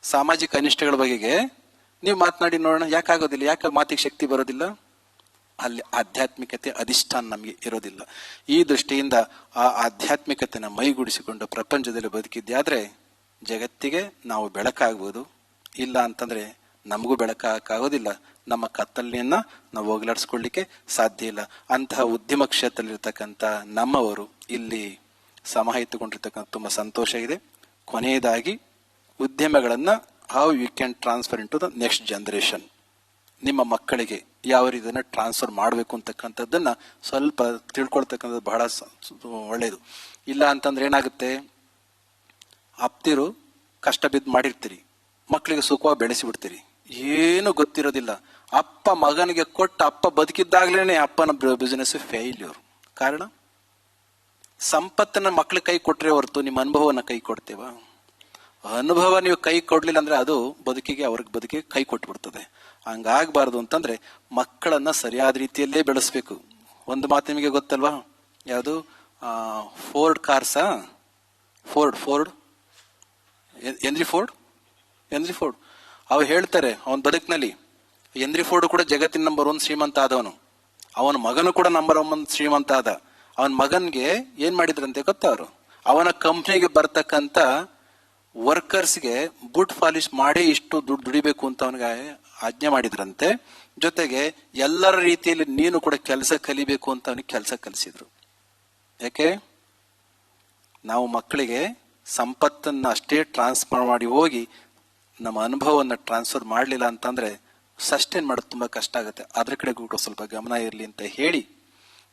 ಸಾಮಾಜಿಕ ಅನಿಷ್ಟಗಳ ಬಗೆಗೆ ನೀವು ಮಾತನಾಡಿ ನೋಡೋಣ, ಯಾಕಾಗೋದಿಲ್ಲ? ಯಾಕೆ ಮಾತಿಗೆ ಶಕ್ತಿ ಬರೋದಿಲ್ಲ? ಅಲ್ಲಿ ಆಧ್ಯಾತ್ಮಿಕತೆ ಅಧಿಷ್ಠಾನ ನಮಗೆ ಇರೋದಿಲ್ಲ. ಈ ದೃಷ್ಟಿಯಿಂದ ಆ ಆಧ್ಯಾತ್ಮಿಕತೆನ ಮೈಗೂಡಿಸಿಕೊಂಡು ಪ್ರಪಂಚದಲ್ಲಿ ಬದುಕಿದ್ಯಾದ್ರೆ ಜಗತ್ತಿಗೆ ನಾವು ಬೆಳಕಾಗ್ಬೋದು. ಇಲ್ಲ ಅಂತಂದ್ರೆ ನಮಗೂ ಬೆಳಕಾಗೋದಿಲ್ಲ, ನಮ್ಮ ಕತ್ತಲೆಯನ್ನ ನಾವು ಹೋಗ್ಲಾಡಿಸ್ಕೊಳ್ಳಿಕ್ಕೆ ಸಾಧ್ಯ ಇಲ್ಲ. ಅಂತಹ ಉದ್ಯಮ ಕ್ಷೇತ್ರದಲ್ಲಿರ್ತಕ್ಕಂಥ ನಮ್ಮವರು ಇಲ್ಲಿ ಸಮಾಹಿತಗೊಂಡಿರ್ತಕ್ಕಂಥ ತುಂಬಾ ಸಂತೋಷ ಇದೆ. ಕೊನೆಯದಾಗಿ ಉದ್ಯಮಗಳನ್ನ how you can transfer into the next generation. ನಿಮ್ಮ ಮಕ್ಕಳಿಗೆ ಯಾವ ರೀತಿಯನ್ನ ಟ್ರಾನ್ಸ್ಫರ್ ಮಾಡಬೇಕು ಅಂತಕ್ಕಂಥದ್ದನ್ನ ಸ್ವಲ್ಪ ತಿಳ್ಕೊಳ್ತಕ್ಕಂಥದ್ದು ಬಹಳ ಒಳ್ಳೇದು. ಇಲ್ಲ ಅಂತಂದ್ರೆ ಏನಾಗುತ್ತೆ, ಅಪ್ತಿರು ಕಷ್ಟ ಬಿದ್ದು ಮಾಡಿರ್ತೀರಿ, ಮಕ್ಕಳಿಗೆ ಸುಖವಾಗಿ ಬೆಳೆಸಿಬಿಡ್ತೀರಿ, ಏನು ಗೊತ್ತಿರೋದಿಲ್ಲ. ಅಪ್ಪ ಮಗನಿಗೆ ಕೊಟ್ಟ, ಅಪ್ಪ ಬದುಕಿದ್ದಾಗ್ಲೇನೆ ಅಪ್ಪನ ಬಿಸಿನೆಸ್ ಫೇಲ್ಯೂರ್. ಕಾರಣ ಸಂಪತ್ತನ್ನ ಮಕ್ಳ ಕೈ ಕೊಟ್ರೆ ಹೊರತು ನಿಮ್ಮ ಅನುಭವನ ಕೈ ಕೊಡ್ತೇವ? ಅನುಭವ ನೀವು ಕೈ ಕೊಡ್ಲಿಲ್ಲ ಅಂದ್ರೆ ಅದು ಬದುಕಿಗೆ, ಅವ್ರಿಗೆ ಬದುಕಿಗೆ ಕೈ ಕೊಟ್ಬಿಡ್ತದೆ. ಹಂಗಾಗಬಾರ್ದು ಅಂತಂದ್ರೆ ಮಕ್ಕಳನ್ನ ಸರಿಯಾದ ರೀತಿಯಲ್ಲೇ ಬೆಳೆಸ್ಬೇಕು. ಒಂದು ಮಾತು ನಿಮಗೆ ಗೊತ್ತಲ್ವಾ, ಯಾವುದು ಫೋರ್ಡ್ ಕಾರ್ಸಾ, ಫೋರ್ಡ್ ಹೆನ್ರಿ ಫೋರ್ಡ್ ಅವ್ ಹೇಳ್ತಾರೆ ಅವನ ಬದುಕಿನಲ್ಲಿ, ಹೆನ್ರಿ ಫೋರ್ಡ್ ಕೂಡ ಜಗತ್ತಿನ ನಂಬರ್ 1 ಶ್ರೀಮಂತ ಆದವನು, ಅವನ ಮಗನು ಕೂಡ ನಂಬರ್ 1 ಶ್ರೀಮಂತ ಆದ. ಅವನ ಮಗನ್ಗೆ ಏನ್ ಮಾಡಿದ್ರಂತೆ ಗೊತ್ತಾ, ಅವರು ಅವನ ಕಂಪ್ನಿಗೆ ಬರ್ತಕ್ಕಂತ ವರ್ಕರ್ಸ್ಗೆ ಬುಟ್ ಪಾಲಿಶ್ ಮಾಡಿ ಇಷ್ಟು ದುಡ್ಡು ದುಡಿಬೇಕು ಅಂತ ಅವನಿಗೆ ಆಜ್ಞೆ ಮಾಡಿದ್ರಂತೆ. ಜೊತೆಗೆ ಎಲ್ಲರ ರೀತಿಯಲ್ಲಿ ನೀನು ಕೂಡ ಕೆಲಸ ಕಲಿಬೇಕು ಅಂತ ಅವನಿಗೆ ಕೆಲಸ ಕಲಿಸಿದ್ರು. ಯಾಕೆ? ನಾವು ಮಕ್ಕಳಿಗೆ ಸಂಪತ್ತನ್ನ ಅಷ್ಟೇ ಟ್ರಾನ್ಸ್ಫರ್ ಮಾಡಿ ಹೋಗಿ ನಮ್ಮ ಅನುಭವವನ್ನು ಟ್ರಾನ್ಸ್ಫರ್ ಮಾಡಲಿಲ್ಲ ಅಂತಂದ್ರೆ ಸಸ್ಟೈನ್ ಮಾಡೋದು ತುಂಬಾ ಕಷ್ಟ ಆಗುತ್ತೆ. ಅದ್ರ ಕಡೆ ಕೂಡ ಸ್ವಲ್ಪ ಗಮನ ಇರಲಿ ಅಂತ ಹೇಳಿ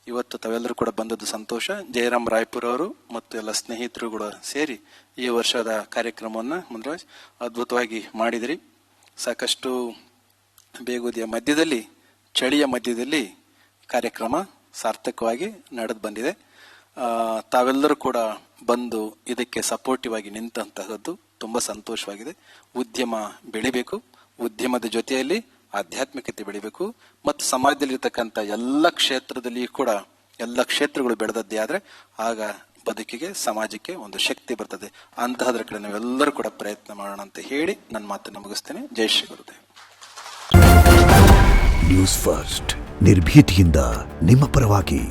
ಇವತ್ತು ತಾವೆಲ್ಲರೂ ಕೂಡ ಬಂದದ್ದು ಸಂತೋಷ. ಜಯರಾಮ್ ರಾಯ್ಪುರ್ ಅವರು ಮತ್ತು ಎಲ್ಲ ಸ್ನೇಹಿತರು ಕೂಡ ಸೇರಿ ಈ ವರ್ಷದ ಕಾರ್ಯಕ್ರಮವನ್ನು ಮುಂದೆ ಅದ್ಭುತವಾಗಿ ಮಾಡಿದಿರಿ. ಸಾಕಷ್ಟು ಬೇಗುದಿಯ ಮಧ್ಯದಲ್ಲಿ, ಚಳಿಯ ಮಧ್ಯದಲ್ಲಿ ಕಾರ್ಯಕ್ರಮ ಸಾರ್ಥಕವಾಗಿ ನಡೆದು ಬಂದಿದೆ. ತಾವೆಲ್ಲರೂ ಕೂಡ ಬಂದು ಇದಕ್ಕೆ ಸಪೋರ್ಟಿವ್ ಆಗಿ ನಿಂತಂತಹದ್ದು ತುಂಬಾ ಸಂತೋಷವಾಗಿದೆ. ಉದ್ಯಮ ಬೆಳಿಬೇಕು, ಉದ್ಯಮದ ಜೊತೆಯಲ್ಲಿ ಆಧ್ಯಾತ್ಮಿಕತೆ ಬೆಳಿಬೇಕು, ಮತ್ತು ಸಮಾಜದಲ್ಲಿರ್ತಕ್ಕಂಥ ಎಲ್ಲ ಕ್ಷೇತ್ರದಲ್ಲಿ ಕೂಡ ಎಲ್ಲ ಕ್ಷೇತ್ರಗಳು ಬೆಳೆದದ್ದೇ ಆದ್ರೆ ಆಗ ಬದುಕಿಗೆ, ಸಮಾಜಕ್ಕೆ ಒಂದು ಶಕ್ತಿ ಬರ್ತದೆ. ಅಂತಹದ್ರ ಕಡೆ ನಾವೆಲ್ಲರೂ ಕೂಡ ಪ್ರಯತ್ನ ಮಾಡೋಣ ಅಂತ ಹೇಳಿ ನನ್ನ ಮಾತನ್ನು ಮುಗಿಸ್ತೇನೆ. ಜೈ ಶ್ರೀ ಗುರುದೇವ್. ನ್ಯೂಸ್ ಫಸ್ಟ್, ನಿರ್ಭೀತಿಯಿಂದ ನಿಮ್ಮ ಪರವಾಗಿ.